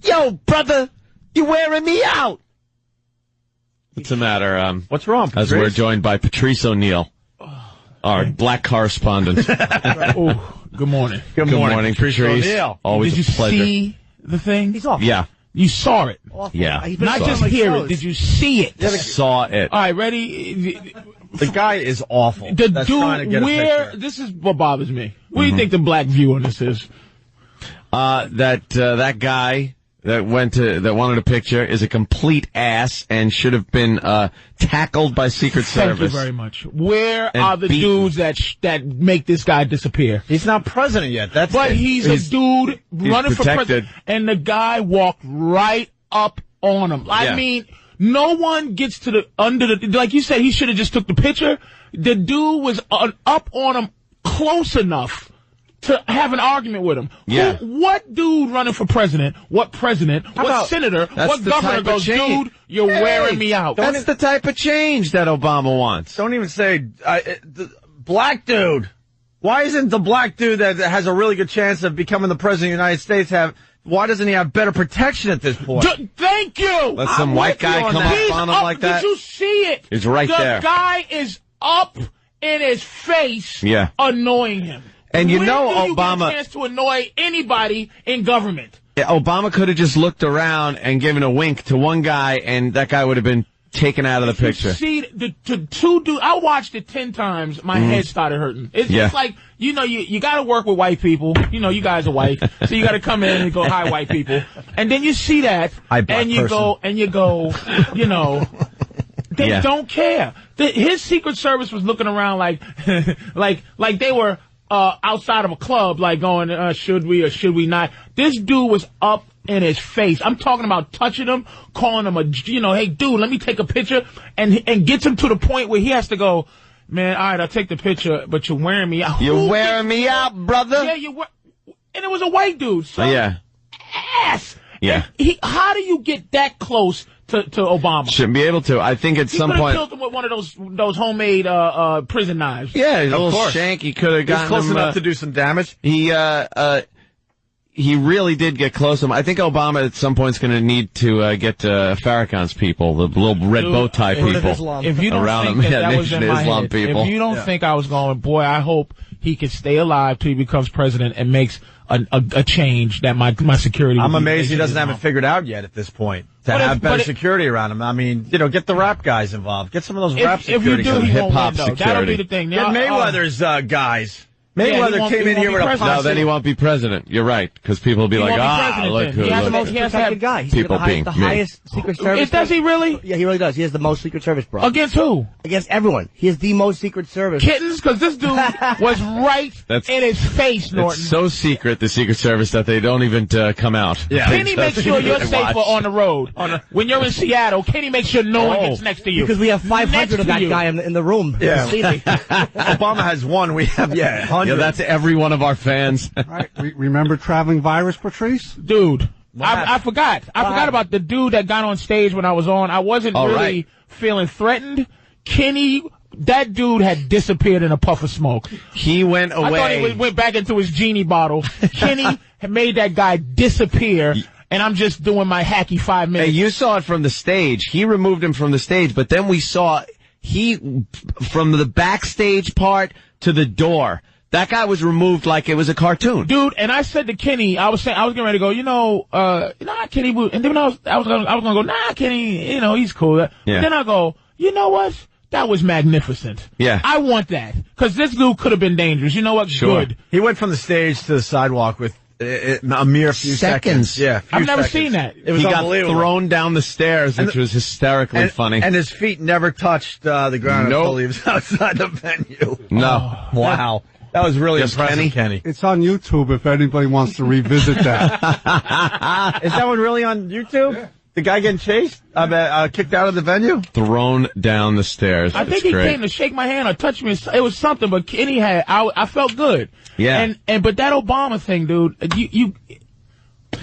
Yo, brother, you wearing me out. What's the matter? What's wrong, Patrice? As we're joined by Patrice O'Neal, our black correspondent. Good morning. Good morning, Patrice. O'Neal. Always Did you a pleasure. see the thing? He's awful. Yeah. You saw it. Awful. Yeah. Not just hear it. Did you see it? Saw it. All right, ready? The guy is awful. The That's trying to dude, get a where, picture. this is what bothers me. What do you think the black view on this is? That guy that wanted a picture is a complete ass and should have been tackled by Secret Thank Service. you very much. Where And are the beaten. dudes that make this guy disappear? He's not president yet. That's But it. he's a dude running for protected. president, and the guy walked right up on him. I Yeah. mean, no one gets to like you said, he should have just took the picture. The dude was up on him close enough to have an argument with him. Yeah. What dude running for president, what senator, That's what the governor type of goes, change. dude, you're wearing me out. That's the type of change that Obama wants. Don't even say the black dude. Why isn't the black dude that has a really good chance of becoming the president of the United States why doesn't he have better protection at this point? Thank you. Let some white guy come He's up on him up. like that. Did you see it? He's right there. The guy is up in his face, Yeah. annoying him. And you When know do you Obama- get a chance to annoy anybody in government? Yeah, Obama could have just looked around and given a wink to one guy, and that guy would have been taken out of the picture. You see, the two dudes, I watched it 10 times, my head started hurting. It's Yeah. just like, you know, you gotta work with white people. You know, you guys are white. So you gotta come in and go, hi, white people. And then you see that, Hi, black and you go, you know, they Yeah. don't care. His Secret Service was looking around like, like they were, outside of a club, like going, should we or should we not? This dude was up in his face. I'm talking about touching him, calling him hey dude, let me take a picture, and gets him to the point where he has to go, man, all right, I'll take the picture, but you're wearing me out. You're wearing me out, brother. Yeah, and it was a white dude. So Yeah. ass. Yeah. And how do you get that close to Obama? Shouldn't be able to. I think at He some could have point. killed him with one of those homemade prison knives. Yeah, a little course. shank. He could have He's gotten close him. enough to do some damage. He really did get close to him. I think Obama at some point is going to need to get Farrakhan's people, the little red bow tie people. If you don't around think him. that, Yeah, that was in Nation my Islam head, people. if you don't think I was going, boy, I hope he could stay alive till he becomes president and makes a change that my security. I'm would be amazed he doesn't have it wrong. figured out yet at this point. To But have if- better but it- security around him. I mean, get the rap guys involved. Get some of those rap If you security do, guys. he won't hip-hop win, though. That'll security. be the thing. Get Now, Mayweather's guys. Yeah, he Mayweather won't- came he in won't here be with a president. No, then he won't be president. You're right, because people will be He like, won't be president look then. who, He has look. the Most He has to have- protected guy. He's people got the being me. highest Secret Service. Does he really? Yeah, he really does. He has the most Secret Service, bro. Against who? Against everyone. He has the most Secret Service. Kittens? Because this dude was right in his face, Norton. It's so secret, the Secret Service, that they don't even come out. Yeah. Can he make sure you're They safer watch. on the road? When you're in Seattle, can he make sure no one gets next to you? Because we have 500 Next of to that you. guy in the room. Yeah. See me. Obama has one. We have, 100. Yeah, that's every one of our fans. Right. Remember Traveling Virus, Patrice? Dude, happened? I forgot. I forgot about the dude that got on stage when I was on. I wasn't Oh, really right. feeling threatened. Kenny, that dude had disappeared in a puff of smoke. He went I thought away. he went back into his genie bottle. Kenny had made that guy disappear, and I'm just doing my hacky 5 Hey, minutes. you saw it from the stage. He removed him from the stage, but then we saw from the backstage part to the door. That guy was removed like it was a cartoon. Dude, and I said to Kenny, I was getting ready to go, nah, Kenny, and then I was gonna go, nah, Kenny, he's cool. Yeah. But then I go, you know what? That was magnificent. Yeah. I want that. Cause this dude could have been dangerous. You know what? Sure. Good. He went from the stage to the sidewalk with a mere few seconds. Yeah, I've never seen that. It was He got unbelievable. thrown down the stairs, which was hysterically funny. And his feet never touched the ground Nope. until he was outside the venue. No. Wow. That was really Just impressive, Kenny. It's on YouTube if anybody wants to revisit that. Is that one really on YouTube? The guy getting chased? Kicked out of the venue? Thrown down the stairs. I think It's he great. came to shake my hand or touch me. It was something, but Kenny I felt good. Yeah. But that Obama thing, dude,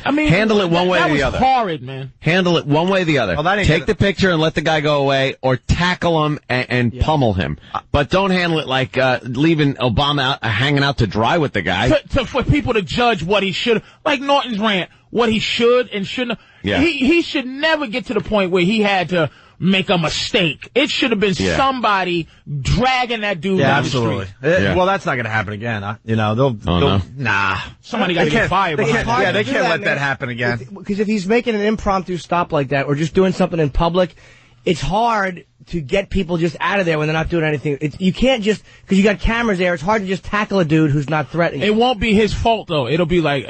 I mean, Handle it one way that or the was other. horrid, man. Handle it one way or the other. Oh, that ain't Take gonna- the picture and let the guy go away, or tackle him and pummel him. But don't handle it like leaving Obama hanging out to dry with the guy. For people to judge what he should, like Norton's rant. what he should and shouldn't. Yeah. He should never get to the point where he had to make a mistake. It should have been somebody dragging that dude down absolutely. the street. Well, that's not going to happen again. Huh? You know, they'll nah. Somebody got to get fired. They can't that, let that man. happen again. Because if he's making an impromptu stop like that, or just doing something in public, it's hard to get people just out of there when they're not doing anything. You can't just, because you got cameras there, it's hard to just tackle a dude who's not threatening. It won't be his fault, though. It'll be like,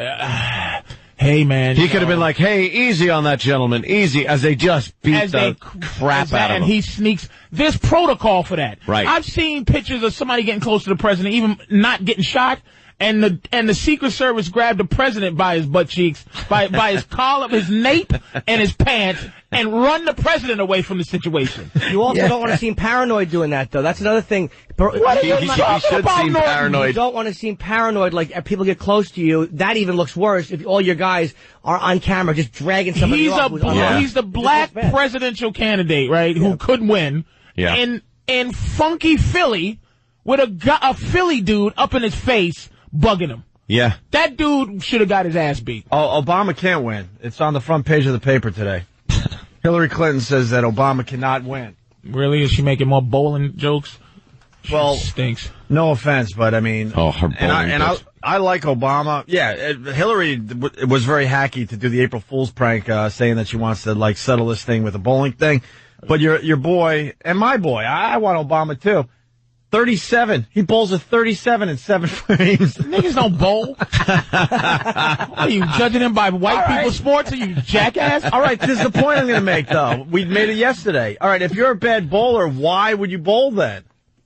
hey, man. He could have been like, hey, easy on that gentleman, easy, as they just beat the crap out of him. And he sneaks. There's protocol for that. Right. I've seen pictures of somebody getting close to the president, even not getting shot, and the Secret Service grabbed the president by his butt cheeks, by his collar, his nape, and his pants, and run the president away from the situation. You also don't want to seem paranoid doing that, though. That's another thing. He should seem paranoid. You don't want to seem paranoid, like people get close to you. That even looks worse if all your guys are on camera just dragging somebody off. He's the black presidential candidate, right, who could win in funky Philly with a Philly dude up in his face bugging him. Yeah. That dude should have got his ass beat. Oh, Obama can't win. It's on the front page of the paper today. Hillary Clinton says that Obama cannot win. Really? Is she making more bowling jokes? Well, stinks. No offense, but I mean, her bowling jokes. I like Obama. Yeah, Hillary was very hacky to do the April Fool's prank, saying that she wants to like settle this thing with a bowling thing. But your boy and my boy, I want Obama too. 37. He bowls a 37 in 7 frames. Niggas don't bowl. Are you judging him by white people's sports? Are you jackass? All right, this is the point I'm going to make, though. We made it yesterday. All right, if you're a bad bowler, why would you bowl then?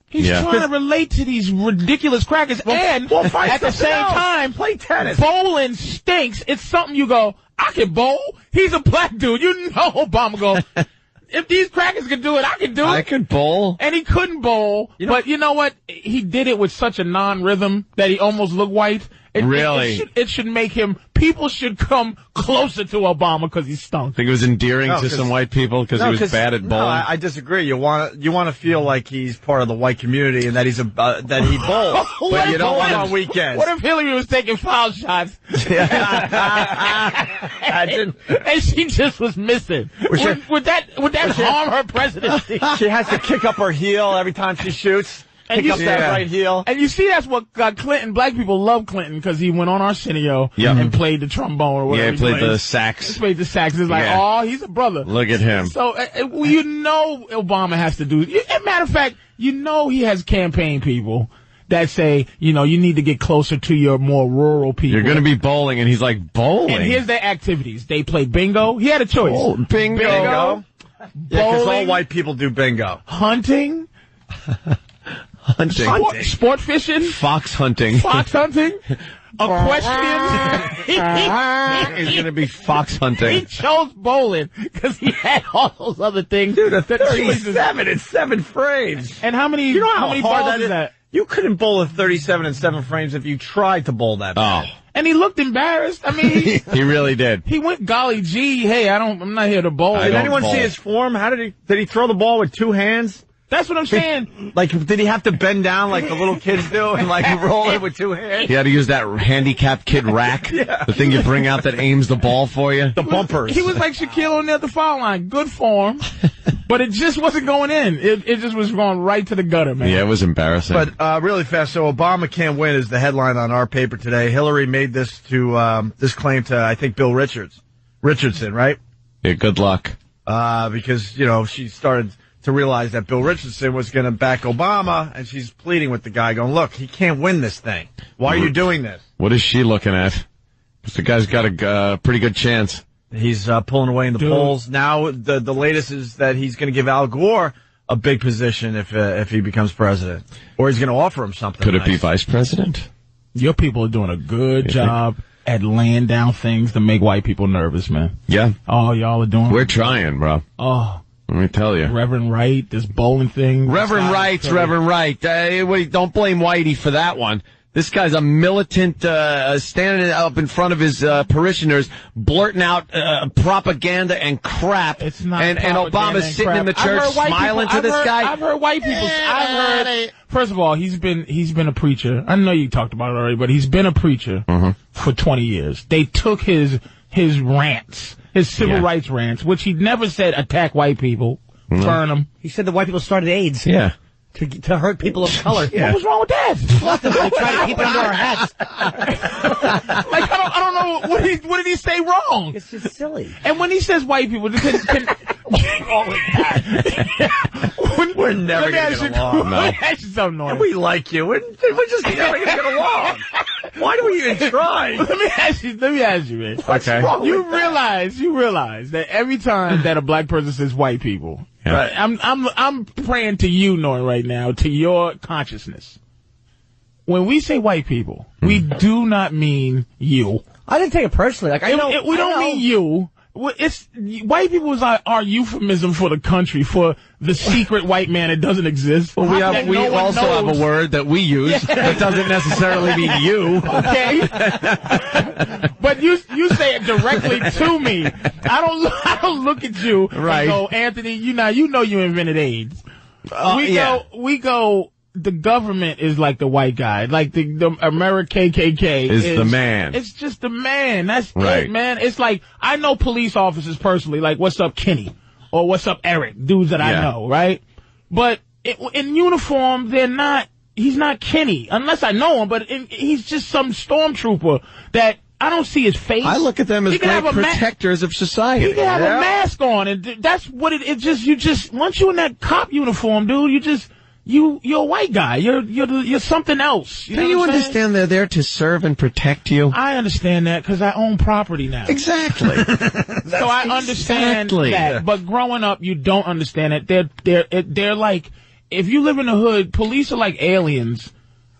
He's trying to relate to these ridiculous crackers. At the same time, play tennis. Bowling stinks. It's something you go, I can bowl. He's a black dude. You know Obama go, if these crackers could do it, I could do it. I could bowl. And he couldn't bowl. But you know what? He did it with such a non-rhythm that he almost looked white. It should make him, people should come closer to Obama because he stunk. Think it was endearing to some white people because he was bad at bowling? No, I disagree. You want to feel like he's part of the white community and that he's that he bowls. But you don't want on weekends. What if Hillary was taking foul shots? And she just was missing. Would that harm her presidency? She has to kick up her heel every time she shoots. Pick up that right heel. And you see that's what got Clinton. Black people love Clinton because he went on Arsenio and played the trombone or whatever. Yeah, he played the sax. He played the sax. It's like, oh, he's a brother. Look at him. So, you know Obama has to do. As a matter of fact, you know he has campaign people that say, you know, you need to get closer to your more rural people. You're going to be bowling, and he's like, bowling? And here's their activities. They play bingo. He had a choice. Oh, bingo. Yeah, because all white people do bingo. Hunting. Sport fishing. Fox hunting. Equestrian. He's going to be fox hunting. He chose bowling because he had all those other things. Dude, a 37 in 7 frames. And how many hard balls is that? You couldn't bowl a 37 in 7 frames if you tried to bowl that bad. Oh. And he looked embarrassed. I mean, he really did. He went, golly gee, hey, I'm not here to bowl. Did anyone see his form? Did he throw the ball with 2 hands? That's what I'm saying. Like, did he have to bend down like the little kids do and like roll it with 2 hands? He had to use that handicapped kid rack, the thing you bring out that aims the ball for you. The bumpers. He was like Shaquille O'Neal at the foul line. Good form, but it just wasn't going in. It just was going right to the gutter, man. Yeah, it was embarrassing. But really fast, so Obama can't win is the headline on our paper today. Hillary made this claim to, I think, Bill Richardson, right? Yeah, good luck. Because, you know, she started to realize that Bill Richardson was going to back Obama, and she's pleading with the guy, going, look, he can't win this thing. Why are you doing this? What is she looking at? Because the guy's got a pretty good chance. He's pulling away in the polls. Now the latest is that he's going to give Al Gore a big position if he becomes president. Or he's going to offer him something. Could it be vice president? Your people are doing a good job at laying down things to make white people nervous, man. Yeah. Oh, y'all are doing We're trying, bro. Oh. Let me tell you. Reverend Wright, this bowling thing. Reverend Wright. Don't blame Whitey for that one. This guy's a militant, standing up in front of his parishioners, blurting out propaganda and crap. It's not and Obama's sitting in the church smiling to this guy. I've heard white people. First of all, he's been a preacher. I know you talked about it already, but he's been a preacher for 20 years. They took his his rants, his civil rights rants, which he never said attack white people, burn them. He said the white people started AIDS. Yeah. To hurt people of color. What was wrong with that? They try to keep it under our hats. Like, I don't know, what did he say wrong? It's just silly. And when he says white people, what's wrong with that? We're never going to get along. Let me ask you something, Norton. We like you. We're just never going to get along. Why do we even try? Let me ask you, man. Okay. You realize that every time that a black person says white people, Right. I'm praying to you, Norton, right now, to your consciousness. When we say white people, we do not mean you. I didn't take it personally. Like, We don't mean you. It's white people is our euphemism for the country, for the secret white man that doesn't exist. Well, we also have a word that we use that doesn't necessarily mean you. Okay, but you say it directly to me. I don't look at you Right. and go, Anthony, you know you invented AIDS. We go. The government is like the white guy, like the American KKK is the man. It's just the man. That's right, it, man. It's like I know police officers personally, like what's up, Kenny, or what's up, Eric, dudes that I know, right? But in uniform, they're not. He's not Kenny, unless I know him. But he's just some stormtrooper that I don't see his face. I look at them as great protectors of society. He can have a mask on, and that's what it's just. You just once you're in that cop uniform, dude, you're a white guy. You're something else. Do you understand they're there to serve and protect you? I understand that because I own property now. Exactly. So I understand that. But growing up, you don't understand it. They're like, if you live in the hood, police are like aliens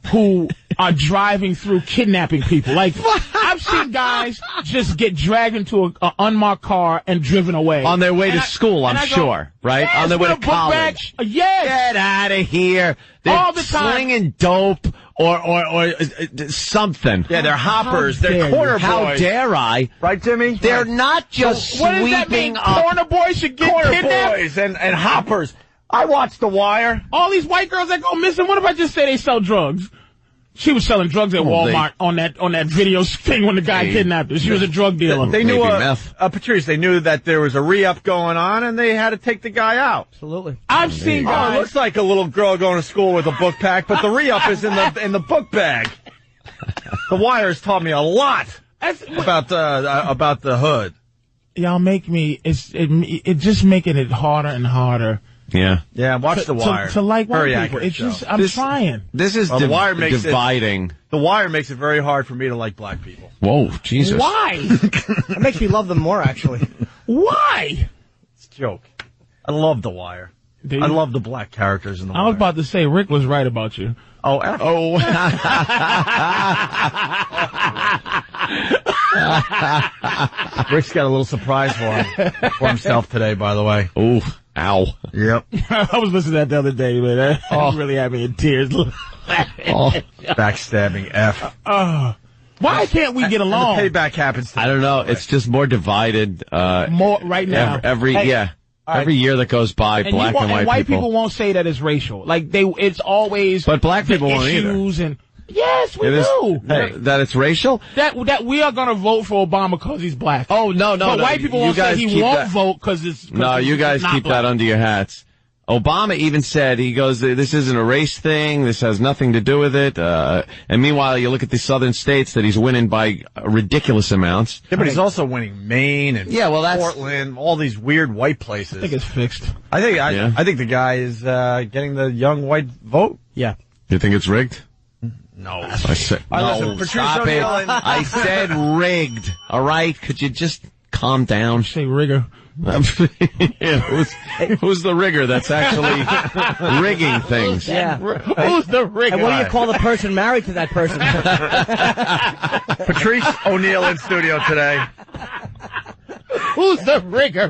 who are driving through kidnapping people. Like, I've seen guys just get dragged into an unmarked car and driven away. On their way to school, I'm sure, right? Yes, on their way to college. Yes. Get out of here. They're all the time. slinging dope or something. Yeah, they're hoppers. They're corner boys. How dare I? Right, Jimmy? They're not just what does that mean? sweeping up. Corner boys should get kidnapped? Boys and hoppers. I watched The Wire. All these white girls that go missing, what if I just say they sell drugs? She was selling drugs at Walmart on that video thing when the guy kidnapped her. She was a drug dealer. They knew, meth. Patrice, they knew that there was a re-up going on, and they had to take the guy out. Absolutely. I've seen guys. It looks like a little girl going to school with a book pack, but the re-up is in the book bag. The Wire's taught me a lot about the hood. Y'all make me. It just making it harder and harder. Yeah. Yeah, watch The Wire. To like white very people. accurate It's just, show. I'm trying. This is The Wire makes dividing. The Wire makes it very hard for me to like black people. Whoa, Jesus. Why? It makes me love them more, actually. Why? It's a joke. I love The Wire. I love the black characters in The Wire. I was about to say, Rick was right about you. Rick's got a little surprise for himself today, by the way. Ooh, ow. Yep. I was listening to that the other day, man. That really had me in tears. Backstabbing F. Why can't we get along? And the payback happens today. I don't know. It's just more divided. More right now. Every year that goes by, and black and white people won't say that it's racial. Like it's always. But black people won't either. And yes, we do. That it's racial. That we are gonna vote for Obama because he's black. Oh no. But white people won't say he won't vote because it's. No, you guys keep that under your hats. Obama even said, he goes, this isn't a race thing, this has nothing to do with it, and meanwhile you look at the southern states that he's winning by ridiculous amounts. Yeah, but he's also winning Maine and Portland, all these weird white places. I think it's fixed. I think the guy is getting the young white vote. Yeah. You think it's rigged? No. I said, listen, Patrice stop it. O'Neal I said rigged, all right? Could you just calm down? Say rigger. Who's the rigger that's actually rigging things? Yeah. Who's the rigger? And what do you call the person married to that person? Patrice O'Neal in studio today. Who's the rigger?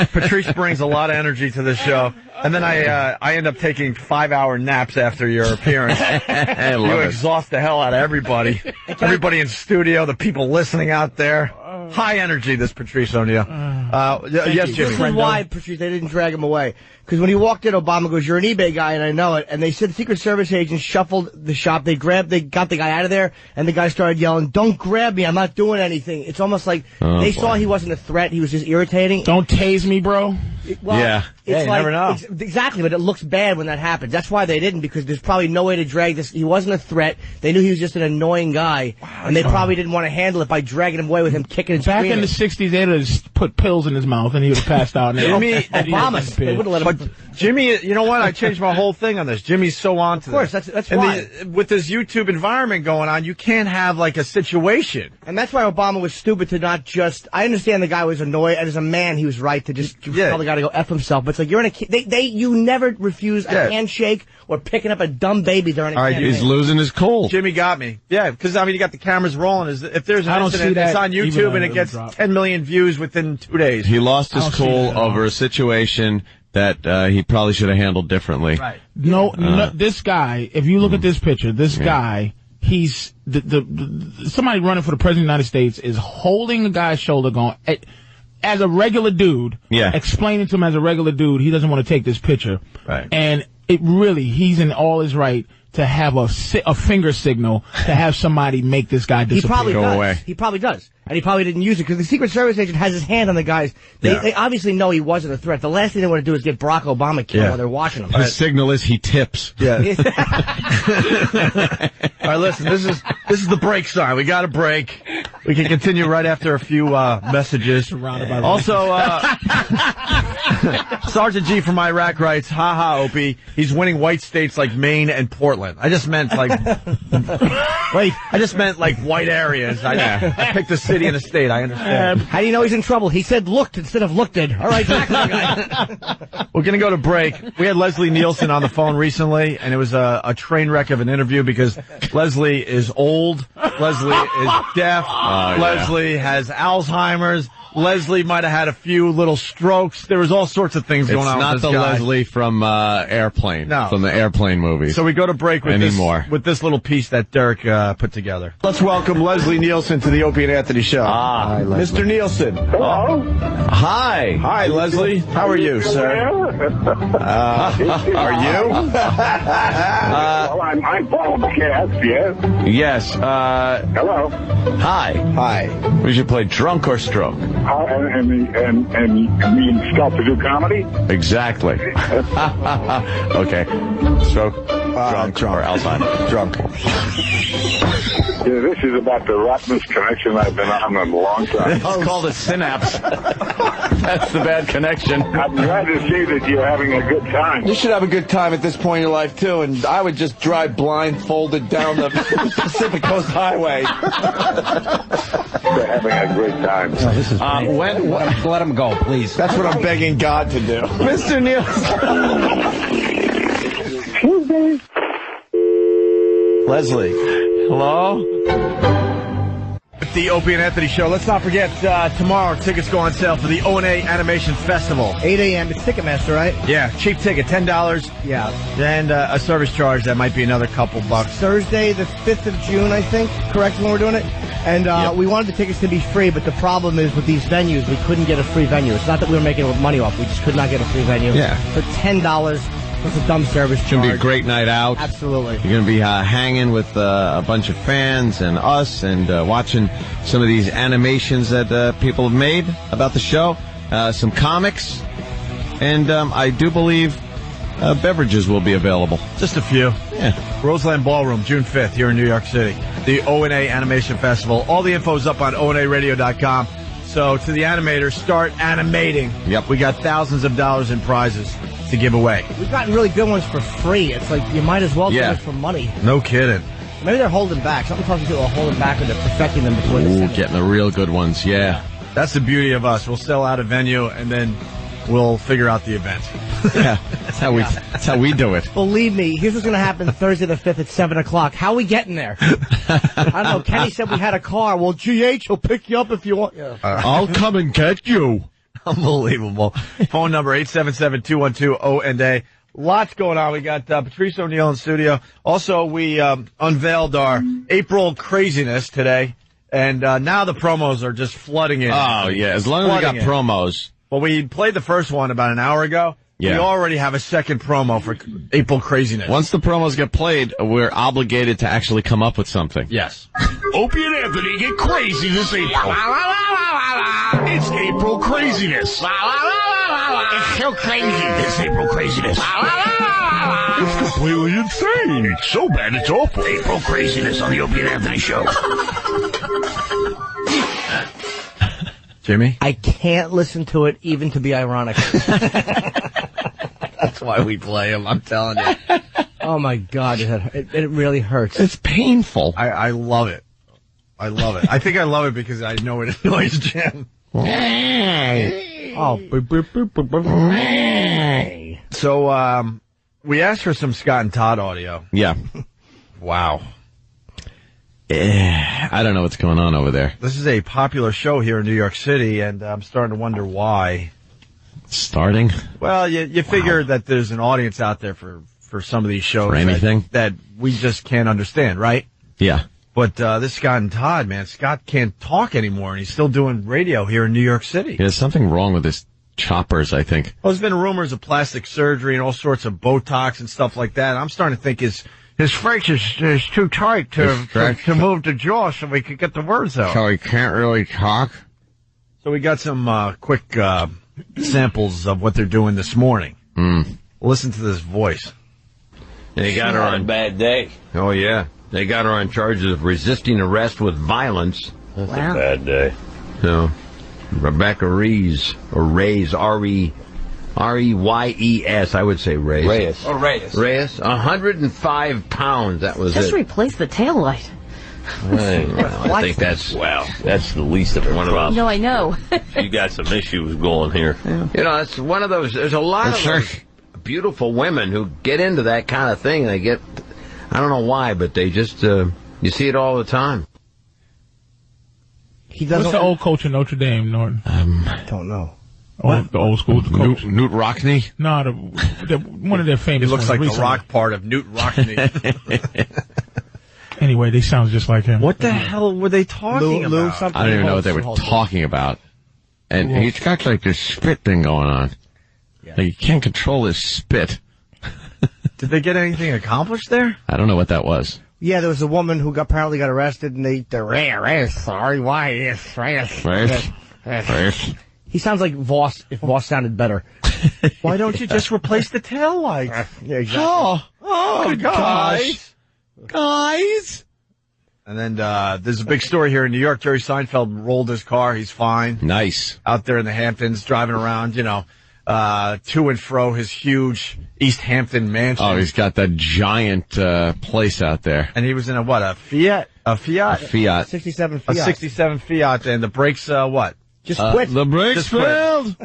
Patrice brings a lot of energy to this show. And then I end up taking 5-hour naps after your appearance. You exhaust the hell out of everybody. Everybody in studio, the people listening out there. High energy, this Patrice O'Neal. Yes, Jimmy. This is why, Patrice, they didn't drag him away. Because when he walked in, Obama goes, "You're an eBay guy," and I know it. And they said the Secret Service agents shuffled the shop. They got the guy out of there, and the guy started yelling, "Don't grab me! I'm not doing anything." It's almost like they saw he wasn't a threat. He was just irritating. Don't tase me, bro. Well, Yeah. It's you like, never know. Exactly, but it looks bad when that happens. That's why they didn't, because there's probably no way to drag this. He wasn't a threat. They knew he was just an annoying guy, and they probably didn't want to handle it by dragging him away with him kicking and Back screaming. in the 60s, they'd have just put pills in his mouth and he would have passed out. Obama, they would have let him. But Jimmy, you know what? I changed my whole thing on this. Jimmy's so on to Of course, this. that's and why. with this YouTube environment going on, you can't have like a situation. And that's why Obama was stupid to not just. I understand the guy was annoyed, and as a man, he was right to just tell the guy to go F himself. But it's like you're in a. You never refuse a handshake or picking up a dumb baby during a campaign. He's losing his cool. Jimmy got me. Yeah, because, I mean, you got the cameras rolling. If there's an incident, it's on YouTube and it gets 10 million views within 2 days. He lost his cool over a situation that he probably should have handled differently. Right. No, this guy, if you look at this picture, this guy, he's somebody running for the president of the United States is holding the guy's shoulder going, as a regular dude, explaining to him as a regular dude, he doesn't want to take this picture. Right. And it really, he's in all his right to have a finger signal to have somebody make this guy disappear. He probably Go does. away. He probably does. And he probably didn't use it because the Secret Service agent has his hand on the guys. They obviously know he wasn't a threat. The last thing they want to do is get Barack Obama killed while they're watching him. His signal is he tips. Yeah. All right, listen, this is the break sign. We got a break. We can continue right after a few messages. Also, Sergeant G from Iraq writes, "Ha Opie. He's winning white states like Maine and Portland." I just meant like white areas. I picked a city and a state. I understand. How do you know he's in trouble? He said looked instead of looked at. All right, back to the guy. We're going to go to break. We had Leslie Nielsen on the phone recently, and it was a train wreck of an interview because Leslie is old. Leslie is deaf. Leslie has Alzheimer's. Leslie might have had a few little strokes. There was all sorts of things going on with this guy. It's not the Leslie from Airplane. No. From the Airplane movies. So we go to break with this little piece that Derek put together. Let's welcome Leslie Nielsen to the Opie and Anthony Show. Hi, Mr. Nielsen. Hello. Hi. Hi, Leslie. How are you, sir? Are you? Well, I'm Paul McCass, yes. Yes. Hello. Hi. Hi. We should play Drunk or Stroke. And mean stuff to do comedy? Exactly. Okay. Stroke, drunk, or Alzheimer's. Drunk. Yeah, this is about the rottenest connection I've been on in a long time. It's called a synapse. That's the bad connection. I'm glad to see that you're having a good time. You should have a good time at this point in your life, too, and I would just drive blindfolded down the Pacific Coast Highway. You're having a great time. This is let him go, please. That's what I'm begging God to do. Mr. Nielsen. Leslie. Hello? The Opie and Anthony Show. Let's not forget, tomorrow tickets go on sale for the O&A Animation Festival. 8 a.m. It's Ticketmaster, right? Yeah, cheap ticket, $10. Yeah. And a service charge that might be another couple bucks. Thursday, the 5th of June, I think. Correct when we're doing it. And we wanted the tickets to be free, but the problem is with these venues, we couldn't get a free venue. It's not that we were making money off. We just could not get a free venue. Yeah. For $10. It's a dumb service charge. It's going to be a great night out. Absolutely. You're going to be hanging with a bunch of fans and us and watching some of these animations that people have made about the show, some comics, and I do believe beverages will be available. Just a few. Yeah. Roseland Ballroom, June 5th, here in New York City. The O&A Animation Festival. All the info's up on onaradio.com. So to the animators, start animating. Yep. We got thousands of dollars in prizes to give away. We've gotten really good ones for free. It's like you might as well do it for money. No kidding. Maybe they're holding back. Something tells me people are holding back or they're perfecting them before they Ooh, send it. getting the real good ones, yeah. That's the beauty of us. We'll sell out a venue and then we'll figure out the event. Yeah, that's how we do it. Believe me, here's what's going to happen Thursday the 5th at 7 o'clock. How are we getting there? I don't know. Kenny said we had a car. Well, GH will pick you up if you want. Yeah. I'll come and get you. Unbelievable. Phone number 877-212-ONA. Lots going on. We got Patrice O'Neal in studio. Also, we unveiled our April craziness today. And now the promos are just flooding in. Oh, yeah. As long as we got promos. Well, we played the first one about an hour ago. Yeah. We already have a second promo for April Craziness. Once the promos get played, we're obligated to actually come up with something. Yes. Opie and Anthony get crazy this April. It's April Craziness. It's so crazy. It's April Craziness. It's completely insane. It's so bad it's awful. April Craziness on the Opie and Anthony Show. Jimmy? I can't listen to it even to be ironic. That's why we play him, I'm telling you. Oh, my God. It really hurts. It's painful. I love it. I love it. I think I love it because I know it annoys Jim. Oh. So, we asked for some Scott and Todd audio. Yeah. Wow. I don't know what's going on over there. This is a popular show here in New York City, and I'm starting to wonder why. Starting? Well, you figure that there's an audience out there for some of these shows. For anything? That we just can't understand, right? Yeah. But this Scott and Todd, man, Scott can't talk anymore, and he's still doing radio here in New York City. There's something wrong with his choppers, I think. Well, there's been rumors of plastic surgery and all sorts of Botox and stuff like that. I'm starting to think his face is too tight to move the jaw so we could get the words out. So he can't really talk? So we got some quick samples of what they're doing this morning. Listen to this voice. They got her on a bad day. Oh, yeah. They got her on charges of resisting arrest with violence. That's a bad day. So, Rebecca Reyes, or Reyes, R-E-Y-E-S, I would say Reyes. Reyes. Oh, Reyes. Reyes, 105 pounds, that was Just it. replace the taillight. Well, I think that's the least of it. One of us. No, I know. You got some issues going here. Yeah. You know, it's one of those, there's a lot of those beautiful women who get into that kind of thing. They get, I don't know why, but they just, you see it all the time. What's the old coach in Notre Dame, Norton? I don't know. The old school coach. Newt Rockney? No, one of their famous He looks ones like recently. the rock part of Newt Rockney. Anyway, they sound just like him. What the hell were they talking about? I don't even know what they were talking about. And he's got like this spit thing going on. Yeah. Like, he can't control his spit. Did they get anything accomplished there? I don't know what that was. Yeah, there was a woman who apparently got arrested, and he sounds like Voss, if Voss sounded better. Why don't you just replace the taillights? Yeah, exactly. Oh, Guys. And then there's a big story here in New York. Jerry Seinfeld rolled his car. He's fine. Nice. Out there in the Hamptons, driving around, to and fro his huge East Hampton mansion. Oh, he's got that giant place out there. And he was in a Fiat? A Fiat. 67 Fiat. A 67 Fiat, and the brakes, what? Just quit. The brakes failed.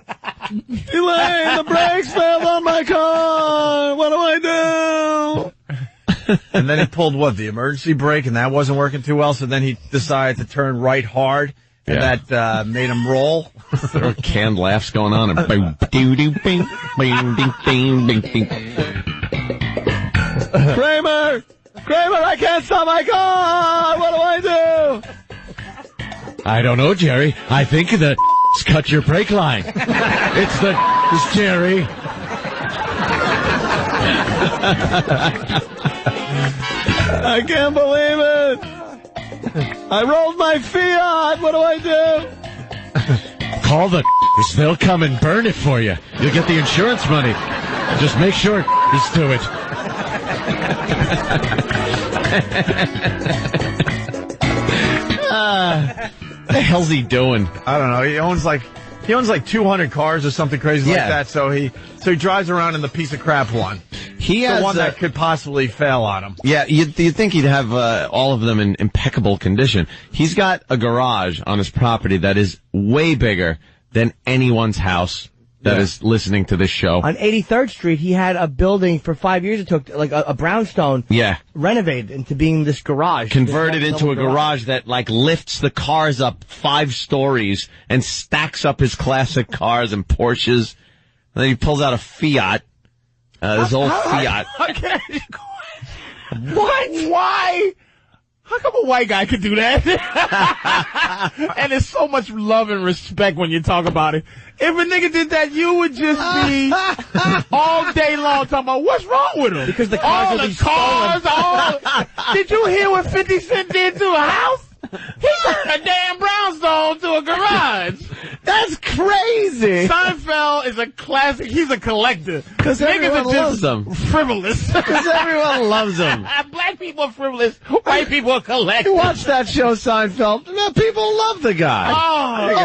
Elaine, the brakes failed on my car. What do I do? And then he pulled the emergency brake, and that wasn't working too well. So then he decided to turn right hard, and that made him roll. There were canned laughs going on, and boom, doo doo, bing, bing, ding, ding, ding, ding. Kramer, I can't stop my car. What do I do? I don't know, Jerry. I think the cut your brake line. It's Jerry. I can't believe it. I rolled my Fiat. What do I do? Call the they'll come and burn it for you. You'll get the insurance money. Just make sure is to it. What the hell's he doing? I don't know. He owns like 200 cars or something crazy like that. So he drives around in the piece of crap one. He has the one that could possibly fail on him. Yeah, you'd think he'd have all of them in impeccable condition. He's got a garage on his property that is way bigger than anyone's house that is listening to this show. On 83rd Street, he had a building for 5 years. It took like a brownstone. Yeah. Renovated into being this garage. Converted into a garage that like lifts the cars up 5 stories and stacks up his classic cars and Porsches. And then he pulls out a Fiat. This old Fiat. What? Why? How come a white guy could do that? And there's so much love and respect when you talk about it. If a nigga did that, you would just be all day long talking about what's wrong with him. Because the cars would be stolen. Did you hear what 50 Cent did to a house? He turned a damn brownstone to a garage. That's crazy. Seinfeld is a classic. He's a collector. Because everyone loves him. Frivolous. Because everyone loves him. Black people are frivolous. White people are collectors. You watch that show, Seinfeld. People love the guy.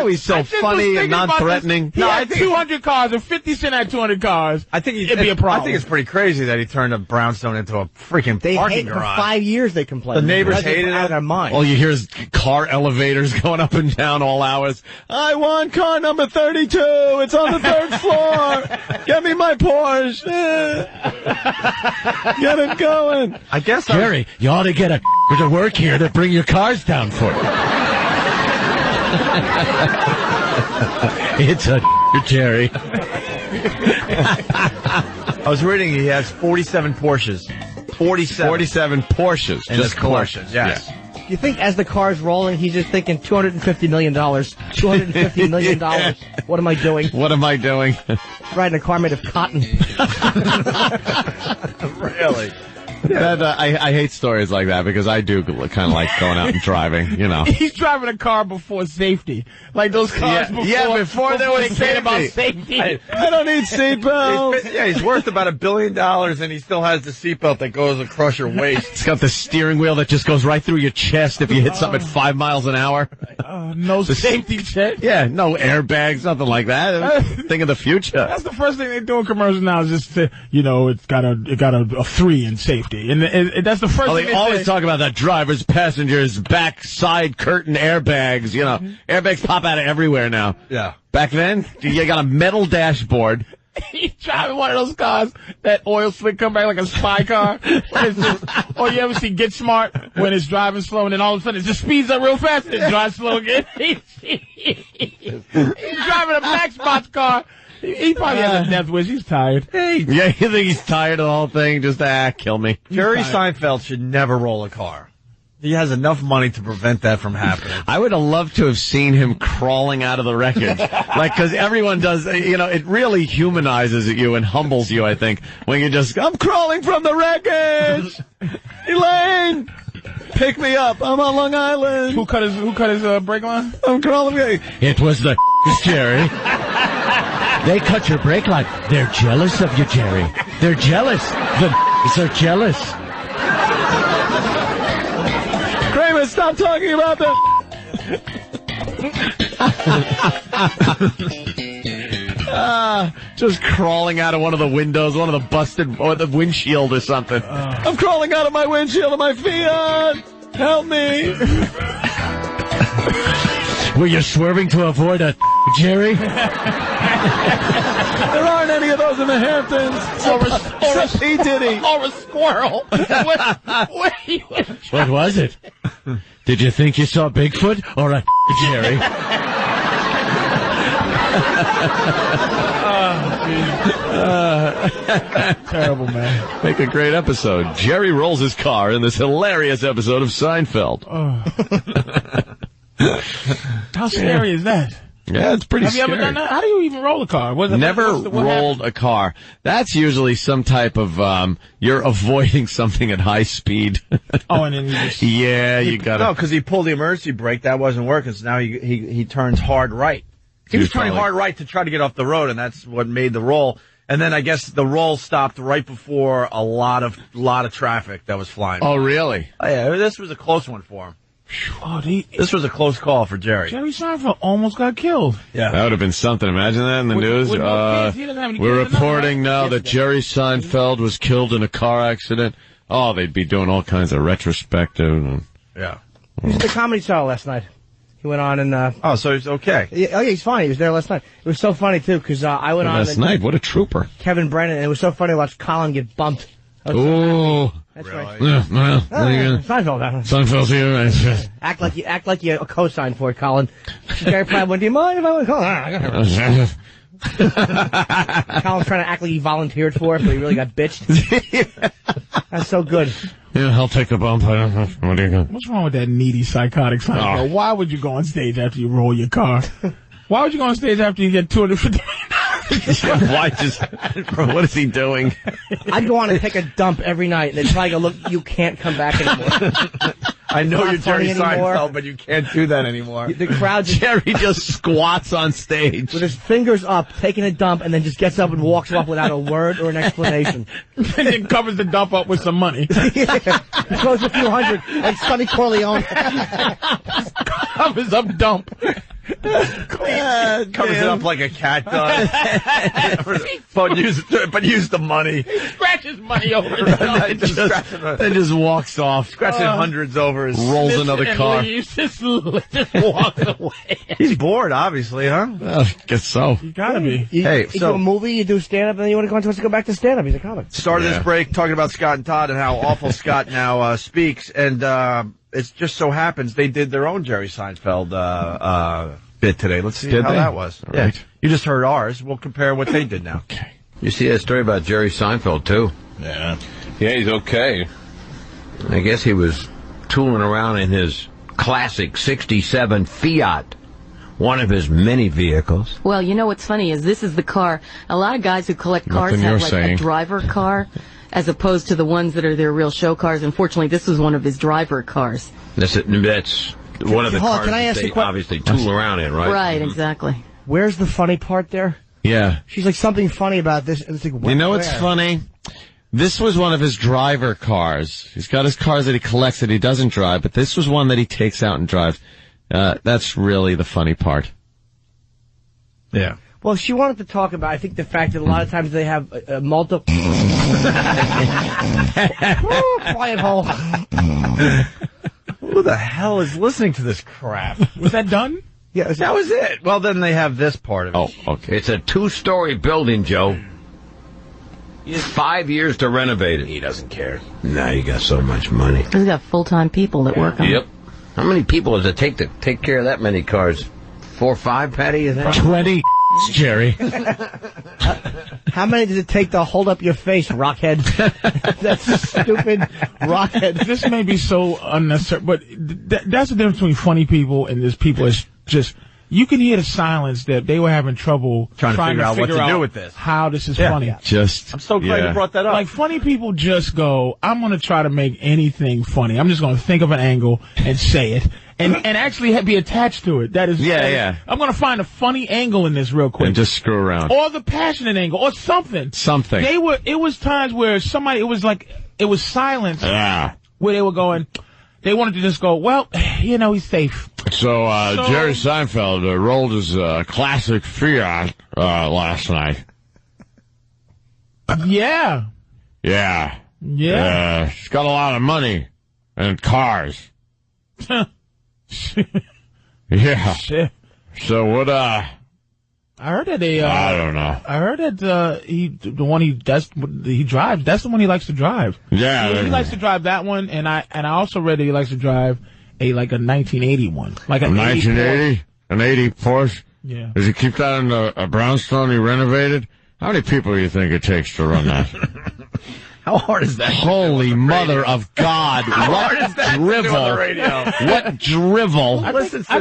Oh, he's so funny and non-threatening. He had 200 cars, and 50 Cent had 200 cars. I think it'd be a problem. I think it's pretty crazy that he turned a brownstone into a freaking parking garage. For 5 years they complained. The neighbors hated it. Out of their mind. All you hear is car elevators going up and down all hours. I want car number 32. It's on the 3rd floor. Get me my Porsche. Get it going. I guess Jerry, you ought to get a to work here to bring your cars down for you. It's a Jerry. I was reading he has 47 Porsches. 47 Porsches. In Just his collection, yes. Yeah. You think as the car's rolling, he's just thinking $250 million. $250 million. What am I doing? What am I doing? Riding a car made of cotton. Really? That, I hate stories like that because I do kind of like going out and driving, you know. He's driving a car before safety. Like those cars before there was they cared about safety. I don't need seatbelts. He's worth about $1 billion, and he still has the seatbelt that goes across your waist. It's got the steering wheel that just goes right through your chest if you hit something at 5 miles an hour. No safety check. Yeah, no airbags, nothing like that. Think of the future. That's the first thing they do in commercials now is just to, it's got a 3 in safety. And that's the first thing they always talk about that drivers, passengers, back side curtain airbags, Airbags pop out of everywhere now. Yeah. Back then, you got a metal dashboard. He's driving one of those cars, that oil slick come back like a spy car. Or you ever see Get Smart when it's driving slow and then all of a sudden it just speeds up real fast and drives slow again? He's driving a Maxbox car. He probably has a death wish. He's tired. Yeah, you think he's tired of the whole thing? Just, kill me. Jerry Seinfeld should never roll a car. He has enough money to prevent that from happening. I would have loved to have seen him crawling out of the wreckage. Because everyone does, it really humanizes you and humbles you, I think, when you just, I'm crawling from the wreckage! Elaine! Pick me up. I'm on Long Island. Who cut his brake line? I'm crawling. It was the Jerry. They cut your brake line. They're jealous of you, Jerry. They're jealous. The are jealous. Kramer, stop talking about them. Just crawling out of one of the windows, one of the busted, or the windshield or something. I'm crawling out of my windshield of my Fiat. Help me. Were you swerving to avoid a Jerry? There aren't any of those in the Hamptons. Or a P. Diddy. Or a squirrel. What was it? Did you think you saw Bigfoot or a Jerry? Terrible, man. Make a great episode. Jerry rolls his car in this hilarious episode of Seinfeld. How scary is that? Yeah, it's pretty scary. Have you ever done that? How do you even roll a car? Never rolled a car. That's usually some type of, you're avoiding something at high speed. And then you just... Yeah, you gotta... No, because he pulled the emergency brake. That wasn't working, so now he turns hard right. He was turning hard right to try to get off the road, and that's what made the roll. And then I guess the roll stopped right before a lot of traffic that was flying. Oh, really? Oh, yeah, this was a close one for him. This was a close call for Jerry. Jerry Seinfeld almost got killed. Yeah. That would have been something. Imagine that in the news. We're reporting now that Jerry Seinfeld was killed in a car accident. Oh, they'd be doing all kinds of retrospective. Yeah. He was at the Comedy Cellar last night. He went on and... so he's okay. Yeah, he's fine. He was there last night. It was so funny, too, because I went on... Last night? What a trooper. Kevin Brennan, and it was so funny to watch Colin get bumped. Oh. That's really? right. Yeah, well, Seinfeld here. Act like you co-signed for it, Colin. Jerry probably went, do you mind if I went? Colin's trying to act like he volunteered for it, but he really got bitched. That's so good. Yeah, he'll take a bump. I don't know. What are you going? What's wrong with that needy psychotic Seinfeld? Why would you go on stage after you roll your car? Why would you go on stage after you get $250 million? Why just? What is he doing? I'd go on and take a dump every night, and they'd probably go, look, you can't come back anymore. I know you're Jerry anymore. Seinfeld, but you can't do that anymore. The crowd Jerry just squats on stage with his fingers up, taking a dump, and then just gets up and walks off without a word or an explanation. And then covers the dump up with some money. Yeah. He throws a few hundred, like Sonny Corleone. Covers up dump. Covers it up like a cat does. but use the money. He scratches money over his dump. Then just walks off. Scratching hundreds over his... Rolls another car. Just walks away. He's bored, obviously, huh? I guess so. You gotta be. You do a movie, you do stand-up, and then you want to go back to stand-up. He's a comic. Started this break talking about Scott and Todd and how awful Scott now speaks, and it just so happens they did their own Jerry Seinfeld bit today. Let's see how that was. All right. You just heard ours. We'll compare what they did now. Okay. You see that story about Jerry Seinfeld, too? Yeah, he's okay. I guess he was tooling around in his classic 67 Fiat, one of his many vehicles. Well, you know what's funny is this is the car. A lot of guys who collect cars have like a driver car as opposed to the ones that are their real show cars. Unfortunately, this was one of his driver cars. That's one of the cars that they obviously tool around in, right? Right, exactly. Where's the funny part there? Yeah. She's like, something funny about this. And it's like, you know what's funny? This was one of his driver cars. He's got his cars that he collects that he doesn't drive, but this was one that he takes out and drives. That's really the funny part. Yeah. Well, she wanted to talk about, I think, the fact that a lot of times they have multiple... Quiet hole. Who the hell is listening to this crap? Was that done? Yeah, that was it. Well, then they have this part of it. Oh, okay. It's a 2-story building, Joe. 5 years to renovate it. He doesn't care. Now you got so much money. He's got full-time people that work on it. Yep. How many people does it take to take care of that many cars? 4 or 5, Patty, you think? 20, Jerry. How many does it take to hold up your face, rockhead? That's stupid, rockhead. This may be so unnecessary, but that's the difference between funny people and this people is just... You can hear the silence that they were having trouble trying to figure out what to do with this. How this is funny. I'm so glad you brought that up. Like, funny people just go, I'm going to try to make anything funny. I'm just going to think of an angle and say it. And actually be attached to it. That is, I'm going to find a funny angle in this real quick. And just screw around. Or the passionate angle, or something. It was times where it was silence. Yeah. Where they were going, they wanted to just go, well, he's safe. So Jerry Seinfeld rolled his classic Fiat last night. Yeah. Yeah. He's got a lot of money and cars. Yeah. Shit. So what? I heard that I don't know. I heard that the one he drives. That's the one he likes to drive. Yeah. He likes to drive that one, and I also read that he likes to drive a 1980 one, like a 1980, an 80 Porsche. Yeah. Does he keep that in a brownstone he renovated? How many people do you think it takes to run that? How hard is that? Holy mother of God! What drivel? On the radio? What drivel? I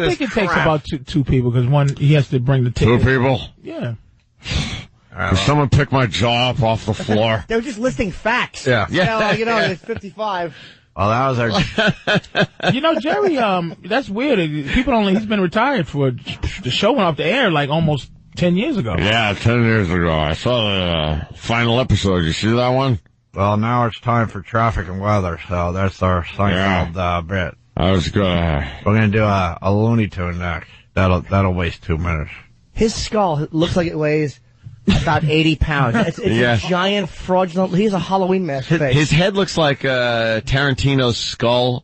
think it takes about two people because one he has to bring the ticket. 2 people? Yeah. Can someone pick my jaw up off the floor? They were just listing facts. Yeah. It's 55. Well, that was our... Jerry, that's weird. He's been retired the show went off the air like almost 10 years ago. Yeah, 10 years ago. I saw the final episode. You see that one? Well, now it's time for traffic and weather, so that's our Seinfeld bit. I was gonna... We're gonna do a Looney Tune next. That'll waste 2 minutes. His skull looks like it weighs about 80 pounds. It's a giant, fraudulent... He's a Halloween mask face. His head looks like Tarantino's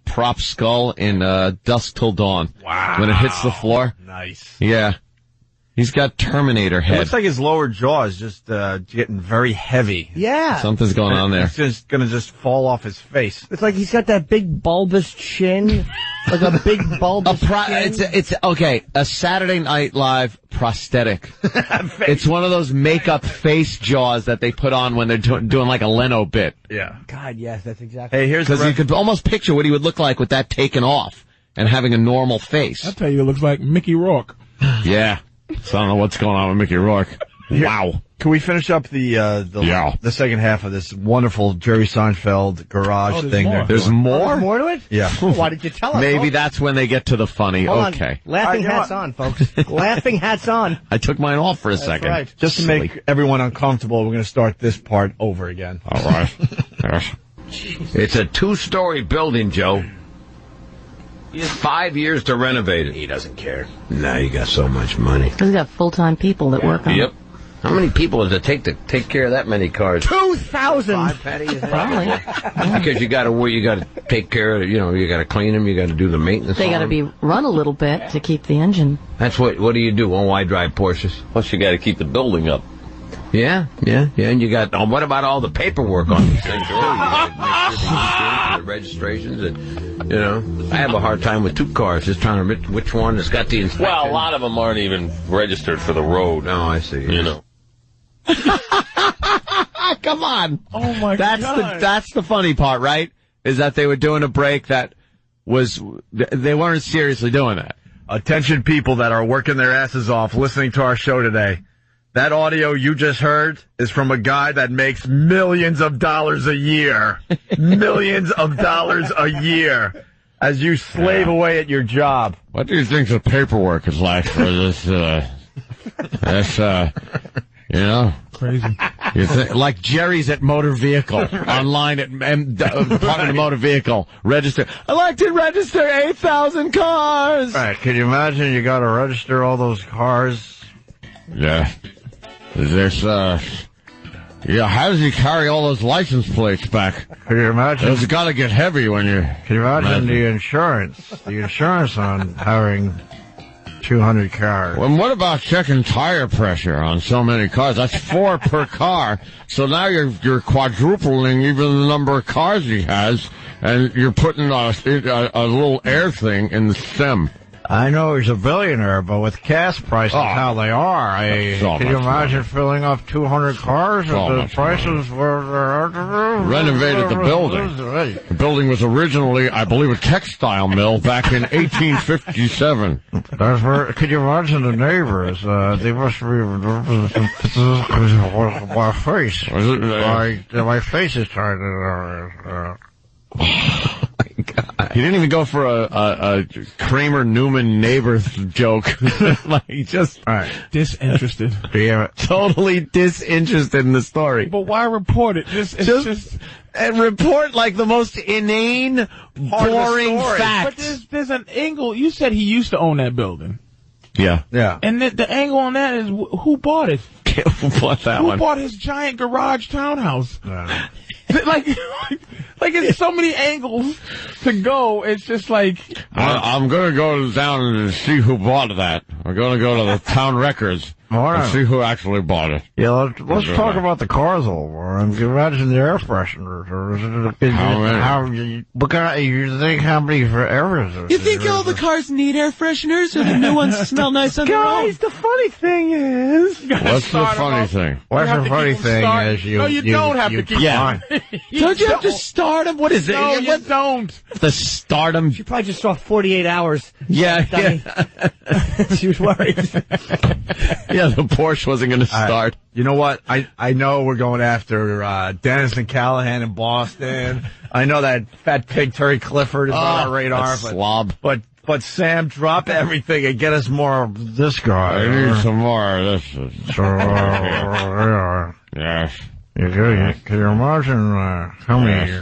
prop skull in Dusk Till Dawn. Wow. When it hits the floor. Nice. Yeah. He's got Terminator head. It looks like his lower jaw is just getting very heavy. Yeah. Something's going on there. It's just going to just fall off his face. It's like he's got that big bulbous chin. Like a big bulbous chin. It's okay, a Saturday Night Live prosthetic. It's one of those makeup face jaws that they put on when they're doing like a Leno bit. Yeah. God, yes, that's exactly. Hey, here's because you could almost picture what he would look like with that taken off and having a normal face. I'll tell you, it looks like Mickey Rourke. Yeah. So I don't know what's going on with Mickey Rourke. Wow. Can we finish up the second half of this wonderful Jerry Seinfeld garage thing? More. There's more? There's more to it? Yeah. Why did you tell us? Maybe that's when they get to the funny. Hold okay. On. Laughing hats on, folks. Laughing hats on. I took mine off for a That's second. Right. Just to make everyone uncomfortable, we're going to start this part over again. All right. Yes. It's a 2-story building, Joe. 5 years to renovate it. He doesn't care. Now you got so much money. He's got full-time people that work on Yep. it. How many people does it take to take care of that many cars? 2,000. Probably. Because you got to take care of it. You know, you got to clean them. You got to do the maintenance. They got to be run a little bit to keep the engine. That's what do you do? Oh, I drive Porsches. Plus, you got to keep the building up. Yeah. And you got. What about all the paperwork on these things? You got to make sure the insurance and the registrations, and I have a hard time with 2 cars, just trying to remember which one has got the inspection. Well, a lot of them aren't even registered for the road. Oh, I see. You know. Come on. Oh my God. That's the funny part, right? Is that they were doing a break that they weren't seriously doing that. Attention people that are working their asses off listening to our show today. That audio you just heard is from a guy that makes millions of dollars a year. Millions of dollars a year as you slave away at your job. What do you think the paperwork is like for this, Crazy. You think, like Jerry's at Motor Vehicle, online at Department of Motor Vehicle, register. I'd like to register 8,000 cars! Right, can you imagine you gotta register all those cars? Yeah. There's, how does he carry all those license plates back? Can you imagine? It's gotta get heavy when you're... Can you imagine the insurance? The insurance on having 200 cars. Well, what about checking tire pressure on so many cars? That's 4 per car. So now you're quadrupling even the number of cars he has, and you're putting a little air thing in the stem. I know he's a billionaire, but with gas prices how they are, can you imagine filling up 200 cars if the prices were... Renovated the building. The building was originally, I believe, a textile mill back in 1857. That's where, could you imagine the neighbors? They must be... my face. My face is trying to... He didn't even go for a Kramer Newman neighbor joke. Like, he just disinterested. Totally disinterested in the story. But why report it? And report like the most inane, boring fact. But there's an angle. You said he used to own that building. Yeah. And the angle on that is who bought it? Who bought that one? Who bought his giant garage townhouse? Like it's so many angles to go. It's just like I'm going to go down and see who bought that. I'm going to go to the town records and see who actually bought it. Yeah, let's talk about the cars a little more. And imagine the air fresheners. How many? You think how many for air fresheners? You think all the cars need air fresheners, or the new ones smell nice on their own? Guys, the funny thing is... What's the funny thing? What's the funny thing is you don't have to keep on. Don't you have to start them? What is it? No, you don't. The stardom. She probably just saw 48 hours. Yeah. She was worried. Yeah, the Porsche wasn't going to start. You know what? I know we're going after Dennis and Callahan in Boston. I know that fat pig Terry Clifford is on our radar. Slob. But Sam, drop everything and get us more of this guy. I need some more of this. Yes. Can you imagine how many?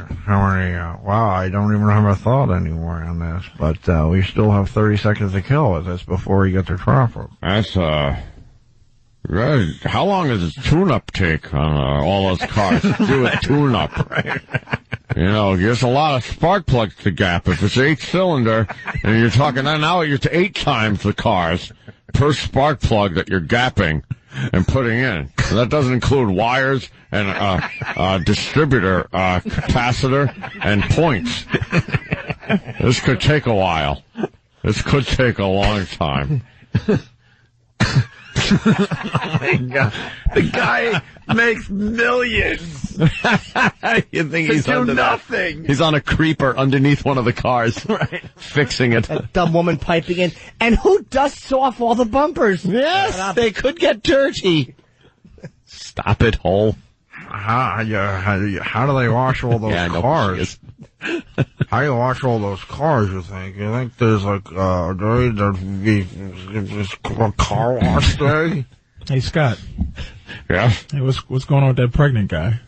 Wow, I don't even have a thought anymore on this. But we still have 30 seconds to kill with this before we get to traffic. That's how long does a tune-up take on all those cars? Do a tune-up. Right. You know, there's a lot of spark plugs to gap. If it's 8-cylinder, and you're talking now, you're to 8 times the cars. per spark plug that you're gapping and putting in. So that doesn't include wires and distributor capacitor and points. This could take a while. This could take a long time. Oh my God. The guy makes millions. You think he's do under nothing. He's on a creeper underneath one of the cars, Right. fixing it. That dumb woman piping in. And who dusts off all the bumpers? Yes, they could get dirty. Stop it, hole. How do they wash all those cars? How do you wash all those cars, you think? You think there's like a day there's a car wash day? Hey, Scott. Yeah? Hey, what's going on with that pregnant guy?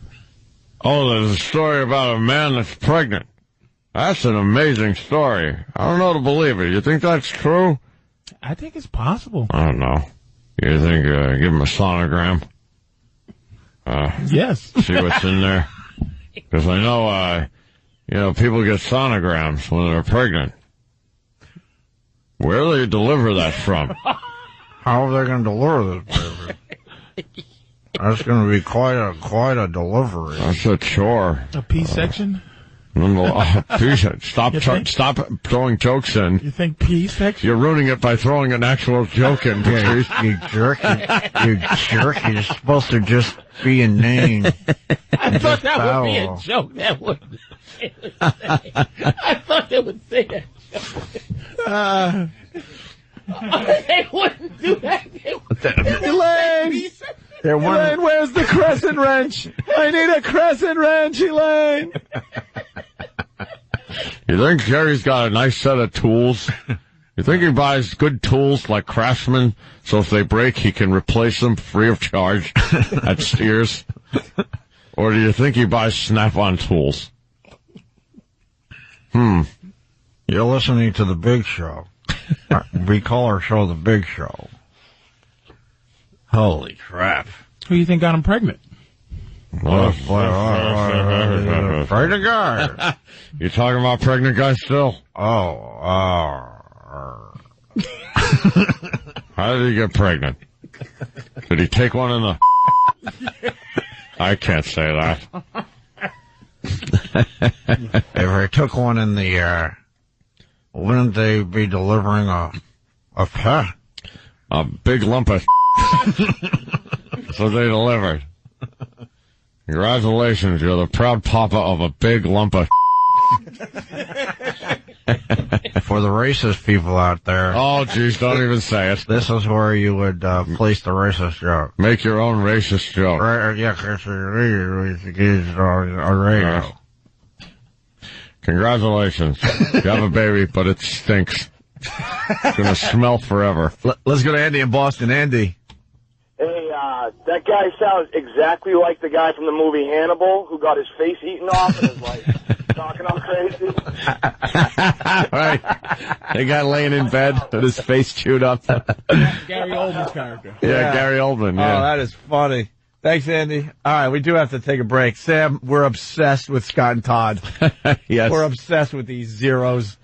Oh, there's a story about a man that's pregnant. That's an amazing story. I don't know to believe it. You think that's true? I think it's possible. I don't know. You think, give him a sonogram? Yes. See what's in there? Because I know, people get sonograms when they're pregnant. Where do they deliver that from? How are they going to deliver this, baby? That's going to be quite a delivery. That's a chore. A P-section? Stop throwing jokes in. You think P-section? You're ruining it by throwing an actual joke in, Patrice. You jerk. You jerk. You're supposed to just be inane. I thought that would be a joke. That would. I thought they would say that joke. They wouldn't do that. Elaine, where's the crescent wrench? I need a crescent wrench, Elaine. You think Jerry's got a nice set of tools? You think he buys good tools like Craftsman, so if they break, he can replace them free of charge at Steers? Or do you think he buys Snap-on tools? You're listening to The Big Show. We call our show The Big Show. Holy crap. Who do you think got him pregnant? Pregnant guy. You talking about pregnant guys still? How did he get pregnant? Did he take one in the... I can't say that. If I took one in the air, wouldn't they be delivering a pet? A big lump of... So they delivered. Congratulations, you're the proud papa of a big lump of... For the racist people out there. Oh, geez, don't even say it. This is where you would place the racist joke. Make your own racist joke. Radio. Congratulations. You have a baby, but it stinks. It's going to smell forever. Let's go to Andy in Boston. Andy. Hey, that guy sounds exactly like the guy from the movie Hannibal who got his face eaten off and is like talking all crazy. Right. The guy laying in bed with his face chewed up. Gary Oldman's character. Yeah, Gary Oldman. Yeah. Oh, that is funny. Thanks, Andy. All right, we do have to take a break. Sam, we're obsessed with Scott and Todd. Yes. We're obsessed with these zeros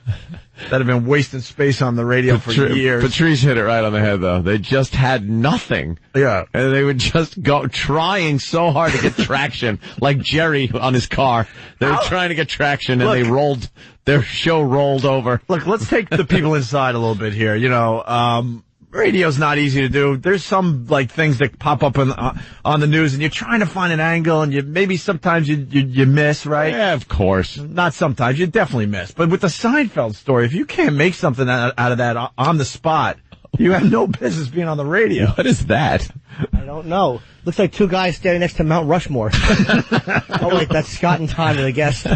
that have been wasting space on the radio for years. Patrice hit it right on the head, though. They just had nothing. Yeah. And they would just go trying so hard to get traction, like Jerry on his car. They were trying to get traction, and their show rolled over. Look, let's take the people inside a little bit here. You know, radio's not easy to do. There's some things that pop up on the news, and you're trying to find an angle, and sometimes you miss, right? Yeah, of course. Not sometimes, you definitely miss. But with the Seinfeld story, if you can't make something out of that on the spot, you have no business being on the radio. What is that? I don't know. Looks like two guys standing next to Mount Rushmore. Oh wait, that's Scott and Todd, I guess.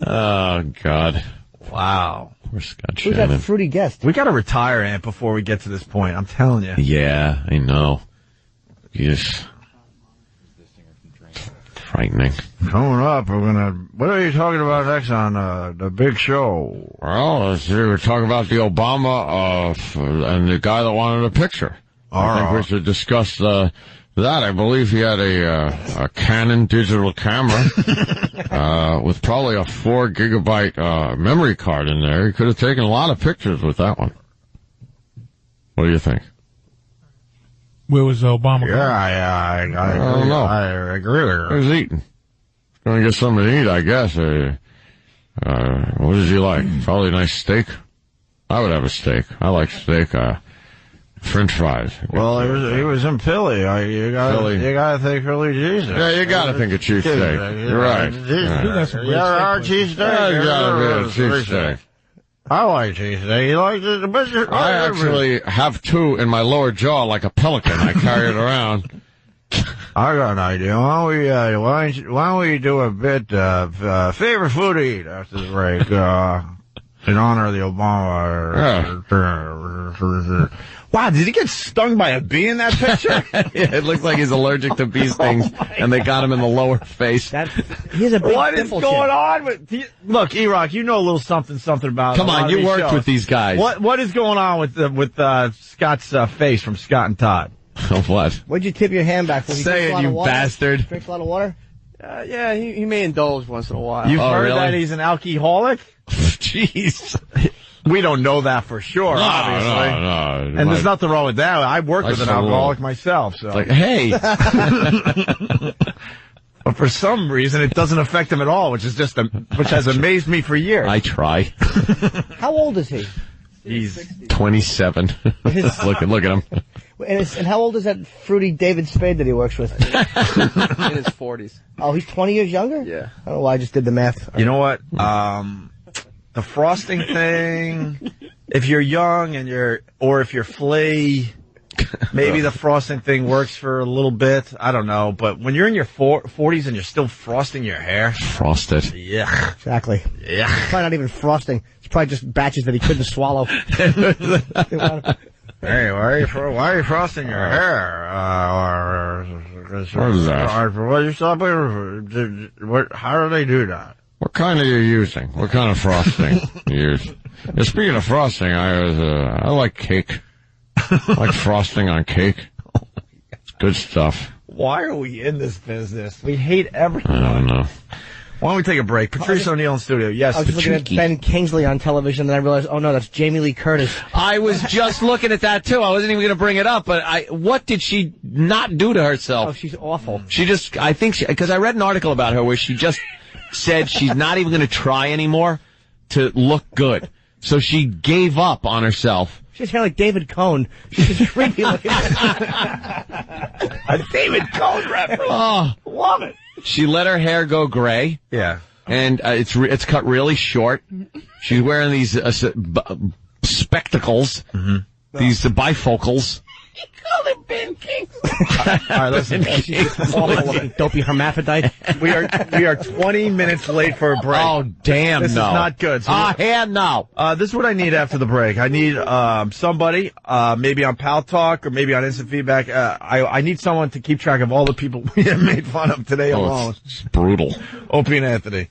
Oh God! Wow. Poor Scott Who's Shannon. that fruity guest? We got to retire, Ant, before we get to this point. I'm telling you. Yeah, I know. Yes. Frightening. Coming up, what are you talking about next on the Big Show? Well, we're talking about the Obama and the guy that wanted a picture. I think we should discuss that. I believe he had a Canon digital camera with probably a 4 gigabyte memory card in there. He could have taken a lot of pictures with that one. What do you think? Where was Obama? Yeah, I don't know. I agree with her. He's eating. Going to get something to eat, I guess. What does he like? Probably a nice steak. I would have a steak. I like steak. French fries. Well, he was in Philly. You gotta think Philly cheesesteak. Yeah, you gotta think of cheesesteak. You're right. Yeah, cheesesteak. You gotta be a cheesesteak. I like cheesesteak. You like it? I actually have two in my lower jaw like a pelican. I carry it around. I got an idea. Why don't we do a bit of favorite food to eat after the break in honor of the Obama? Wow, did he get stung by a bee in that picture? Yeah, it looks like he's allergic to bee stings, and they got him in the lower face. He's a big What is going on with? Look, E-Rock, you know a little something about. Come on, you worked with these guys. What is going on with Scott's face from Scott and Todd? What? What'd you tip your hand back for? Say it, you bastard. Drinks a lot of water? Yeah, he may indulge once in a while. You've heard really? that he's an alcoholic? Jeez. We don't know that for sure, obviously. No. And there's nothing wrong with that. I work with an alcoholic myself, so. Like, hey. But for some reason, it doesn't affect him at all, which has amazed me for years. I try. How old is he? He's 27. Look at him. And how old is that fruity David Spade that he works with? In his 40s. Oh, he's 20 years younger? Yeah. I don't know why I just did the math. You know what? The frosting thing, if you're young or if you're flea, maybe the frosting thing works for a little bit. I don't know. But when you're in your 40s and you're still frosting your hair. Frosted. Yeah. Exactly. Yeah. It's probably not even frosting. It's probably just batches that he couldn't swallow. Hey, why are you frosting your hair? What is that? How do they do that? What kind are you using? What kind of frosting you use? Yeah, speaking of frosting, I like cake. I like frosting on cake. It's good stuff. Why are we in this business? We hate everything. I don't know. Why don't we take a break? Patrice O'Neal in studio. Yes, I was looking at Ben Kingsley on television, and I realized, oh no, that's Jamie Lee Curtis. I was just looking at that too. I wasn't even going to bring it up, but what did she not do to herself? Oh, she's awful. Because I read an article about her where she just said she's not even going to try anymore to look good. So she gave up on herself. She has hair like David Cohn. She's just creepy looking. A David Cohn reference. Oh, love it. She let her hair go gray. Yeah. And it's cut really short. She's wearing these spectacles, these bifocals. He called him Ben Kingsley. All right, listen. Dopey hermaphrodite. We are 20 minutes late for a break. Oh, damn, this no. This is not good. So no. This is what I need after the break. I need somebody, maybe on Pal Talk or maybe on Instant Feedback. I need someone to keep track of all the people we have made fun of today alone. It's brutal. Opie and Anthony.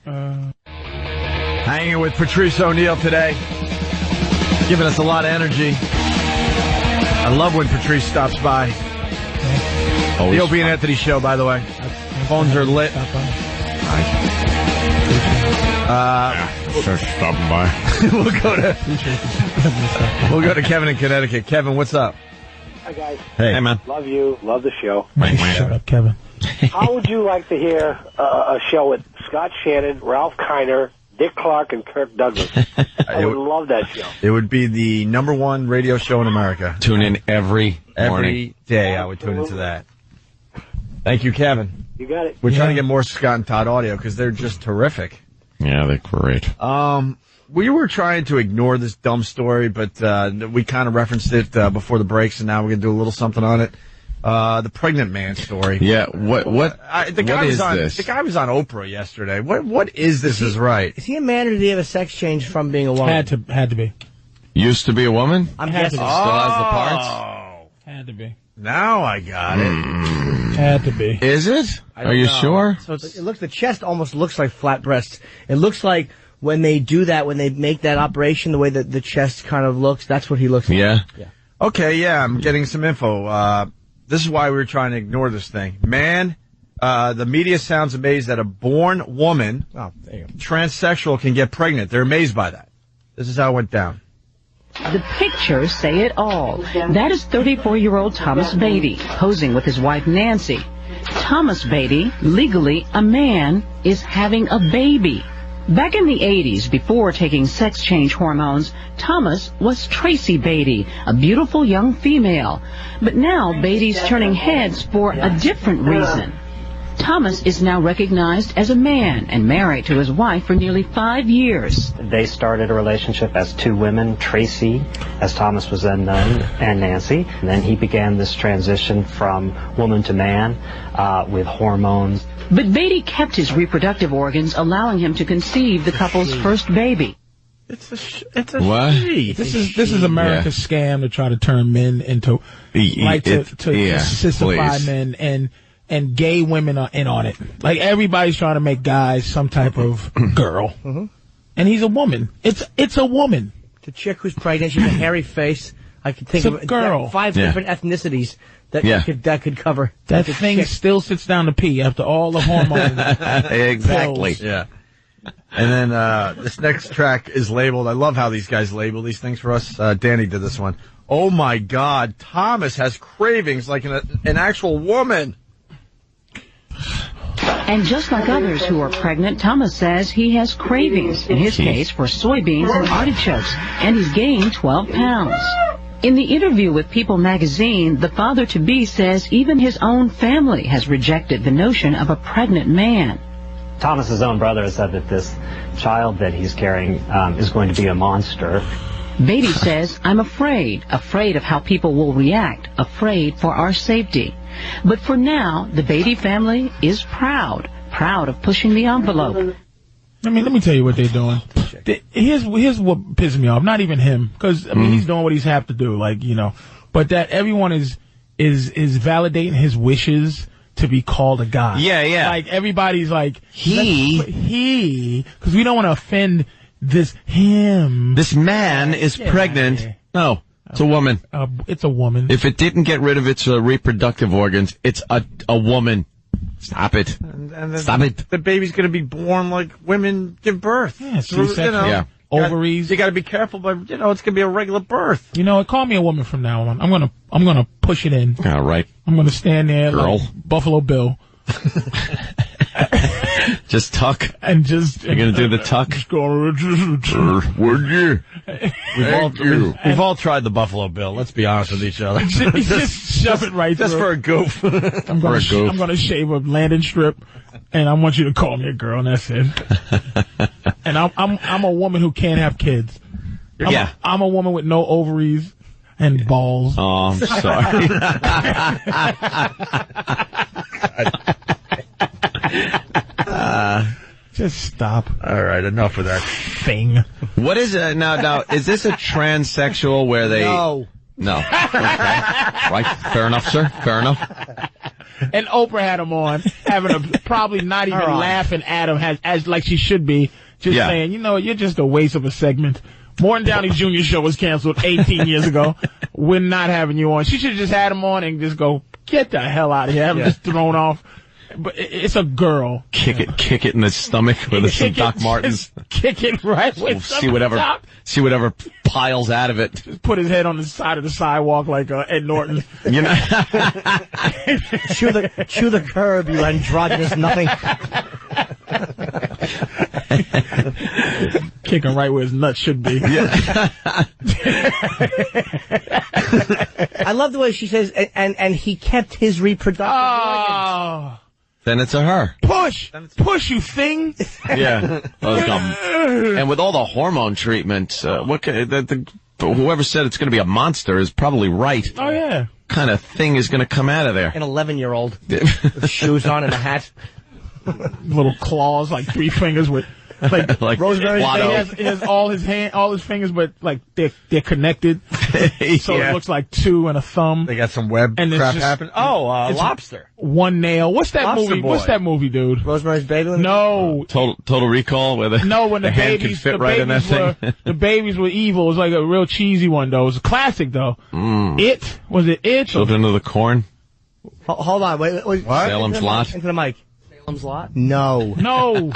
Hanging with Patrice O'Neal today. Giving us a lot of energy. I love when Patrice stops by. The Opie and Anthony show, by the way. Phones are lit. Start stopping by. We'll go to Kevin in Connecticut. Kevin, what's up? Hi, guys. Hey, man. Love you. Love the show. Shut up, Kevin. How would you like to hear a show with Scott Shannon, Ralph Kiner, Dick Clark, and Kirk Douglas? I would love that show. It would be the #1 radio show in America. Tune in every Every day I would tune into that. Thank you, Kevin. You got it. We're trying to get more Scott and Todd audio because they're just terrific. Yeah, they're great. We were trying to ignore this dumb story, but we kind of referenced it before the breaks, and now we're going to do a little something on it. The pregnant man story. Yeah, what is this? The guy was on Oprah yesterday. What is this is right? Is he a man or did he have a sex change from being a woman? Had to be. Used to be a woman? I'm guessing. Still has the parts? Had to be. Now I got it. Had to be. Is it? Are you sure? So the chest almost looks like flat breasts. It looks like when they do that, when they make that operation, the way that the chest kind of looks, that's what he looks like. Yeah. Okay, yeah, I'm getting some info. This is why we were trying to ignore this thing. Man, the media sounds amazed that a born woman, transsexual, can get pregnant. They're amazed by that. This is how it went down. The pictures say it all. That is 34-year-old Thomas Beatty posing with his wife Nancy. Thomas Beatty, legally a man, is having a baby. Back in the 80s, before taking sex change hormones, Thomas was Tracy Beatty, a beautiful young female. But now Beatty's turning heads for a different reason. Thomas is now recognized as a man and married to his wife for nearly 5 years. They started a relationship as two women, Tracy, as Thomas was then known, and Nancy. And then he began this transition from woman to man with hormones. But Beatty kept his reproductive organs, allowing him to conceive the couple's first baby. It's a what? she. This is America's scam to try to turn men into to sissify men, and gay women are in on it. Like, everybody's trying to make guys some type of girl. Mm-hmm. And he's a woman. It's a woman. The chick who's pregnant, she's a hairy face. I could think of girl. 5 different ethnicities that could cover. That thing chick. still sits down to pee after all the hormones. Exactly. Pills. Yeah. And then this next track is labeled. I love how these guys label these things for us. Danny did this one. Oh my God, Thomas has cravings like an actual woman. And just like others who are pregnant, Thomas says he has cravings, in his case for soybeans and artichokes, and he's gained 12 pounds. In the interview with People magazine, the father-to-be says even his own family has rejected the notion of a pregnant man. Thomas's own brother has said that this child that he's carrying is going to be a monster. Beatty says, I'm afraid of how people will react, afraid for our safety. But for now, the Beatty family is proud of pushing the envelope. Let me tell you what they're doing. Here's what pisses me off. Not even him, because he's doing what he's have to do, but that everyone is validating his wishes to be called a guy. Yeah. Like, everybody's like he, because we don't want to offend him. This man is pregnant. No. It's a woman. It's a woman. If it didn't get rid of its reproductive organs, it's a woman. Stop it. Stop it. The baby's going to be born like women give birth. Yeah, C-section. Ovaries. You got to be careful, but it's going to be a regular birth. Call me a woman from now on. I'm gonna push it in. All right. I'm gonna stand there, girl, like Buffalo Bill. Just tuck. And just... You're going to do the tuck? Would you? We've all tried the Buffalo Bill. Let's be honest with each other. just shove it right just through. For a goof. I'm going to shave a landing strip, and I want you to call me a girl, and that's it. And I'm a woman who can't have kids. I'm a woman with no ovaries and balls. Oh, I'm sorry. Just stop. All right, enough of that thing. What is it now? Is this a transsexual where they? No. Okay. Right. Fair enough, sir. Fair enough. And Oprah had him on, probably not even laughing at him as like she should be, just saying, you're just a waste of a segment. Morton Downey Jr. show was canceled 18 years ago. We're not having you on. She should have just had him on and just go, get the hell out of here. Have him just thrown off. But it's a girl. Kick it in the stomach with some Doc Martens. Kick it right with see whatever piles out of it. Just put his head on the side of the sidewalk like Ed Norton. Chew the curb, you androgynous nothing. Kick him right where his nuts should be. I love the way she says, and he kept his reproductive organs. Then it's a her. Push, you thing. Yeah. And with all the hormone treatment, whoever said it's going to be a monster is probably right. Oh, yeah. What kind of thing is going to come out of there? An 11-year-old with shoes on and a hat. Little claws, like 3 fingers with... Like Rosemary's He has all his fingers, but like they're connected, so it looks like 2 and a thumb. They got some web crap happening. Lobster. One nail. What's that Lobster movie? Boy. What's that movie, dude? Rosemary's Baby. No. Total Recall, where when the hand babies could fit right in that thing. The babies were evil. It was like a real cheesy one, though. It was a classic, though. It was it? Children of the Corn. Hold on, wait. Salem's Lot. Into the mic. Salem's Lot? No. No. No.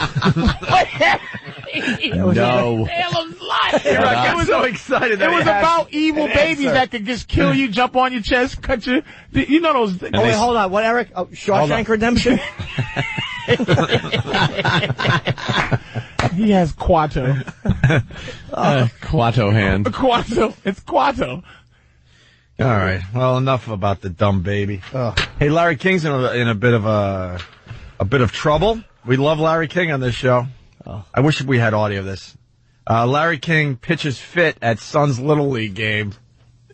Salem's Lot. I was so excited. It was about evil babies that could just kill you, jump on your chest, cut you. You know those. Oh, wait, hold on. What, Eric? Oh, Shawshank Redemption? He has Quato. Quato hand. Quato. It's Quato. All right. Well, enough about the dumb baby. Hey, Larry King's in a bit of trouble. We love Larry King on this show. I wish we had audio of this. Larry King pitches fit at Son's Little League game.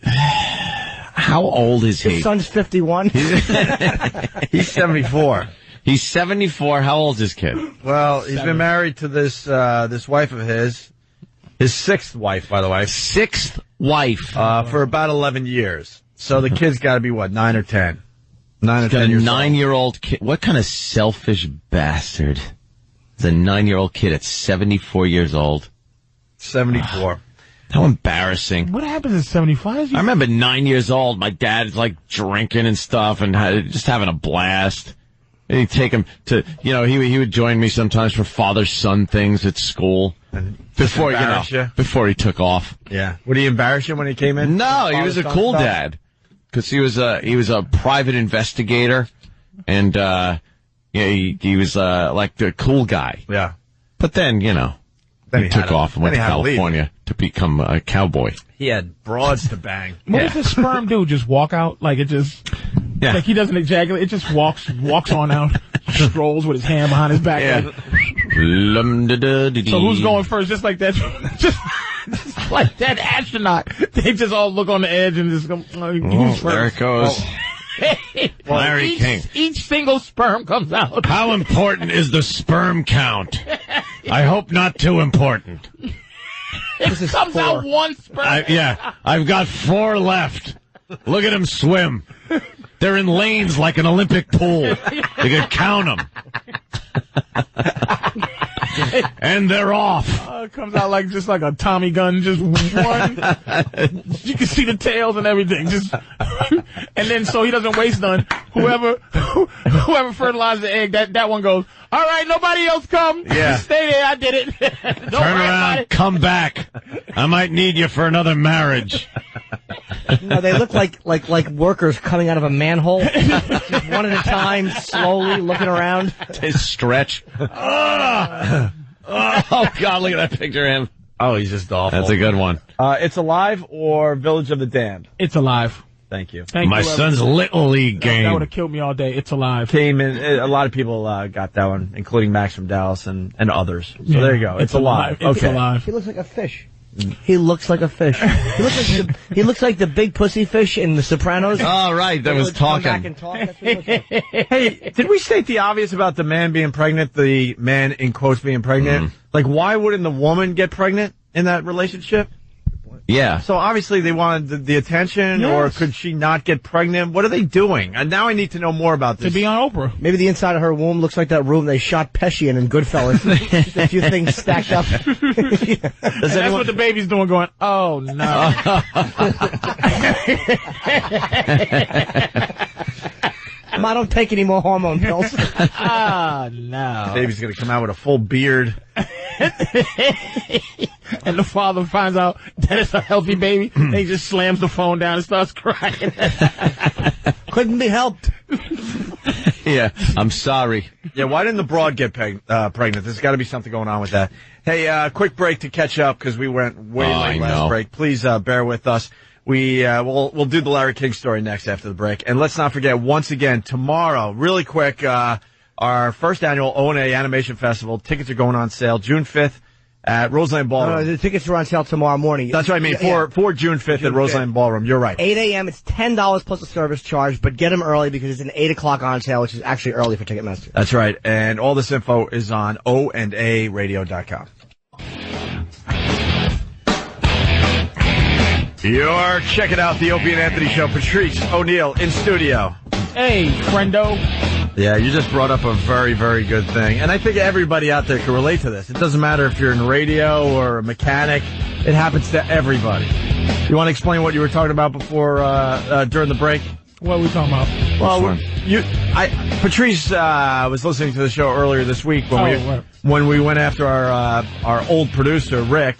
How old is he? His son's 51. He's 74. He's 74. How old is this kid? Well, he's been married to this wife of his sixth wife, by the way. Sixth wife. For about 11 years. So the kid's got to be, what, 9 or 10? 9 or 10 years old. A 9-year-old kid. What kind of selfish bastard is a 9-year-old kid at 74 years old? 74. How embarrassing. What happens at 75? I remember 9 years old, my dad's like drinking and stuff and just having a blast. And he'd take him to, he would join me sometimes for father-son things at school. Before he took off. Yeah. Would he embarrass you when he came in? No, he was a cool dad. Because he was a private investigator. And, he was, like the cool guy. Yeah. But then, he took off and went to California to become a cowboy. He had broads to bang. What does the sperm do? Just walk out? Like it just... Yeah. Like he doesn't ejaculate. It just walks on out, strolls with his hand behind his back. Yeah. So who's going first? Just like that. Just like that astronaut. They just all look on the edge and just go, who's first? There it goes. Larry King. Each single sperm comes out. How important is the sperm count? I hope not too important. It comes out one sperm. I've got 4 left. Look at him swim. They're in lanes like an Olympic pool. You can count them. And they're off. It comes out just like a Tommy gun, just one. You can see the tails and everything. And then so he doesn't waste none. Whoever fertilized the egg, that one goes, all right, nobody else come. Yeah. Stay there, I did it. Turn around, come back. I might need you for another marriage. No, they look like workers coming out of a manhole. Just one at a time, slowly looking around. They stretch. Oh, God, look at that picture of him. Oh, he's just awful. That's a good one. It's Alive or Village of the Damned? It's Alive. Thank you. My son's Little League game. That would have killed me all day. It's Alive. Came in. A lot of people got that one, including Max from Dallas and others. So there you go. It's Alive. It's Alive. He looks like a fish. He looks like a fish. He looks like the big pussy fish in The Sopranos. Oh, right. That was talking. Come back and talk. That's what he looks like. Hey, did we state the obvious about the man being pregnant, the man in quotes being pregnant? Like, why wouldn't the woman get pregnant in that relationship? Yeah. So obviously they wanted the attention, or could she not get pregnant? What are they doing? And now I need to know more about this. To be on Oprah. Maybe the inside of her womb looks like that room they shot Pesci in Goodfellas. Just a few things stacked up. That's what the baby's doing, going, oh, no. I don't take any more hormone pills. Ah, no. The baby's going to come out with a full beard. And the father finds out that it's a healthy baby, and he just slams the phone down and starts crying. Couldn't be helped. Yeah, I'm sorry. Yeah, why didn't the broad get pregnant? There's got to be something going on with that. Hey, quick break to catch up because we went way late last break. Please bear with us. We'll do the Larry King story next after the break. And let's not forget, once again, tomorrow, really quick, our first annual O&A Animation Festival. Tickets are going on sale June 5th at Roseland Ballroom. The tickets are on sale tomorrow morning. That's what I mean, for June 5th at Roseland Ballroom. You're right. 8 a.m. It's $10 plus a service charge, but get them early because it's an 8 o'clock on sale, which is actually early for Ticketmaster. That's right. And all this info is on OandARadio.com. You're checking out the Opie and Anthony Show. Patrice O'Neal in studio. Hey, friendo. Yeah, you just brought up a very, very good thing. And I think everybody out there can relate to this. It doesn't matter if you're in radio or a mechanic. It happens to everybody. You want to explain what you were talking about before, during the break? What are we talking about? Well, Patrice was listening to the show earlier this week when we went after our old producer Rick,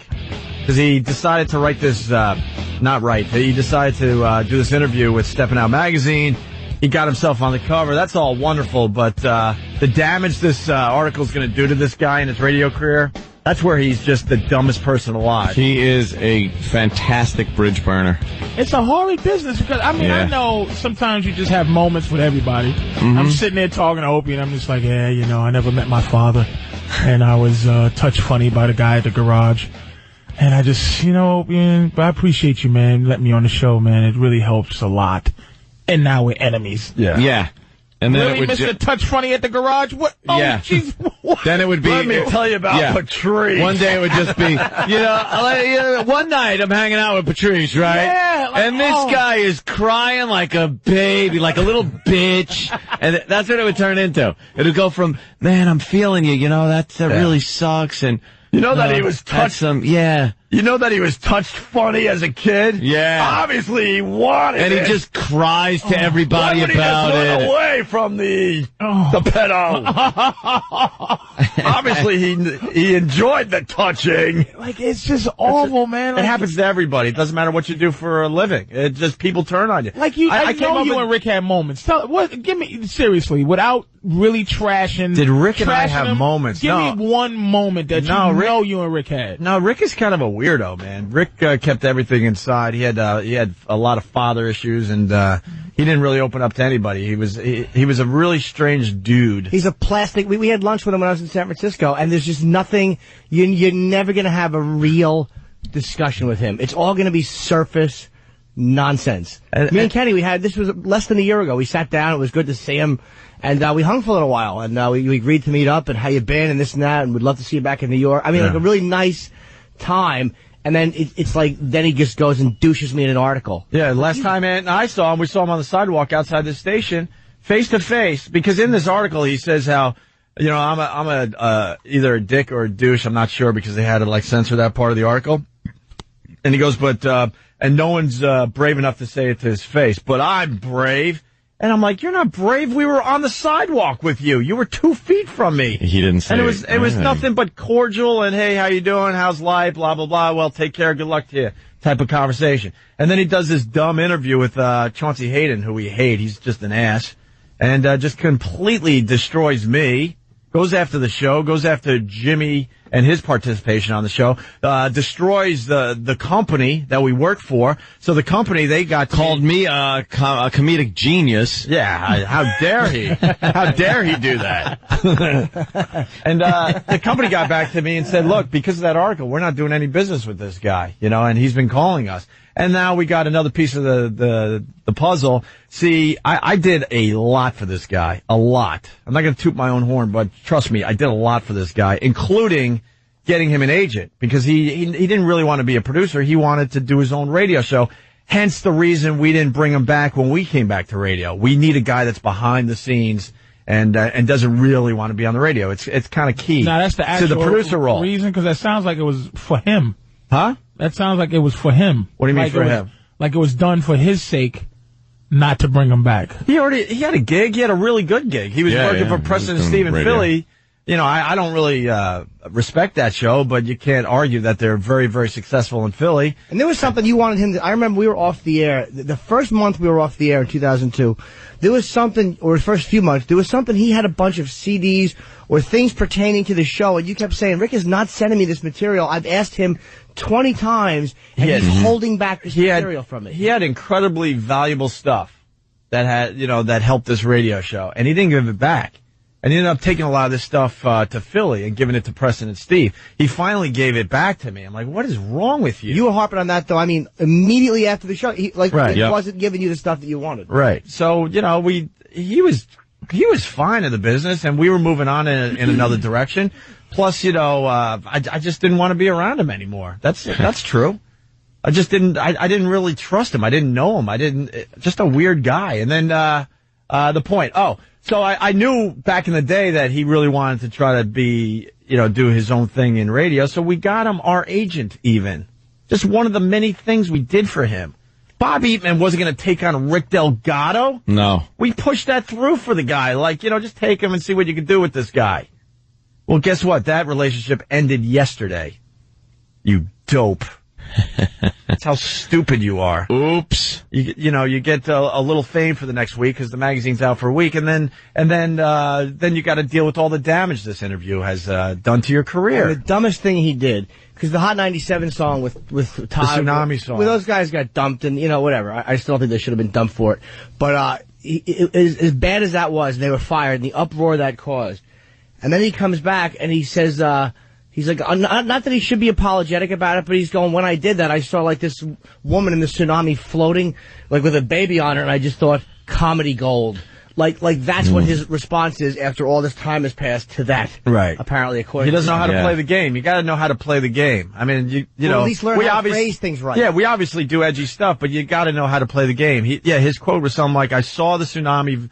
because he decided to write this. He decided to do this interview with Steppin' Out magazine. He got himself on the cover. That's all wonderful, but the damage this article is going to do to this guy in his radio career. That's where he's just the dumbest person alive. He is a fantastic bridge burner. It's a horrid business because, I know sometimes you just have moments with everybody. Mm-hmm. I'm sitting there talking to Opie, and I'm just like, I never met my father, and I was touched funny by the guy at the garage. And I just, Opie, but I appreciate you, man, letting me on the show, man. It really helps a lot. And now we're enemies. Yeah. And then really, Mr. Touch Funny at the garage? What? Oh, yeah. Jeez. Then it would be. Let me tell you about Patrice. One day it would just be, one night I'm hanging out with Patrice, right? Yeah. And this guy is crying like a baby, like a little bitch. And that's what it would turn into. It would go from, man, I'm feeling you, that really sucks. And that he was touched. You know that he was touched funny as a kid? Yeah. Obviously he wanted it. And he just cries to everybody about it. He just went away from the pedo. Obviously he enjoyed the touching. Like, it's just awful, man. It happens to everybody. It doesn't matter what you do for a living. It just, people turn on you. Like, I know you and Rick had moments. Give me, seriously, without really trashing. Did Rick and I have moments? Give me one moment that you and Rick had. No, Rick is kind of a weirdo, man. Rick kept everything inside. He had a lot of father issues, and he didn't really open up to anybody. He was a really strange dude. He's a plastic. We had lunch with him when I was in San Francisco, and there's just nothing. You're never going to have a real discussion with him. It's all going to be surface nonsense. Me and Kenny, this was less than a year ago. We sat down. It was good to see him. And we hung for a little while, and we agreed to meet up, and how you been, and this and that, and we'd love to see you back in New York. I mean, like a really nice time, and then it's like, then he just goes and douches me in an article. Yeah, last time Ant and I saw him, we saw him on the sidewalk outside the station, face to face, because in this article he says how, I'm either a dick or a douche, I'm not sure, because they had to censor that part of the article. And he goes, and no one's brave enough to say it to his face, but I'm brave. And I'm like, you're not brave. We were on the sidewalk with you. You were 2 feet from me. He didn't say. And it was nothing but cordial and, hey, how you doing? How's life? Blah, blah, blah. Well, take care. Good luck to you. Type of conversation. And then he does this dumb interview with Chauncey Hayden, who we hate. He's just an ass. And just completely destroys me. Goes after the show. Goes after Jimmy and his participation on the show. Destroys the company that we work for. So the company, they called me a comedic genius. Yeah, how dare he? How dare he do that? And the company got back to me and said, look, because of that article, we're not doing any business with this guy, and he's been calling us. And now we got another piece of the puzzle. See, I did a lot for this guy. A lot. I'm not going to toot my own horn, but trust me, I did a lot for this guy, including getting him an agent, because he didn't really want to be a producer. He wanted to do his own radio show. Hence the reason we didn't bring him back when we came back to radio. We need a guy that's behind the scenes and doesn't really want to be on the radio. It's kind of key. Now that's the actual to the producer role. Reason, because that sounds like it was for him. Huh? That sounds like it was for him. What do you mean for him? Like it was done for his sake, not to bring him back. He had a gig. He had a really good gig. He was working for Preston and Steve in Philly. I don't really respect that show, but you can't argue that they're very, very successful in Philly. And there was something you wanted him to... I remember we were off the air. The first month we were off the air in 2002, there was something, or the first few months, there was something, he had a bunch of CDs or things pertaining to the show, and you kept saying, Rick is not sending me this material. I've asked him 20 times, and he's holding back this material from me. He had incredibly valuable stuff that had, that helped this radio show, and he didn't give it back. And he ended up taking a lot of this stuff to Philly and giving it to Preston and Steve. He finally gave it back to me. I'm like, what is wrong with you? You were harping on that, though. I mean, immediately after the show, he wasn't giving you the stuff that you wanted. Right. So, he was fine in the business, and we were moving on in another direction. Plus, I just didn't want to be around him anymore. That's true. I just didn't. I didn't really trust him. I didn't know him. Just a weird guy. And then the point. So I knew back in the day that he really wanted to try to be, do his own thing in radio. So we got him our agent even. Just one of the many things we did for him. Bob Eatman wasn't going to take on Rick Delgado. No. We pushed that through for the guy. Like, just take him and see what you can do with this guy. Well, guess what? That relationship ended yesterday. You dope. That's how stupid you are. Oops. You get a little fame for the next week because the magazine's out for a week, and then you got to deal with all the damage this interview has done to your career. And the dumbest thing he did, because the Hot 97 song with Todd, the Tsunami song, well, those guys got dumped, and whatever. I still think they should have been dumped for it. But as bad as that was, they were fired, and the uproar that caused. And then he comes back and he says. He's like, not that he should be apologetic about it, but he's going, when I did that, I saw like this woman in the tsunami floating, like with a baby on her, and I just thought, comedy gold. Like that's what his response is after all this time has passed to that. Right. Apparently, according he doesn't to know how to play the game. You got to know how to play the game. I mean, you know, at least learn how to phrase things right. Yeah, we obviously do edgy stuff, but you got to know how to play the game. His quote was something like, I saw the tsunami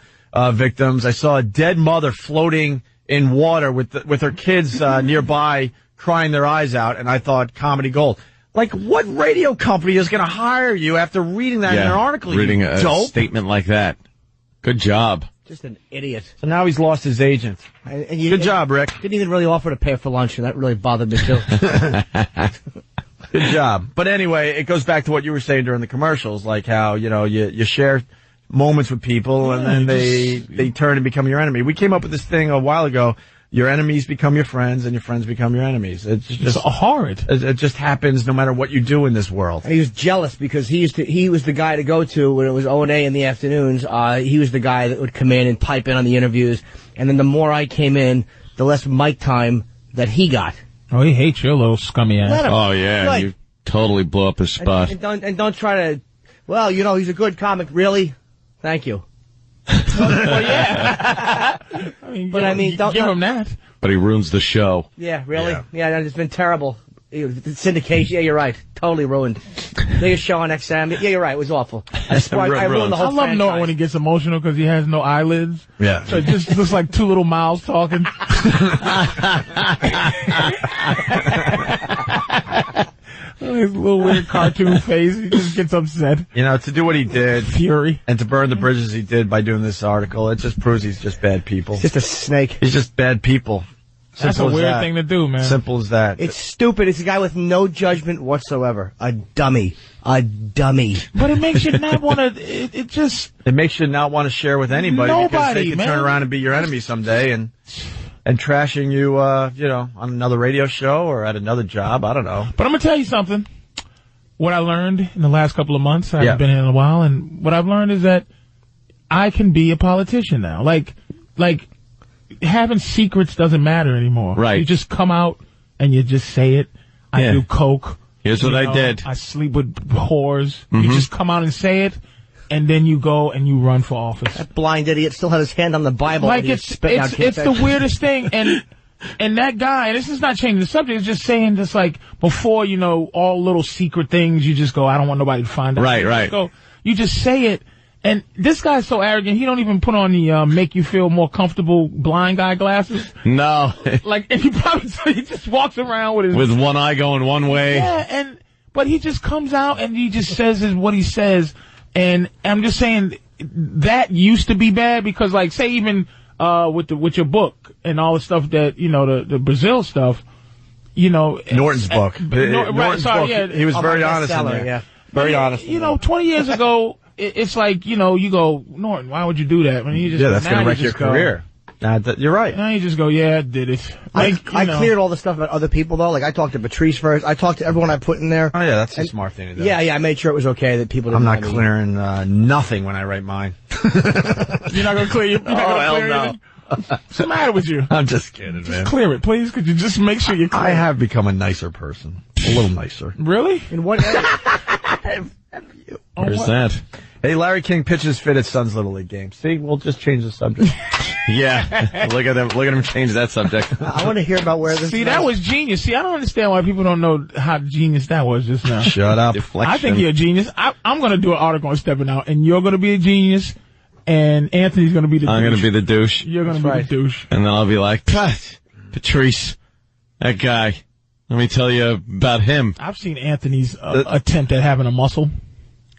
victims. I saw a dead mother floating in water with her kids nearby crying their eyes out, and I thought, comedy gold. Like, what radio company is going to hire you after reading that in an article? Reading a statement like that. Good job. Just an idiot. So now he's lost his agent. Good job, Rick. Didn't even really offer to pay for lunch, and that really bothered me too. Good job. But anyway, it goes back to what you were saying during the commercials, like how, you share moments with people, and then they turn and become your enemy. We came up with this thing a while ago. Your enemies become your friends, and your friends become your enemies. It's just horrid. It just happens no matter what you do in this world. And he was jealous because he was the guy to go to when it was O&A in the afternoons. He was the guy that would come in and pipe in on the interviews. And then the more I came in, the less mic time that he got. Oh, he hates your little scummy ass. Oh, yeah. You totally blew up his spot. And don't try to, well, he's a good comic. Really? Thank you. Well, yeah. Don't give him that. But he ruins the show. Yeah, really? Yeah, it's been terrible. The syndication, yeah, you're right. Totally ruined. Biggest show on XM. Yeah, you're right. It was awful. I ruined the whole I love Norton when he gets emotional because he has no eyelids. Yeah. So it just looks like two little mouths talking. His little weird cartoon face. He just gets upset. To do what he did. Fury. And to burn the bridges he did by doing this article, it just proves he's just bad people. He's just a snake. He's just bad people. That's a weird thing to do, man. Simple as that. It's stupid. It's a guy with no judgment whatsoever. A dummy. A dummy. But it makes you not want to, it makes you not want to share with anybody because they can turn around and be your enemy someday and trashing you, on another radio show or at another job. I don't know. But I'm going to tell you something. What I learned in the last couple of months, I haven't been here in a while, and what I've learned is that I can be a politician now. Like, having secrets doesn't matter anymore. Right. You just come out and you just say it. I do coke. Here's what I did. I sleep with whores. Mm-hmm. You just come out and say it, and then you go and you run for office. That blind idiot still had his hand on the Bible. Like, it's the weirdest thing. And that guy, and this is not changing the subject, it's just saying this, like, before, all little secret things, you just go, I don't want nobody to find out. Right. You just say it. And this guy's so arrogant, he don't even put on the make you feel more comfortable blind guy glasses. No. And he just walks around with one eye going one way. Yeah, but he just comes out and he just says what he says. And I'm just saying that used to be bad because, like, say even with your book and all the stuff that the Brazil stuff, Norton's book. Norton's book. Yeah, he was very honest in there. Yeah. Very honest. 20 years ago. It's like, you go, Norton, why would you do that? I mean, that's going to wreck your career. You're right. Now you just go, I did it. I cleared all the stuff about other people, though. Like, I talked to Patrice first. I talked to everyone I put in there. Oh, yeah, that's a smart thing to do. Yeah, I made sure it was okay that people didn't I'm not clearing nothing when I write mine. You're not going to clear your... no. What's the matter with you? I'm just kidding, man. Clear it, please. Could you just make sure you clear I have become a nicer person. A little nicer. Really? In what area? Where's that? Hey, Larry King pitches fit at Suns Little League game. See, we'll just change the subject. Yeah, look at him change that subject. I want to hear about where this. See, that was genius. See, I don't understand why people don't know how genius that was just now. Shut up. Deflection. I think you're a genius. I'm going to do an article on Stepping Out, and you're going to be a genius, and Anthony's going to be the douche. I'm going to be the douche. You're going to be the douche. And then I'll be like, Patrice, that guy. Let me tell you about him. I've seen Anthony's attempt at having a muscle.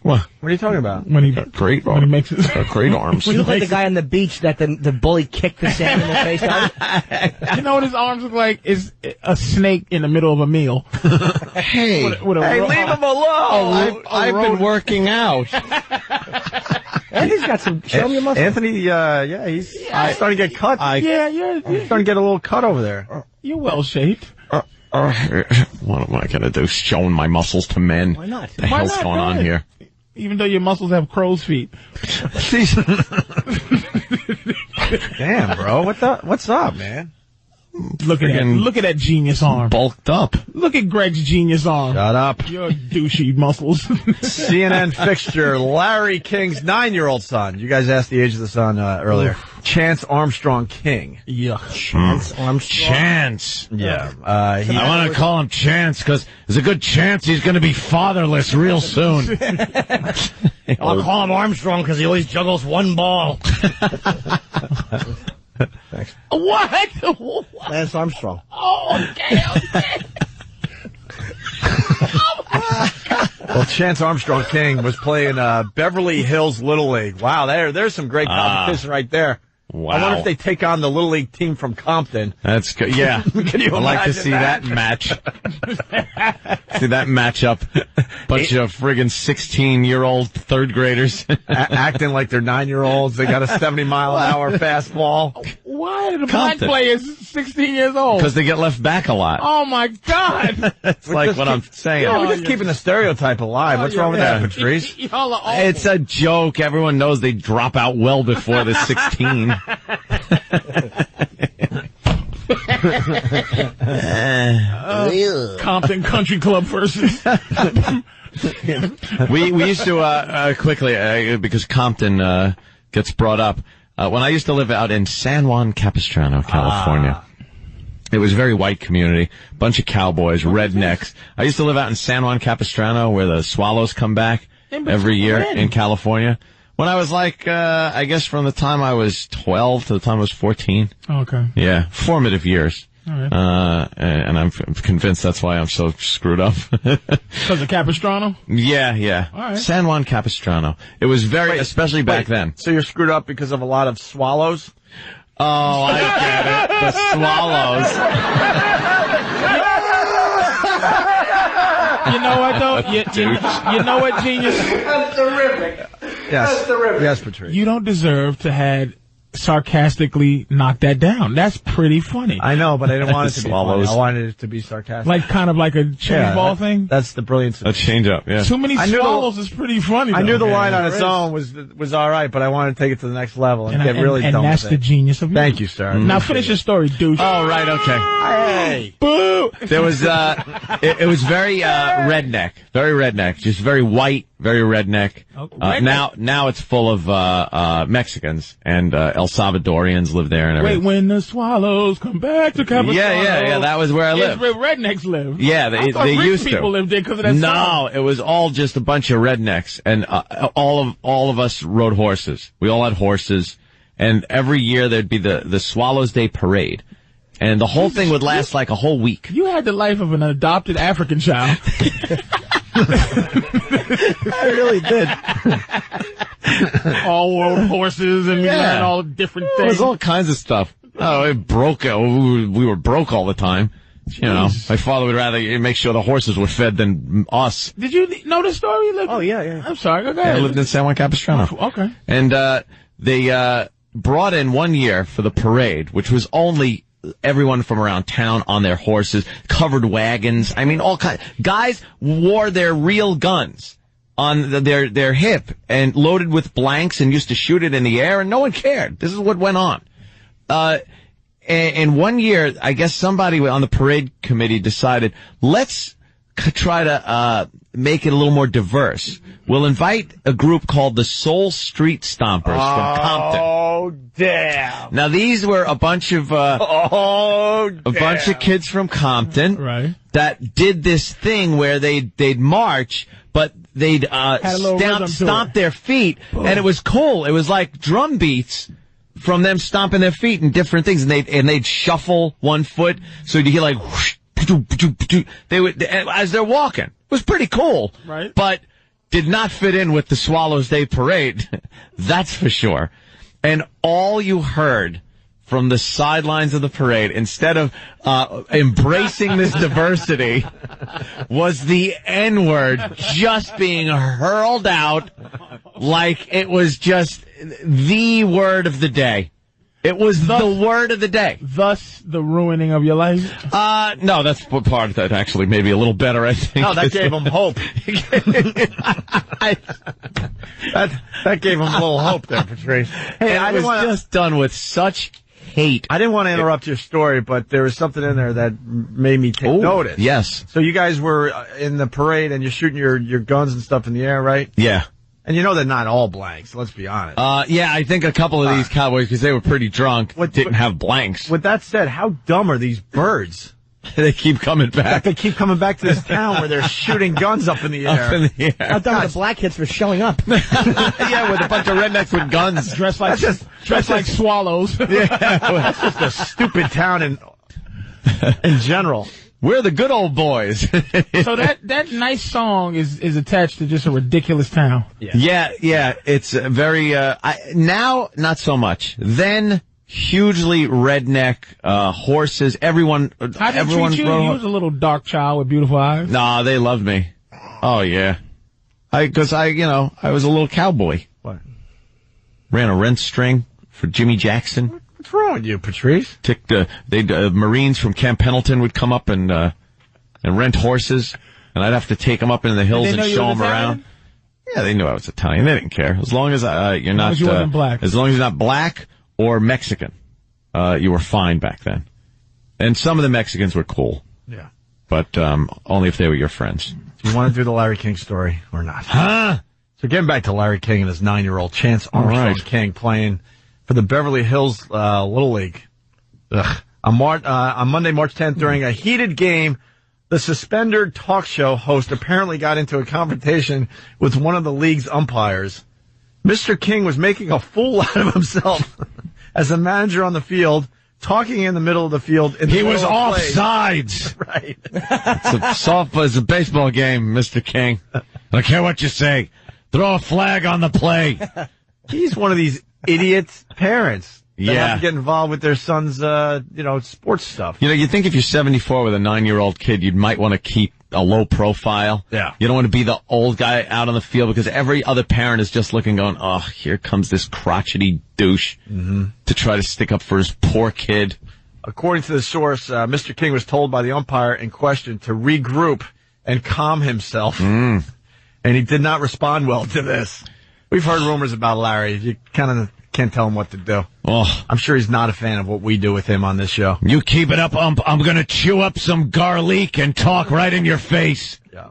What? What are you talking about? When he great when he makes his great arms. You look like the guy on the beach that the bully kicked the salmon in the face out. You know what his arms look like? Is a snake in the middle of a meal. Hey, with a Hey, leave him alone. I've been working out. Anthony's got some. Show me your muscles. Anthony, he's starting to get cut. You're Starting to get a little cut over there. you're well shaped. What am I going to do? Showing my muscles to men? Why not? The hell's going on here? Even though your muscles have crow's feet. Damn, bro. What's up, man? Look at that genius arm. Bulked up. Look at Greg's genius arm. Shut up. Your douchey muscles. CNN fixture, Larry King's 9-year-old son. You guys asked the age of the son earlier. Chance Armstrong King. Yeah. Chance Armstrong. Chance. Yeah. I want to call him Chance because there's a good chance he's going to be fatherless real soon. I'll call him Armstrong because he always juggles one ball. Thanks. What? Lance Armstrong. Oh, okay. Well, Chance Armstrong King was playing Beverly Hills Little League. Wow, there's some great competition right there. Wow. I wonder if they take on the Little League team from Compton. That's good. Yeah. Can you I'd like to imagine see that match. See that matchup. Bunch of friggin' 16-year-old third graders. Acting like they're 9-year-olds. They got a 70-mile-an-hour fastball. Why are the black players 16 years old? Because they get left back a lot. Oh, my God. That's like what I'm saying. Yeah, we're just keeping the stereotype alive. What's wrong with that, Patrice? Y'all are awful. It's a joke. Everyone knows they drop out well before they're 16. Compton Country Club versus. we used to quickly because Compton gets brought up. When I used to live out in San Juan Capistrano, California. It was a very white community, bunch of cowboys, rednecks. I used to live out in San Juan Capistrano where the swallows come back every year in California. When I was like, I guess from the time I was 12 to the time I was 14. Okay. Yeah, formative years. All right. And I'm convinced that's why I'm so screwed up. Because of Capistrano? Yeah. All right. San Juan Capistrano. It was very, especially back then. So you're screwed up because of a lot of swallows? Oh, I get it. The swallows. You know what, though? You know what, genius? That's terrific. Yes. That's terrific. Yes, Patrice. You don't deserve to have sarcastically knock that down. That's pretty funny. I know, but I didn't want it to be funny. Swallows. I wanted it to be sarcastic. Like kind of like a change ball thing? That's the brilliance of A change up, yeah. Too many swallows is pretty funny, though. I knew the line on its own was all right, but I wanted to take it to the next level and get really dumb. And that's with the it. genius of you. Thank you, sir. Now finish your story, douche. Oh, right, okay. Hey! Boo! There was, it was very, redneck, just very white, very redneck. Now it's full of, Mexicans and, El Salvadorians live there and everything. Wait, when the swallows come back to Capistrano. Yeah, that was where I lived. It's where rednecks live. Yeah, I thought they rich used to. people lived there because of that No, song. it was all just a bunch of rednecks, and all of us rode horses. We all had horses, and every year there'd be the Swallows Day Parade, and the whole thing would last like a whole week. You had the life of an adopted African child. I really did. All world horses, and we learned all different There things. was all kinds of stuff. Oh, it broke. We were broke all the time. You know, my father would rather make sure the horses were fed than us. Did you know the story? Oh, yeah. I'm sorry. Go I ahead. lived in San Juan Capistrano. Okay. And they brought in one year for the parade, which was only everyone from around town on their horses, covered wagons. I mean, all kinds. Guys wore their real guns on their hip and loaded with blanks and used to shoot it in the air, and no one cared. This is what went on. And one year, I guess somebody on the parade committee decided, let's try to make it a little more diverse. We'll invite a group called the Soul Street Stompers from Compton. Oh, damn. Now, these were a bunch of bunch of kids from Compton, right, that did this thing where they'd march, but they'd stomp their feet, and it was cool. It was like drum beats from them stomping their feet and different things, and they'd shuffle one foot, so you hear like whoosh, they would as they're walking. It was pretty cool, right? But did not fit in with the Swallows Day parade. That's for sure. And all you heard from the sidelines of the parade, instead of embracing this diversity, was the N-word just being hurled out like it was just the word of the day. It was the word of the day. Thus, the ruining of your life? No, that's part of that, actually. Maybe a little better, I think. No, that gave him hope. that gave him a little hope there, Patrice. Hey, I was just done with such hate. I didn't want to interrupt your story, but there was something in there that made me take notice. Yes. So you guys were in the parade and you're shooting your guns and stuff in the air, right? Yeah. And you know they're not all blanks, let's be honest. Yeah, I think a couple of these cowboys, because they were pretty drunk, didn't have blanks. With that said, how dumb are these birds? They keep coming back. They keep coming back to this town where they're shooting guns up in the air. Up in the air. How dumb are the black kids for showing up? Yeah, with a bunch of rednecks with guns. Dressed like swallows. Yeah, that's just a stupid town in general. We're the good old boys. So that nice song is attached to just a ridiculous town. Yeah. It's very, now, not so much. Then, hugely redneck, horses, everyone. How did they treat you? You was a little dark child with beautiful eyes. Nah, they loved me. Oh, yeah. Because I was a little cowboy. What? Ran a rent string for Jimmy Jackson. What's wrong with you, Patrice? Marines from Camp Pendleton would come up and rent horses, and I'd have to take them up into the hills and show them around. Yeah, they knew I was Italian. They didn't care. As long as you're not, you weren't black. As long as you're not black or Mexican, you were fine back then. And some of the Mexicans were cool. Yeah. But, only if they were your friends. Do you want to do the Larry King story or not? Huh? So getting back to Larry King and his 9-year-old Chance Armstrong King playing for the Beverly Hills Little League. On Monday, March 10th, during a heated game, the suspended talk show host apparently got into a confrontation with one of the league's umpires. Mr. King was making a fool out of himself as a manager on the field, talking in the middle of the field. He was offsides. Right. It's a baseball game, Mr. King. I don't care what you say. Throw a flag on the play. He's one of these idiot parents that have to get involved with their son's, sports stuff. You think if you're 74 with a 9-year-old kid, you might want to keep a low profile. Yeah. You don't want to be the old guy out on the field because every other parent is just looking going, oh, here comes this crotchety douche to try to stick up for his poor kid. According to the source, Mr. King was told by the umpire in question to regroup and calm himself. And he did not respond well to this. We've heard rumors about Larry. You kind of can't tell him what to do. Oh, I'm sure he's not a fan of what we do with him on this show. You keep it up, ump. I'm going to chew up some garlic and talk right in your face. Yeah.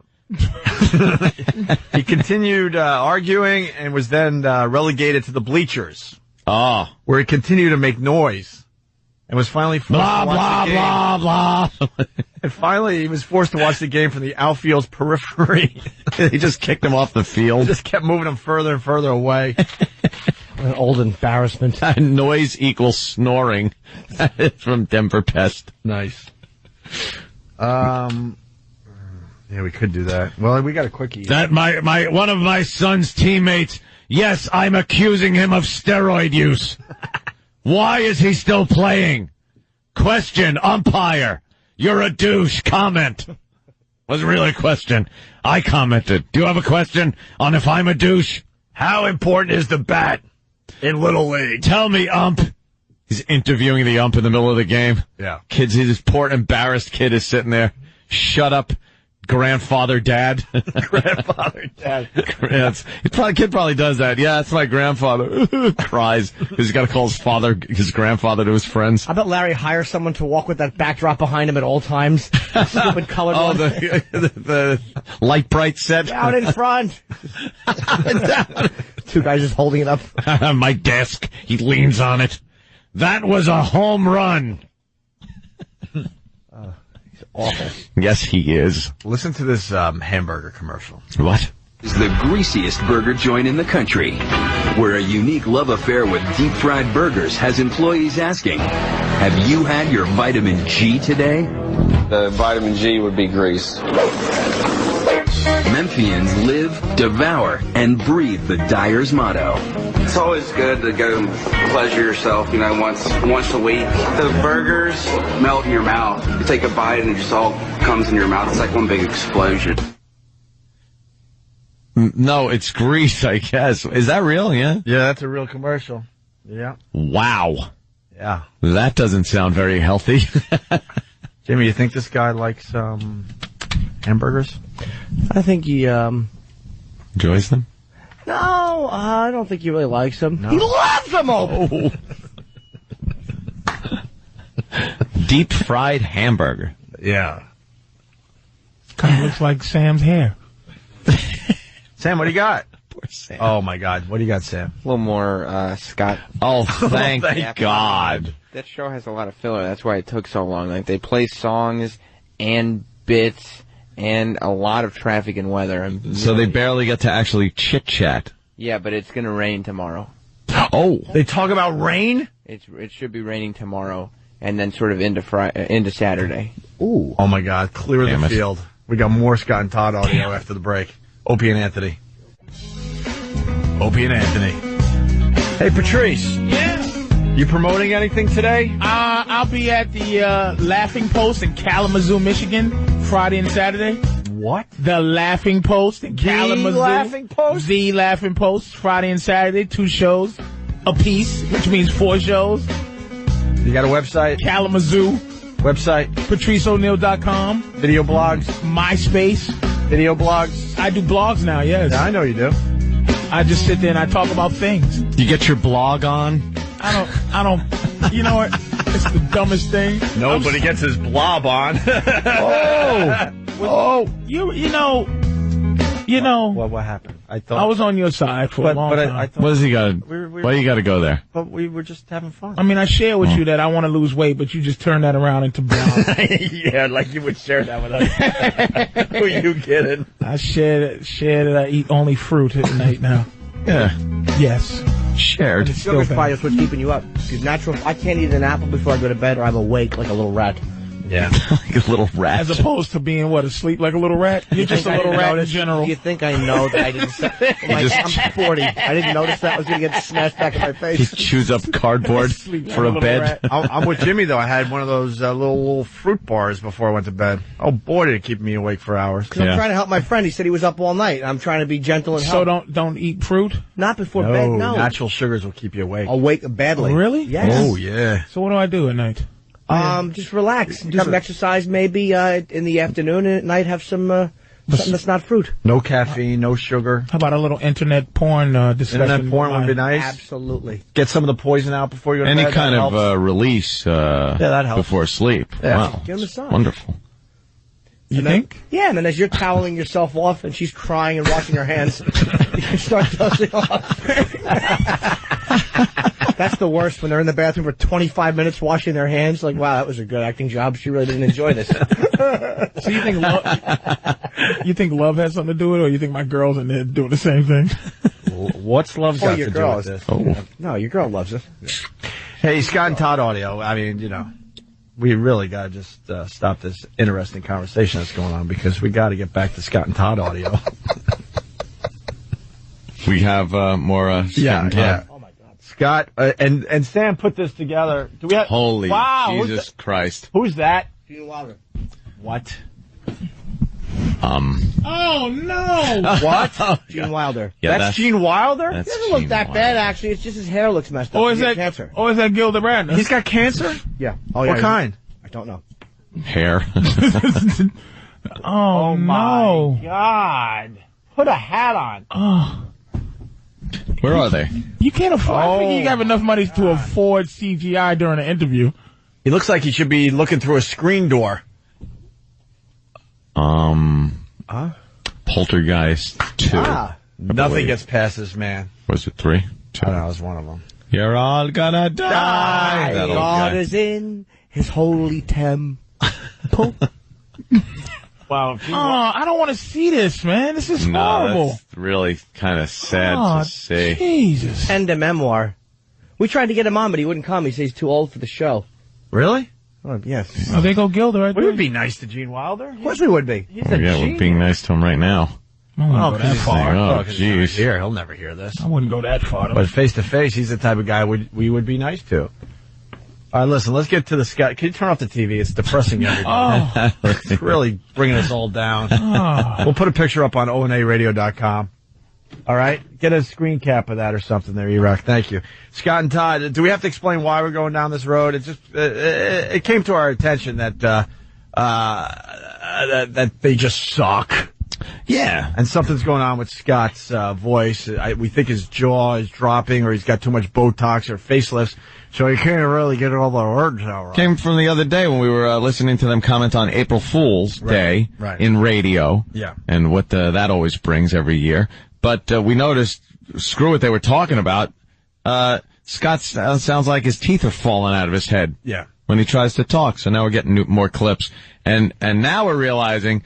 He continued arguing and was then relegated to the bleachers. Oh. Where he continued to make noise and was finally forced to watch the game. Blah. And finally, he was forced to watch the game from the outfield's periphery. He just kicked him off the field. Just kept moving him further and further away. An old embarrassment. Noise equals snoring. From Denver Pest. Nice. Yeah, we could do that. Well, we got a quickie. That one of my son's teammates. Yes, I'm accusing him of steroid use. Why is he still playing? Question, umpire. You're a douche. Comment. Wasn't really a question. I commented. Do you have a question on if I'm a douche? How important is the bat in Little League? Tell me, ump. He's interviewing the ump in the middle of the game. Yeah. This poor embarrassed kid is sitting there. Shut up, grandfather dad. Grandfather dad. Kid probably does that. Yeah, that's my grandfather. Cries because he's got to call his grandfather to his friends. I bet Larry hires someone to walk with that backdrop behind him at all times. Stupid colored one. The light bright set. Out in front. Two guys just holding it up. My desk. He leans on it. That was a home run. Awful. Yes, he is. Listen to this hamburger commercial. What? Is the greasiest burger joint in the country, where a unique love affair with deep-fried burgers has employees asking, have you had your vitamin G today? The vitamin G would be grease. Memphians live, devour, and breathe the Dyer's motto. It's always good to go pleasure yourself, once a week. The burgers melt in your mouth. You take a bite and it just all comes in your mouth. It's like one big explosion. No, it's grease, I guess. Is that real? Yeah? Yeah, that's a real commercial. Yeah. Wow. Yeah. That doesn't sound very healthy. Jimmy, you think this guy likes hamburgers? I think he enjoys them? No, I don't think he really likes them. No. He loves them, Oh. Deep fried hamburger. Yeah. Kind of looks like Sam's hair. Sam, what do you got? Poor Sam. Oh, my God. What do you got, Sam? A little more Scott. Oh, thank God. That show has a lot of filler. That's why it took so long. Like, they play songs and bits and a lot of traffic and weather. So they barely get to actually chit-chat. Yeah, but it's going to rain tomorrow. Oh. They talk about rain? It should be raining tomorrow and then sort of into Saturday. Ooh. Oh, my God. Clear Damn the it. field. We got more Scott and Todd audio after the break. Opie and Anthony. Opie and Anthony. Hey, Patrice. Yeah. You promoting anything today? I'll be at the Laughing Post in Kalamazoo, Michigan, Friday and Saturday. What? The Laughing Post in Kalamazoo. The Laughing Post? The Laughing Post, Friday and Saturday, 2 shows a piece, which means 4 shows. You got a website? Kalamazoo. Website? PatriceO'Neal.com. Video blogs? MySpace. Video blogs? I do blogs now, yes. Yeah, I know you do. I just sit there and I talk about things. You get your blog on? I don't, you know what? It's the dumbest thing. Nobody gets his blob on. You know. What happened? I was on your side for a long time. I thought, What does he got? Why you got to go there? But we were just having fun. I mean, I share with you that I want to lose weight, but you just turn that around into blog. Yeah, like you would share that with us. Who are you kidding? I share that I eat only fruit at night now. Yeah. Yes. Shared. Sugar's probably what's keeping you up. I can't eat an apple before I go to bed, or I'm awake like a little rat. Yeah. Like a little rat. As opposed to being, asleep like a little rat? You're just a little rat in general. You think I know that I didn't... I'm 40. I didn't notice that was going to get smashed back in my face. He chews up cardboard for a bed. I'm with Jimmy, though. I had one of those little fruit bars before I went to bed. Oh, boy, did it keep me awake for hours. Because I'm trying to help my friend. He said he was up all night. I'm trying to be gentle and help. So don't eat fruit? Not before bed, no. Natural sugars will keep you awake. Awake badly. Oh, really? Yes. Oh, yeah. So what do I do at night? Just relax. Do some exercise maybe in the afternoon, and at night have some something that's not fruit. No caffeine, no sugar. How about a little internet porn discussion? Internet porn would be nice. Absolutely. Get some of the poison out before you go to bed. Any kind of release that helps. before sleep. Yeah. Wow. Give him a massage. Wonderful. You think? Yeah, and then as you're toweling yourself off and she's crying and washing her hands, you can start dozing off. That's the worst, when they're in the bathroom for 25 minutes washing their hands. Like, wow, that was a good acting job. She really didn't enjoy this. So you think love has something to do with it, or you think my girls in there doing the same thing? What's love got to do with this? No, your girl loves it. Hey, Scott and Todd audio. I mean, we really got to just stop this interesting conversation that's going on, because we got to get back to Scott and Todd audio. We have more Scott and Todd. Yeah. Oh my God, Scott and Sam put this together. Do we have? Holy wow, Jesus Christ! Who's that? Gene Wilder. What? Oh no! What? Gene Wilder. Yeah, that's Gene Wilder. He doesn't look that bad, actually. It's just his hair looks messed up. Or is that cancer? Or is that Gilda Radner? He's got cancer. Yeah. Oh yeah. What kind? I don't know. Hair. Oh my God! Put a hat on. Oh. Where are they? You can't afford. I think you have enough money to afford CGI during an interview. He looks like he should be looking through a screen door. Poltergeist 2. Nothing gets past this man. Was it 3? 2. I know, it was one of them. You're all gonna die. That old God guy. is in his holy temple. Wow. I don't want to see this, man. This is horrible. That's really kind of sad to see. Jesus. And a memoir. We tried to get him on, but he wouldn't come. He says he's too old for the show. Really? Oh, yes. Oh, there go Gilda right We there. would be nice to Gene Wilder. Of course we would be. He's a Yeah, we're being nice to him right now. I wouldn't go that he's far. Oh, jeez. Here, he'll never hear this. I wouldn't go that far. But face to face, he's the type of guy we would be nice to. All right, listen, let's get to the Scott. Can you turn off the TV? It's depressing everybody. It's really bringing us all down. We'll put a picture up on onaradio.com. All right? Get a screen cap of that or something there, E-Rock. Thank you. Scott and Todd, do we have to explain why we're going down this road? It just it came to our attention that that they just suck. Yeah. And something's going on with Scott's voice. We think his jaw is dropping or he's got too much Botox or facelifts, so he can't really get all the words out right. Came from the other day when we were listening to them comment on April Fool's Day in radio. Yeah. And what that always brings every year. But we noticed, screw what they were talking about, Scott sounds like his teeth are falling out of his head. Yeah. When he tries to talk. So now we're getting more clips. And now we're realizing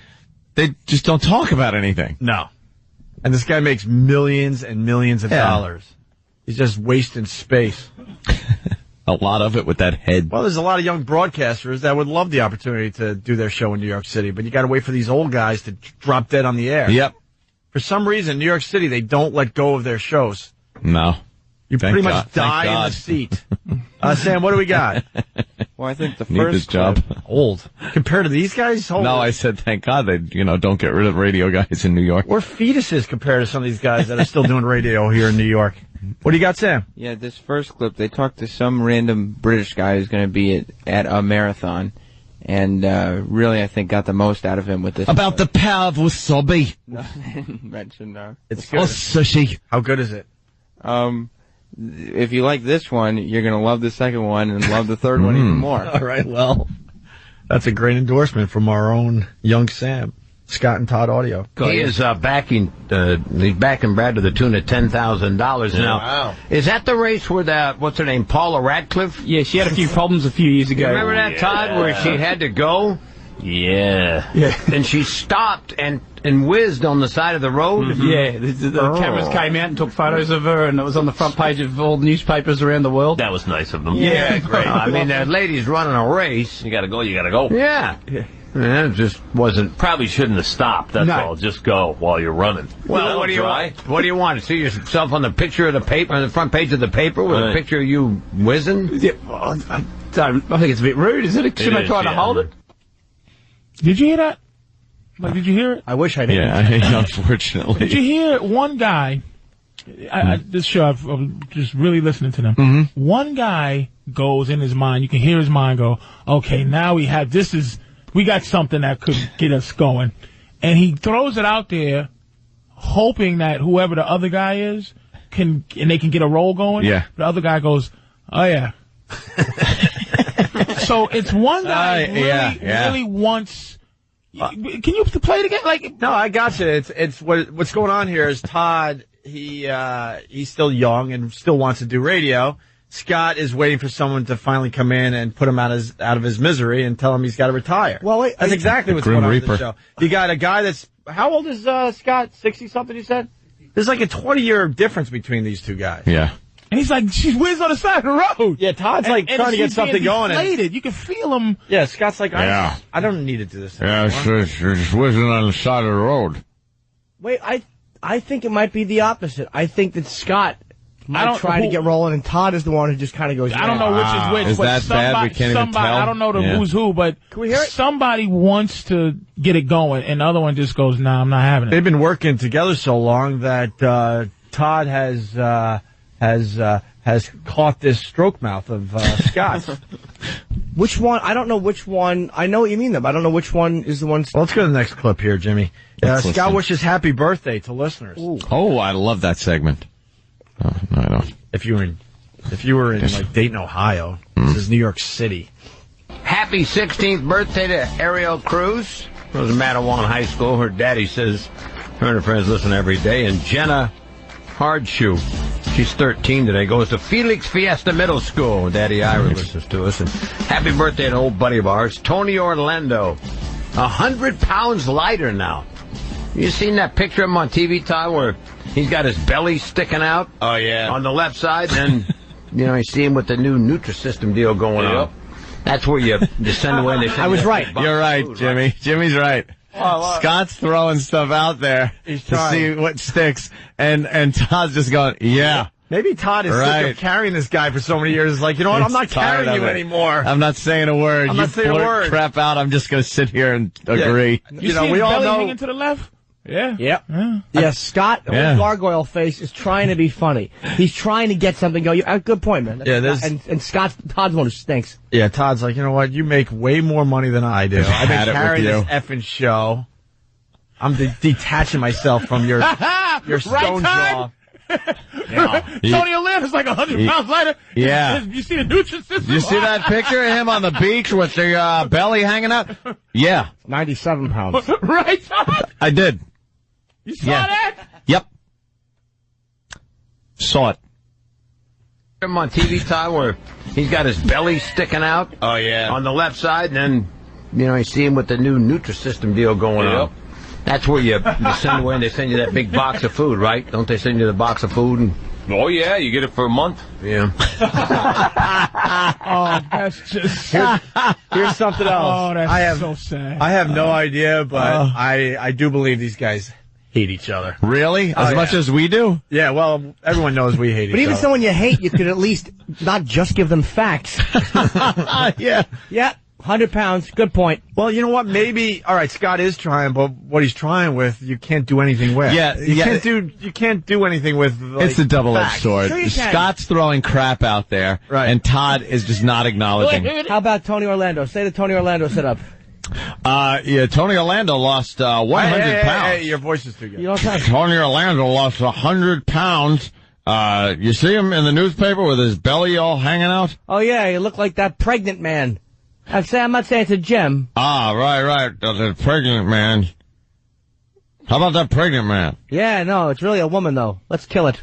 they just don't talk about anything. No. And this guy makes millions and millions of dollars. He's just wasting space. A lot of it with that head. Well, there's a lot of young broadcasters that would love the opportunity to do their show in New York City, but you got to wait for these old guys to drop dead on the air. Yep. For some reason, New York City, they don't let go of their shows. No. You pretty much die in the seat. Sam, what do we got? Well, I think the Need first this job. Old. Compared to these guys? Holy. No, I said thank God they, don't get rid of radio guys in New York. We're fetuses compared to some of these guys that are still doing radio here in New York. What do you got, Sam? Yeah, this first clip, they talked to some random British guy who's going to be at a marathon. And really, I think, got the most out of him with this. About the power of wasabi. Mentioned It's good. Or sushi. How good is it? If you like this one, you're going to love the second one and love the third one even more. All right, well, that's a great endorsement from our own young Sam. Scott and Todd Audio. He is backing Brad to the tune of $10,000 now. Wow. Is that the race where what's her name, Paula Radcliffe? Yeah, she had a few problems a few years ago. You remember that, Todd, where she had to go? Yeah. And she stopped and whizzed on the side of the road? Mm-hmm. Yeah, the cameras came out and took photos of her, and it was on the front page of all the newspapers around the world. That was nice of them. Yeah, great. I mean, that lady's running a race. You gotta go, you gotta go. Yeah. It just wasn't... Probably shouldn't have stopped, that's all. Just go while you're running. Well, what do you want? To see yourself on the picture of the paper, on the front page of the paper with a picture of you whizzing? Yeah, well, I think it's a bit rude, isn't it? Shouldn't I try to hold it? Did you hear that? Like, did you hear it? I wish I didn't. Yeah, unfortunately. Did you hear one guy? This show, I'm just really listening to them. Mm-hmm. One guy goes in his mind. You can hear his mind go, "Okay, now we got something that could get us going," and he throws it out there, hoping that whoever the other guy is and they can get a roll going. Yeah. The other guy goes, "Oh yeah." So it's one guy really wants. Can you play it again? Like, no, I got you. It's what's going on here is Todd. He's still young and still wants to do radio. Scott is waiting for someone to finally come in and put him out of his misery and tell him he's got to retire. Well, wait, that's exactly what's Grim going on Reaper. in the show. You got a guy that's how old is Scott? 60-something? You said there's like a 20-year difference between these two guys. Yeah. And he's like, she's whizzed on the side of the road. Yeah, Todd's like trying to get something going. You can feel him. Yeah, Scott's like, Yeah. I don't need to do this Yeah, anymore. she's just whizzing on the side of the road. Wait, I think it might be the opposite. I think that Scott might try to get rolling, and Todd is the one who just kind of goes. I don't know which is which. Is but that bad? We can't even tell? I don't know who's who, but can we hear it? Somebody wants to get it going, and the other one just goes, "Nah, I'm not having it." They've been working together so long that Todd has caught this stroke mouth of Scott. Which one? I don't know which one. I know what you mean, though, but I don't know which one is the one. Well, let's go to the next clip here, Jimmy. Scott listen. wishes happy birthday to listeners. Ooh. Oh, I love that segment. Oh, no, I don't. If you were in like Dayton, Ohio, this is New York City. Happy 16th birthday to Ariel Cruz. It was Mattawan High School. Her daddy says her and her friends listen every day. And Jenna Hardshoe, she's 13 today, goes to Felix Fiesta Middle School. Daddy Ira listens to us. And happy birthday to an old buddy of ours, Tony Orlando. 100 pounds lighter now. You seen that picture of him on TV, Todd, where he's got his belly sticking out? Oh, yeah. On the left side, and you see him with the new Nutrisystem deal going on. That's where you send away and they send I was you right. You're right, food, Jimmy. right? Jimmy's right. Scott's throwing stuff out there to trying. see what sticks, and Todd's just going, yeah. Maybe Todd is sick of carrying this guy for so many years. It's like, you know what? I'm not carrying you anymore. I'm not saying a word. I'm not saying a word. Crap out. I'm just going to sit here and agree. You know, we all know. Hanging to the left? Yeah. Yep. Yeah, Scott, with gargoyle face, is trying to be funny. He's trying to get something going. Good point, man. And Todd's one who stinks. Yeah, Todd's like, you know what? You make way more money than I do. I've been carrying this effing show. I'm detaching myself from your stone jaw. Tony Orlando's like 100 pounds lighter. Yeah. You see the Nutrisystem? You see that picture of him on the beach with the belly hanging out? Yeah. 97 pounds. Right, Todd? I did. You saw that? Yep. Saw it. Him on TV, Todd, where he's got his belly sticking out. Oh, yeah. On the left side, and then, you see him with the new Nutrisystem deal going on. That's where you send away and they send you that big box of food, right? Don't they send you the box of food? Oh, yeah, you get it for a month. Yeah. Oh, that's just... Here's something else. Oh, that's so sad. I have no idea, but I do believe these guys hate each other. Really? As much as we do? Yeah, well, everyone knows we hate each other. But even someone you hate, you could at least not just give them facts. Yeah. Yeah. 100 pounds. Good point. Well, you know what? Maybe, all right, Scott is trying, but what he's trying with, you can't do anything with. Yeah, you can't do anything with. Like, it's a double-edged sword. Sure Scott's throwing crap out there, and Todd is just not acknowledging. How about Tony Orlando? Say that Tony Orlando sit up. Yeah, Tony Orlando lost 100 pounds. Hey, your voice is too good. You don't have Tony Orlando lost 100 pounds. You see him in the newspaper with his belly all hanging out? Oh, yeah, you look like that pregnant man. I'm not saying it's a gem. Ah, right. That's a pregnant man. How about that pregnant man? Yeah, no, it's really a woman, though. Let's kill it.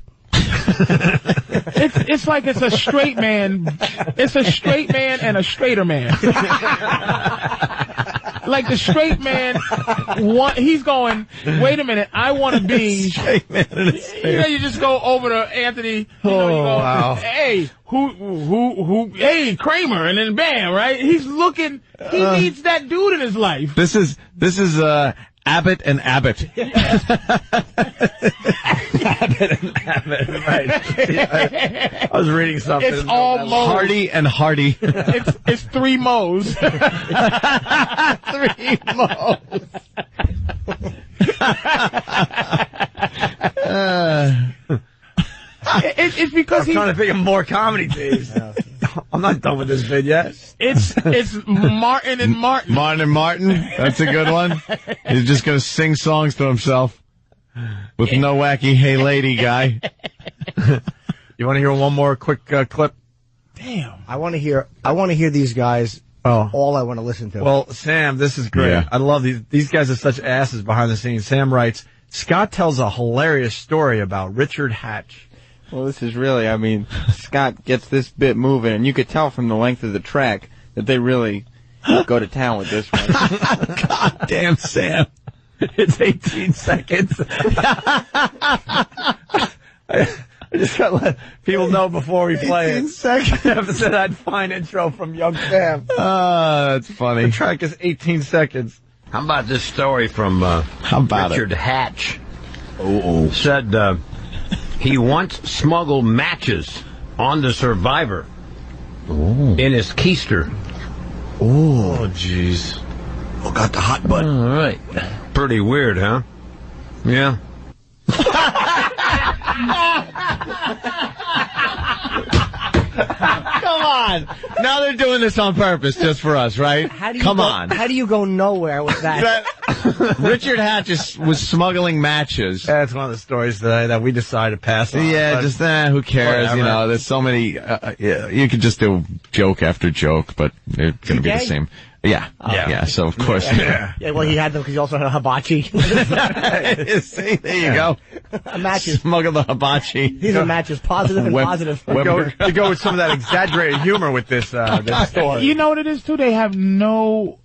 It's like it's a straight man. It's a straight man and a straighter man. Like the straight man, he's going, wait a minute, I want to be. Straight man and a straighter. You just go over to Anthony. You go, wow. Hey, who? Hey, Kramer, and then bam, right? He's looking. He needs that dude in his life. This is Abbott and Abbott. Abbott, right. I was reading something. It's all Mo's. Hardy and Hardy. It's three Mo's. 3 Mo's. It's because I'm trying to think of more comedy days. I'm not done with this vid yet. It's Martin and Martin. Martin and Martin. That's a good one. He's just going to sing songs to himself with no wacky hey lady guy. You want to hear one more quick clip? Damn. I want to hear these guys. All I want to listen to. Well, Sam, this is great. Yeah. I love these. These guys are such asses behind the scenes. Sam writes, Scott tells a hilarious story about Richard Hatch. Well, this is really, Scott gets this bit moving, and you could tell from the length of the track that they really go to town with this one. God damn, Sam. It's 18 seconds. I just got to let people know before we play 18 seconds. After that fine intro from Young Sam. That's funny. The track is 18 seconds. How about this story from Richard Hatch? Said he once smuggled matches on the Survivor in his keister. Oh, jeez. Oh, got the hot button. All right. Pretty weird, huh? Yeah. Come on. Now they're doing this on purpose just for us, right? Come on. How do you go nowhere with that? Richard Hatch was smuggling matches. That's one of the stories that we decided to pass on. Yeah, just who cares? Whatever. You know, there's so many. You could just do joke after joke, but they're going to be the same. Yeah. So of course. Yeah. Well, he had them because he also had a hibachi. See, there you go. Matches. Smuggle the hibachi. These are matches, positive and positive. To go with some of that exaggerated humor with this story. You know what it is too? They have no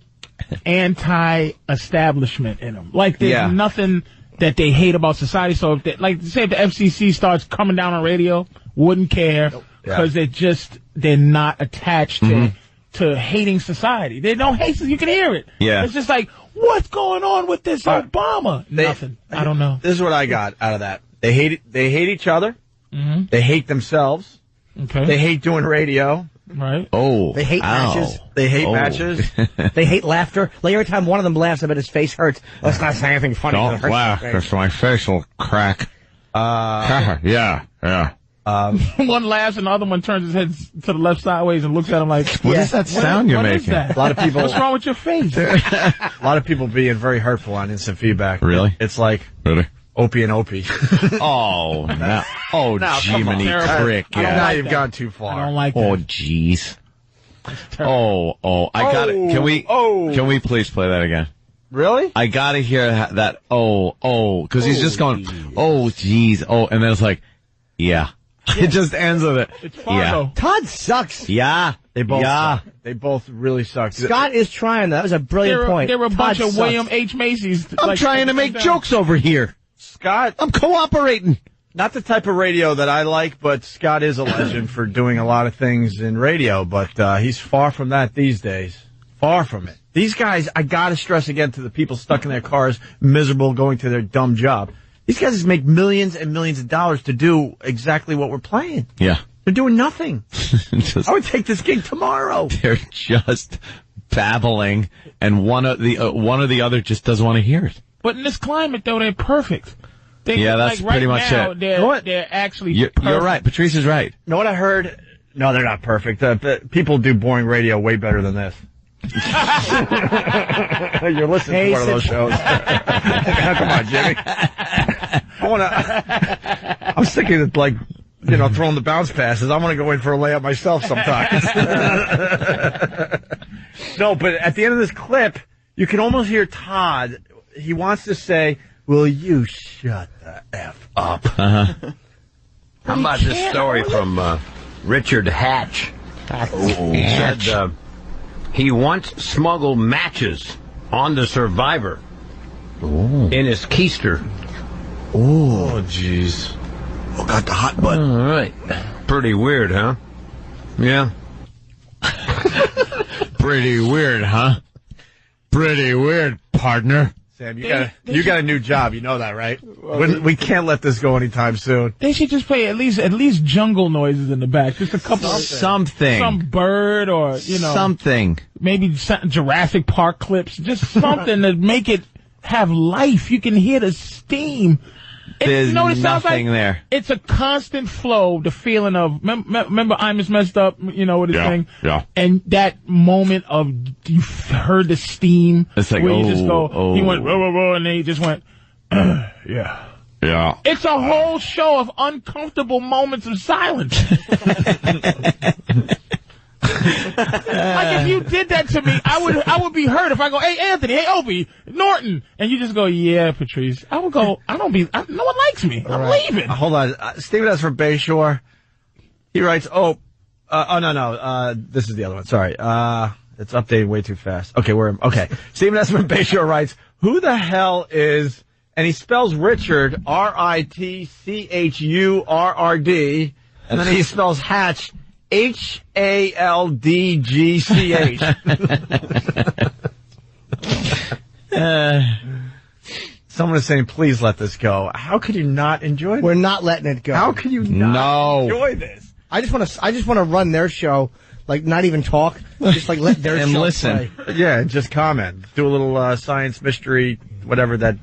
anti-establishment in them. Like there's nothing that they hate about society. So if they, say if the FCC starts coming down on radio, wouldn't care because they're not attached to hating society. They don't hate, you can hear it. Yeah. It's just like, what's going on with this Obama? Nothing. I don't know. This is what I got out of that. They hate each other. Mm-hmm. They hate themselves. Okay. They hate doing radio. Right. Oh. They hate matches. They hate matches. They hate laughter. Like every time one of them laughs, I bet his face hurts. Let's not say anything funny. Don't laugh, because my face will crack. Yeah. One laughs and the other one turns his head to the left sideways and looks at him like, what is that sound you're making? A lot of people. What's wrong with your face? A lot of people being very hurtful on instant feedback. Really? It's like Opie and Opie. Oh, no. Oh, Jiminy Crick. Yeah. Now you've gone too far. I don't like that. Oh, jeez. Oh, I got it. Can we please play that again? Really? I gotta hear that. Because he's just going, oh, jeez. Oh, and then it's like, yeah. It just ends with it. It's Fargo. Yeah. Todd sucks. Yeah. They both Yeah. suck. They both really suck. Scott is trying. That was a brilliant point. There were a bunch Todd of sucks. William H. Macy's. I'm trying to make jokes over here. Scott, I'm cooperating. not the type of radio that I like, but Scott is a legend for doing a lot of things in radio, but he's far from that these days. Far from it. These guys, I gotta stress again to the people stuck in their cars, miserable, going to their dumb job. These guys make millions and millions of dollars to do exactly what we're playing. Yeah. They're doing nothing. I would take this gig tomorrow. They're just babbling, and one or the other just doesn't want to hear it. But in this climate, though, they're perfect. Yeah, that's like pretty right much now, it. They're actually You're perfect. right. Patrice is right. You know what I heard? No, they're not perfect. People do boring radio way better than this. You're listening to one of those shows. Come on, Jimmy. I'm sick of it, like, throwing the bounce passes. I want to go in for a layup myself sometimes. No, but at the end of this clip, you can almost hear Todd. He wants to say, will you shut the F up? How about this story from Richard Hatch? He said he once smuggled matches on the Survivor in his keister. Oh, jeez. Oh, got the hot button. All right. Pretty weird, huh? Yeah. Pretty weird, huh? Pretty weird, partner. Sam, you got a new job. You know that, right? We can't let this go anytime soon. They should just play at least jungle noises in the back. Just a couple something. Some bird or, something. Maybe Jurassic Park clips. Just something to make it have life. You can hear the steam. There's it sounds nothing like? there. It's a constant flow, the feeling of, remember I'm Just Messed Up, with his thing? Yeah. And that moment of, you heard the steam. It's like, where you just go, he went, whoa, whoa, whoa, and then he just went, yeah. Yeah. It's a whole show of uncomfortable moments of silence. Like if you did that to me, I would be hurt if I go, hey Anthony, hey Opie, Norton, and you just go, yeah, Patrice. I would go, no one likes me. I'm leaving. Hold on, Stephen S. from Bayshore. He writes, no, this is the other one. Sorry, it's updating way too fast. Okay, okay. Stephen S. from Bayshore writes, who the hell is, and he spells Richard RITCHURRD, and then he spells Hatch HALDGCH. Someone is saying, please let this go. How could you not enjoy this? We're not letting it go. How could you not enjoy this? I just want to run their show, like not even talk, just like let their and show listen. play. Yeah, just comment. Do a little science mystery, whatever that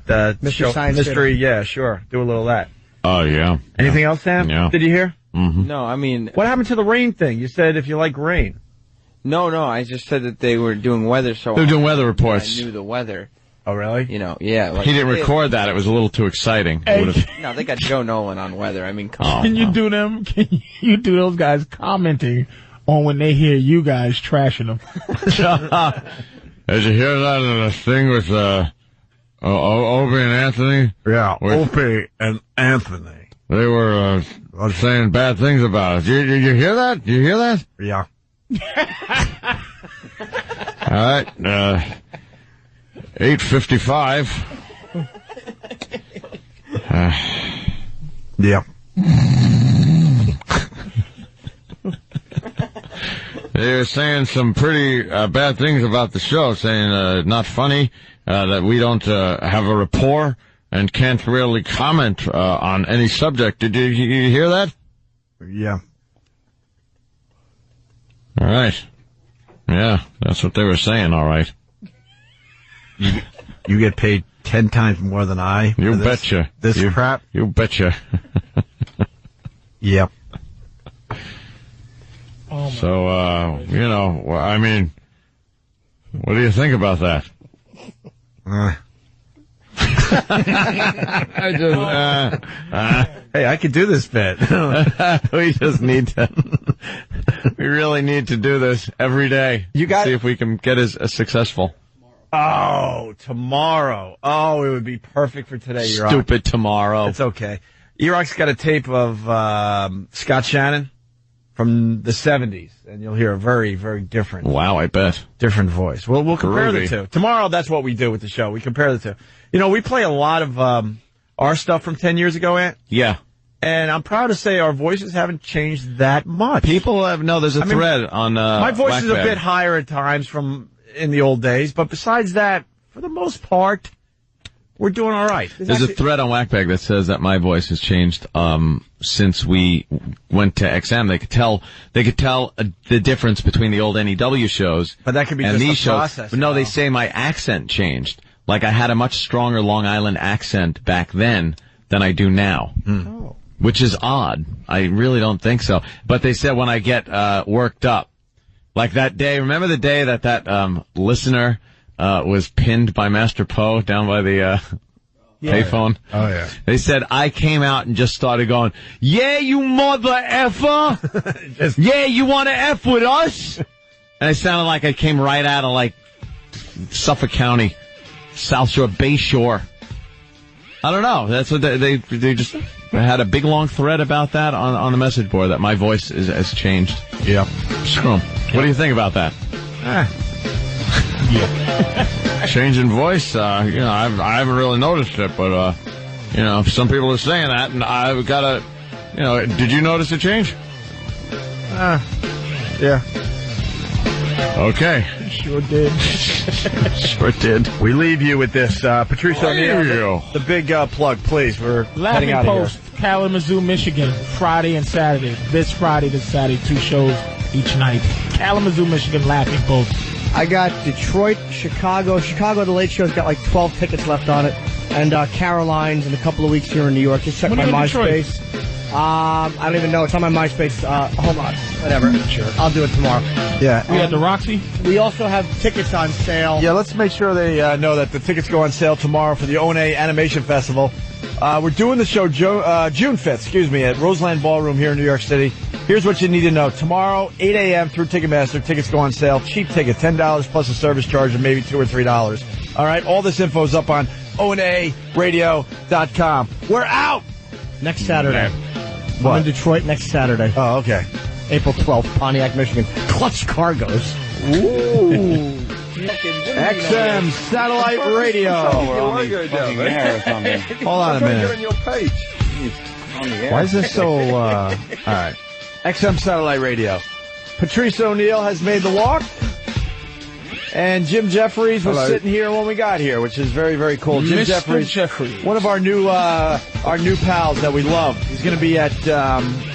show. Science mystery. Yeah, sure. Do a little of that. Oh yeah. Anything else, Sam? Yeah. Did you hear? Mm-hmm. No, I mean... What happened to the rain thing? You said if you like rain. No, I just said that they were doing weather so They're doing weather reports. I knew the weather. Oh, really? Yeah. Like, he didn't record that. It was a little too exciting. No, they got Joe Nolan on weather. I mean, come on. Can you do them? Can you do those guys commenting on when they hear you guys trashing them? Did you hear that thing with Opie and Anthony? Yeah, With- Opie and Anthony. They were saying bad things about us. Did you hear that? Did you hear that? Yeah. All right. 8:55. Yeah. they're saying some pretty bad things about the show, saying not funny, that we don't have a rapport and can't really comment on any subject. Did you hear that? Yeah. All right. Yeah, that's what they were saying, all right. You get paid 10 times more than I. You betcha. This crap? You betcha. Yep. So, I mean, what do you think about that? Hey, I could do this bit. We just need to. We really need to do this every day. See if we can get as successful. Oh, tomorrow. Oh, it would be perfect for today. Stupid tomorrow. It's okay. E-Rock's got a tape of Scott Shannon from the 70s, and you'll hear a very, very different. Wow, I bet. Different voice. We'll compare the two. Tomorrow, that's what we do with the show. We compare the two. You know, we play a lot of our stuff from 10 years ago, Ant. Yeah. And I'm proud to say our voices haven't changed that much. People have, there's a thread on my voice is a bit higher at times from in the old days, but besides that, for the most part, we're doing all right. There's a thread on Whackbag that says that my voice has changed since we went to XM. They could tell the difference between the old NEW shows, but that could be and just these a shows. process. But no, they say my accent changed. Like I had a much stronger Long Island accent back then than I do now. Oh. Which is odd. I really don't think so. But they said when I get worked up, like that day. Remember the day that listener was pinned by Master Poe down by the payphone? Oh, yeah. They said I came out and just started going, yeah, you mother effer! Yeah, you want to F with us? And it sounded like I came right out of, like, Suffolk County, South Shore, Bay Shore. I don't know. That's what they just had a big long thread about that on the message board, that my voice has changed. Yeah. Screw 'em. What do you think about that? Yeah. Changing voice, I haven't really noticed it, but, some people are saying that, and I've got to, did you notice a change? Yeah. Okay. Sure did. Sure did. We leave you with this, Patrice O'Neal. The big plug, please. We're heading out Post, of here. Kalamazoo, Michigan, Friday and Saturday. This Friday to Saturday, 2 shows each night. Kalamazoo, Michigan, Laughing Post. I got Detroit, Chicago. Chicago, the late show's got like 12 tickets left on it. And Caroline's in a couple of weeks here in New York. Just check my MySpace. I don't even know. It's on my MySpace. Hold on. Whatever. Sure. I'll do it tomorrow. Yeah. We at the Roxy? We also have tickets on sale. Yeah, let's make sure they know that the tickets go on sale tomorrow for the One Animation Festival. We're doing the show June 5th, at Roseland Ballroom here in New York City. Here's what you need to know. Tomorrow, 8 a.m. through Ticketmaster. Tickets go on sale. Cheap ticket, $10 plus a service charge of maybe $2 or $3. All right? All this info is up on onaradio.com. We're out! Next Saturday. What? I'm in Detroit next Saturday. Oh, okay. April 12th, Pontiac, Michigan. Clutch Cargoes. Ooh. XM Satellite Radio. Hold on a minute. Why is this so, all right. XM Satellite Radio. Patrice O'Neal has made the walk. And Jim Jeffries was sitting here when we got here, which is very, very cool. Jim Jeffries, one of our new pals that we love. He's going to be at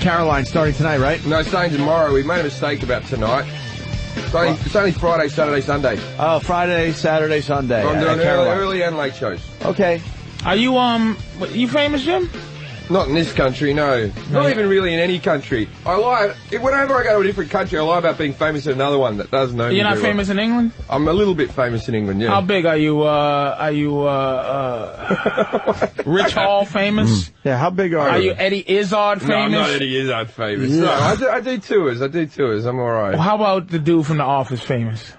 Caroline starting tonight, right? No, starting tomorrow. We made a mistake about tonight. It's only Friday, Saturday, Sunday. Oh, Friday, Saturday, Sunday. I'm doing early and late shows. Okay. Are you you famous, Jim? Not in this country, no. Not even really in any country. I lie. Whenever I go to a different country, I lie about being famous in another one that doesn't know me. You're not famous in England? I'm a little bit famous in England, yeah. How big are you, Rich Hall famous? Yeah, how big are you? Are you Eddie Izzard famous? No, I'm not Eddie Izzard famous. Yeah. No, I do tours. I'm alright. Well, how about the dude from The Office famous?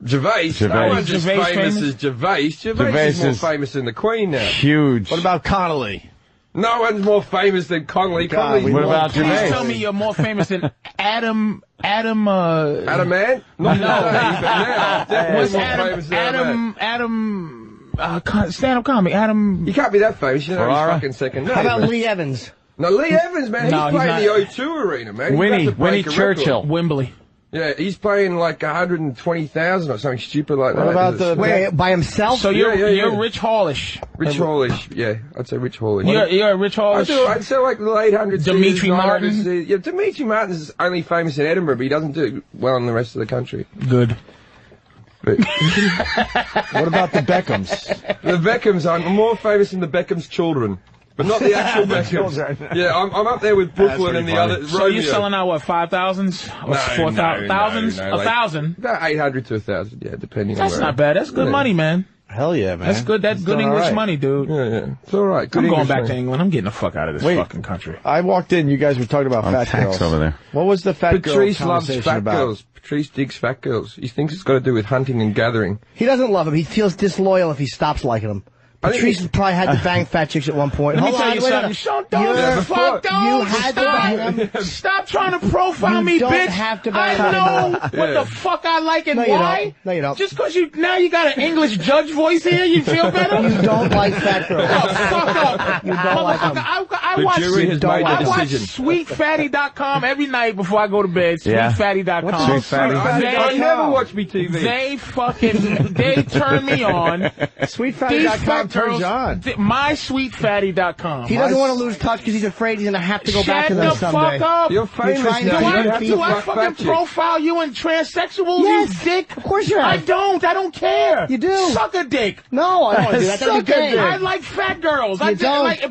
Gervais. No one's as famous as Gervais. Gervais is more famous than the Queen now. Huge. What about Connolly? No one's more famous than Connolly. What about Please tell me you're more famous than Adam Mann? Not today, but now. Definitely more famous than stand-up comic, Adam. You can't be that famous. You know his fucking second name. How about Lee Evans? No, Lee Evans, man. He's playing the O2 Arena, man. Winnie Churchill. Wembley. Yeah, he's paying like 120,000 or something stupid like that. What about the wait by himself? So you're Rich Hallish. Rich Hallish, yeah, I'd say Rich Hallish. You're a Rich Hallish. I'd say like the 800. Dimitri Martin. Yeah, Dimitri Martin's only famous in Edinburgh, but he doesn't do well in the rest of the country. Good. But what about the Beckhams? The Beckhams are more famous than the Beckhams' children. But not the actual Beckhams. Yeah, I'm up there with Brooklyn and the other. So you're selling out, what, 5,000s? Or 4,000s? No, 1,000? About 800 to 1,000, yeah, depending on That's not bad. That's good money, man. Hell yeah, man. That's good. That's good English money, dude. Yeah. It's all right. I'm going back to England. I'm getting the fuck out of this fucking country. I walked in. You guys were talking about fat girls over there. What was the fat girl Patrice loves conversation fat about? girls. Patrice digs fat girls. He thinks it's got to do with hunting and gathering. He doesn't love him. He feels disloyal if he stops liking him. Patrice has probably had to bang fat chicks at one point. Let me tell you something. Sean, don't stop trying to profile me, bitch. Have to I know what the fuck I like and why. No, you don't. Just because you got an English judge voice here, you feel better? You don't like fat girls. Fuck up. You don't like them. I watch SweetFatty.com every night before I go to bed. SweetFatty.com. Sweet Fatty. I never watch me TV. They turn me on. SweetFatty.com turns you on. MySweetFatty.com. He doesn't want to lose touch because he's afraid he's going to have to go back to them someday. Shut the fuck up. You're famous now. Do I fucking profile you in transsexuals, you dick? Of course you have. I don't care. You do. Suck a dick. No, I don't want to do that. That's gay. I like fat girls. You don't.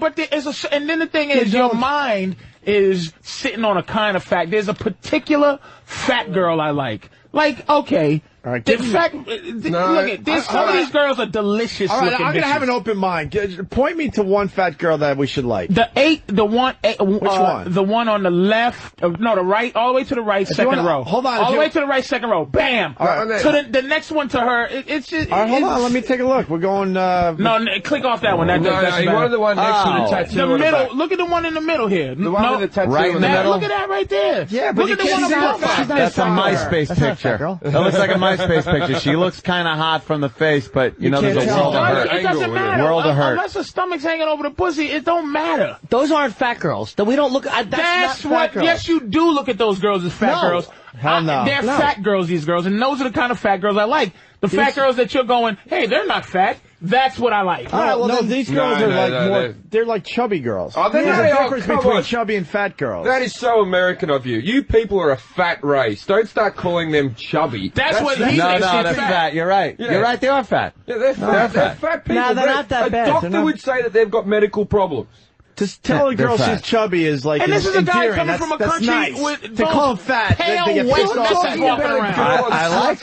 And then the thing is, your mind is sitting on a kind of fat. There's a particular fat girl I like. Like, okay. All right, look at this. Some of these girls are delicious. All right, looking I'm gonna have an open mind. Point me to one fat girl that we should like. Which one? The one on the left, the right, all the way to the right, second row. Hold on. All the way to the right, second row. Bam. So the next one to her, it's just. All right, hold on. Let me take a look. We're going. No, click off that one. That's one of the one next to the tattoo. The middle. Look at the one in the middle here. The one with the tattoo right in the middle. Look at that right there. Yeah, but look at the one on profile. That's a MySpace picture. That looks like a MySpace picture. She looks kind of hot from the face, but there's a world of hurt. It doesn't matter. World of hurt. Unless the stomach's hanging over the pussy, it don't matter. Those aren't fat girls. We don't look. That's not fat girls. Yes, you do look at those girls as fat girls. Hell no. They're fat girls, these girls, and those are the kind of fat girls I like. The fat girls that you're going, hey, they're not fat. That's what I like. All right, well, no, these girls are more. They're like chubby girls. Oh, there's a difference between chubby and fat girls. That is so American of you. You people are a fat race. Don't start calling them chubby. That's what he thinks. No, they're fat. You're right. Yeah. You're right. They are fat. Yeah, they're fat. They're fat people. No, they're not that bad. A doctor would say that they've got medical problems. To tell a girl she's chubby is like and this is a guy endearing. coming from a country nice. with to call them fat, they get pissed off. I like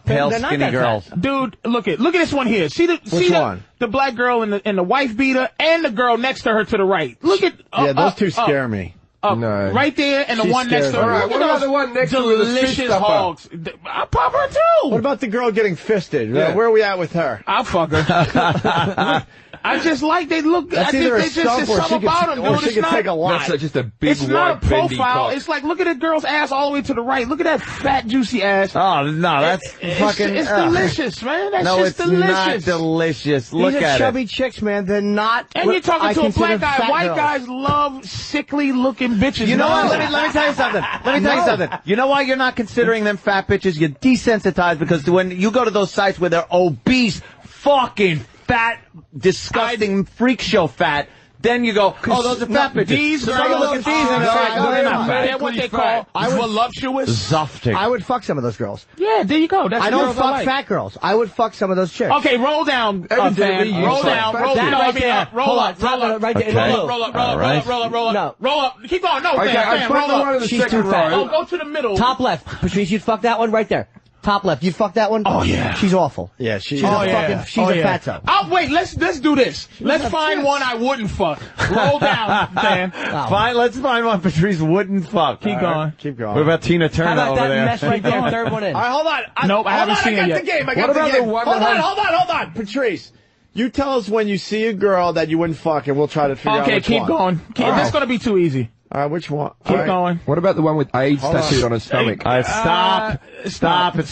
pale skinny girls. Dude, look at this one here. See the black girl in the wife beater and the girl next to her to the right. Look at those two scare me. No. Right there, and the one next to her. All right, what about the one next to her? Delicious hogs. I'll pop her too. What about the girl getting fisted? Yeah. Where are we at with her? I'll fuck her. I just like they look. That's I either think a stump or she dude. Could take a lot. That's just a big it's not a profile. It's like look at a girl's ass all the way to the right. Look at that fat juicy ass. Oh no, that's fucking. It's delicious, man. That's just delicious. No, it's not delicious. Look at it. These are chubby chicks, man. They're not. And you're talking to a black guy. White guys love sickly looking bitches. You know what? Let me tell you something. Let me tell you something. You know why you're not considering them fat bitches? You're desensitized because when you go to those sites where they're obese, fucking fat, disgusting freak show fat, then you go, oh, those are fat bitches. These so take a look at these and they're not fat. They're what they call voluptuous. Zoftig. I would fuck some of those girls. Yeah, there you go. That's I don't fuck fat girls. I would fuck some of those chicks. Okay, roll down, fan. Roll down. Roll up. Roll up. Right there. Roll up. Keep going. No, fan. Roll up. She's too fat. Oh, go to the middle. Top left. Patrice, you'd fuck that one right there. Top left. You'd fuck that one? Oh, yeah. She's awful. Yeah, she's a fatso. Oh, wait, let's do this. Let's find one I wouldn't fuck. Roll down, Dan. Let's find one Patrice wouldn't fuck. Keep going. What about Tina Turner over there? How about that mess right there? Third one in. All right, hold on. Nope, I haven't seen it yet. I got the game. Hold on. Patrice, you tell us when you see a girl that you wouldn't fuck, and we'll try to figure out which one. Okay, keep going. That's going to be too easy. All right, which one? Keep going. What about the one with AIDS tattooed on his stomach? Stop. It's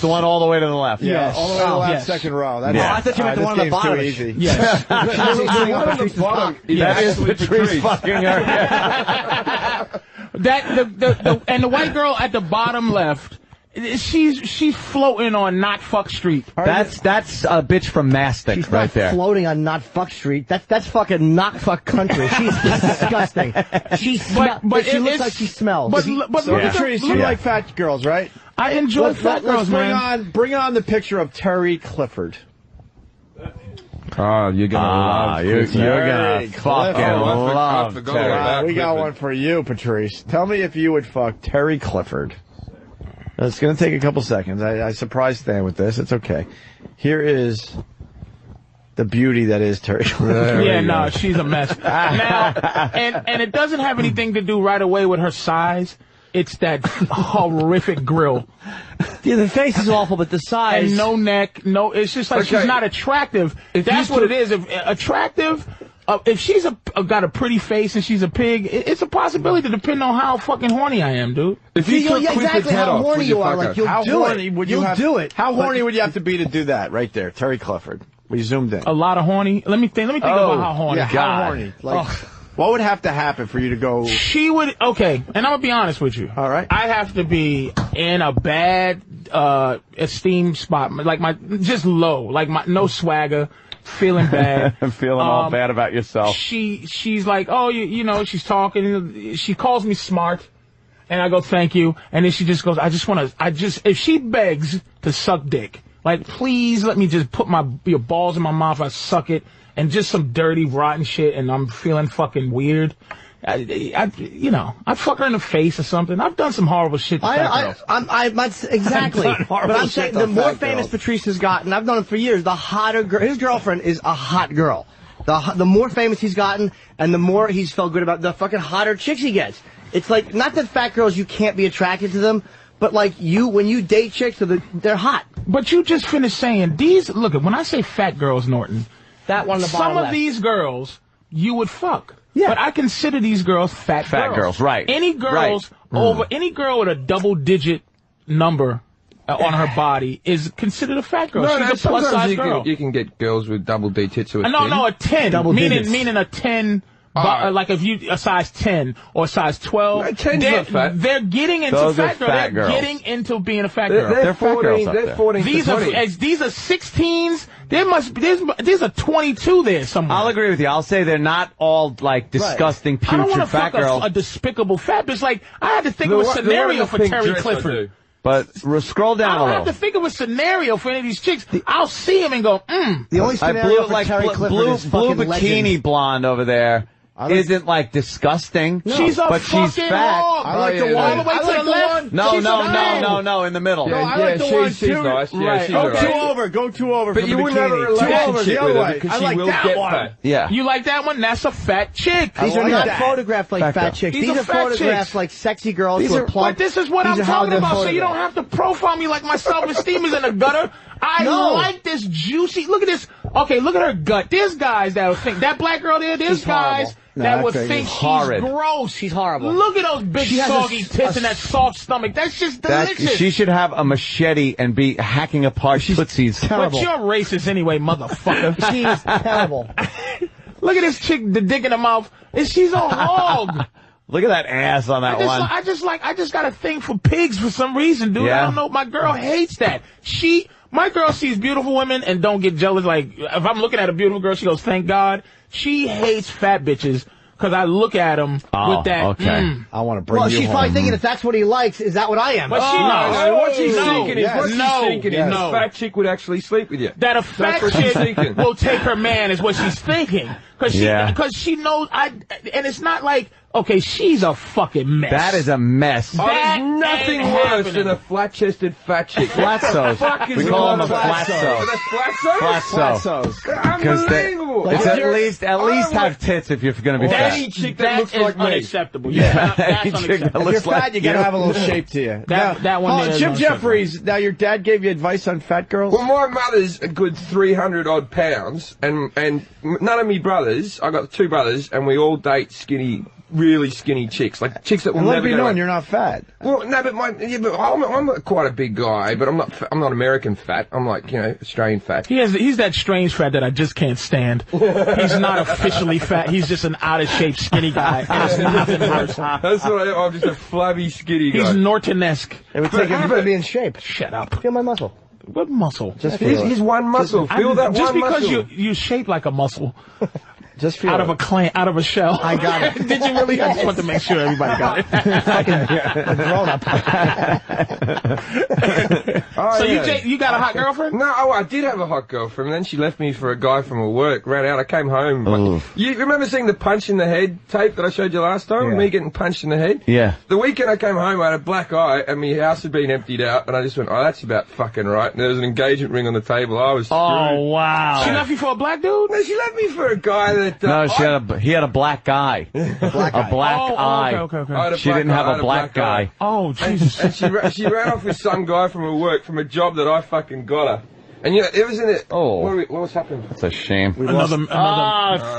the one all the way to the left. Yeah, all the way to the left, second row. That's I thought you meant the one on the bottom. Too easy. Yes. The one on the bottom is That is Patrice fucking her. And the white girl at the bottom left, she's floating on not fuck street. That's a bitch from Mastic She's right not there. floating on not fuck street. That's fucking not fuck country. She's disgusting. She looks like she smells. Patrice, you like fat girls, right? I enjoy fat girls, man. Bring on the picture of Terry Clifford. Oh, you're gonna love you're gonna fucking love Terry. We got one for you, Patrice. Tell me if you would fuck Terry Clifford. It's going to take a couple seconds. I surprised Stan with this. It's okay. Here is the beauty that is Terry Clifford. Yeah, no, she's a mess. Now, and it doesn't have anything to do right away with her size. It's that horrific grill. Yeah, the face is awful, but the size. And no neck, no. It's just like she's not attractive. That's what it is. Attractive. If she's got a pretty face and she's a pig, it's a possibility depending on how fucking horny I am, dude. If you took exactly how horny you are, like you'll do it. How horny would you have to be to do that right there, Terry Clifford? We zoomed in. A lot of horny. Let me think about how horny. Yeah, how horny? Like, what would have to happen for you to go? She would. Okay, and I'm gonna be honest with you. All right. I have to be in a bad esteem spot, like just low, like no swagger. Feeling bad. Feeling all bad about yourself. She's like, oh, you know, she's talking. She calls me smart. And I go, thank you. And then she just goes, if she begs to suck dick, like, please let me just put your balls in my mouth, I suck it. And just some dirty, rotten shit, and I'm feeling fucking weird. I'd fuck her in the face or something. I've done some horrible shit to fat girls. Exactly. But I'm saying the more famous Patrice has gotten, I've known him for years, the hotter girl. His girlfriend is a hot girl. The more famous he's gotten, and the more he's felt good about, the fucking hotter chicks he gets. It's like, not that fat girls, you can't be attracted to them, but like when you date chicks, they're hot. But you just finished saying, look, when I say fat girls, Norton, that one on the bottom some left. of these girls, you would fuck. Yeah. But I consider these girls fat girls, right. Any girls any girl with a double-digit number on her body is considered a fat girl. She's a plus-size girl. You can get girls with double D tits who are No, a 10. Double digits. Meaning a 10... like if you a size 10 or a size 12, they're getting into fat girls. They're getting into being a fat girl. They're 14. They're 14. These are 16s. There's a 22 there somewhere. I'll agree with you. I'll say they're not all like disgusting, putrid fat girls. A despicable fat bitch. Like I had to think of a scenario for Terry Clifford. But scroll down a little. I have to think of a scenario for any of these chicks. I'll see him and go, The only scenario for Terry Clifford is blue fucking bikini legend. blonde over there. Isn't like disgusting. No. She's but she's fat. I like the one. All the way to the left. No, in the middle. No, I like the one she's nice. Yeah, right. she's Go two over. But you wouldn't have a relationship with her because she will get fat. Yeah. You like that one? That's a fat chick. These are not photographed like fat chicks. These are photographed like sexy girls who are plump. But this is what I'm talking about, so you don't have to profile me like my self-esteem is in the gutter. I like this juicy. Look at this. Okay, look at her gut. There's guys that would think that black girl there. There's guys that would think she's gross. She's horrible. Look at those big soggy tits and that soft stomach. That's just delicious. She should have a machete and be hacking apart tootsies. Terrible. But you're racist anyway, motherfucker. She's terrible. Look at this chick, the dick in the mouth. She's a hog. Look at that ass on that one. I just got a thing for pigs for some reason, dude. Yeah. I don't know. My girl hates that. My girl sees beautiful women and don't get jealous. Like, if I'm looking at a beautiful girl, she goes, thank God. She hates fat bitches because I look at them with that. Okay. I want to bring you home. Well, she's probably thinking if that's what he likes, is that what I am? But she knows. What she's thinking is, No. a fat chick would actually sleep with you. That a fat chick will take her man is what she's thinking. Because she knows, and it's not like, okay, she's a fucking mess. That is a mess. There's nothing worse than a flat-chested fat chick. Flatsos. We call them a flatso. Flatsos? Unbelievable. It's at least have tits if you're going to be fat. Any chick that looks like me. Unacceptable. That's unacceptable. If you're fat, you gotta have a little shape to you. That one there Jim Jeffries, now your dad gave you advice on fat girls? Well, my mother's a good 300-odd pounds, and none of me brothers, I got two brothers, and we all date skinny really skinny chicks, like chicks that will And let never it be go known away. you're not fat. Well, no, but I'm quite a big guy, but I'm not American fat. I'm like, Australian fat. He's that strange fat that I just can't stand. He's not officially fat. He's just an out of shape skinny guy. And it's nothing worse. That's what I'm just a flabby skinny guy. He's Norton-esque. It would take him to be in shape. Shut up. Feel my muscle. What muscle? Just feel it. He's one muscle. Feel that just one muscle. Just because you shape like a muscle. Just feel out it. Out of a shell. I got it. Did you really? I just want to make sure everybody got it. A grown up. So you got a hot girlfriend? No, I did have a hot girlfriend, and then she left me for a guy from her work. Ran out. I came home. You remember seeing the punch in the head tape that I showed you last time? Yeah. Me getting punched in the head? Yeah. The weekend I came home, I had a black eye, and my house had been emptied out, and I just went, oh, that's about fucking right. And there was an engagement ring on the table. I was screwed. Oh, wow. She left you for a black dude? No, she left me for a guy that... No, he had a black eye. A black eye. Okay. She didn't have a black guy. Oh, Jesus. And she ran off with some guy from her work, from a job that I fucking got her. And it was in it. Oh. What was happened? That's a shame. Another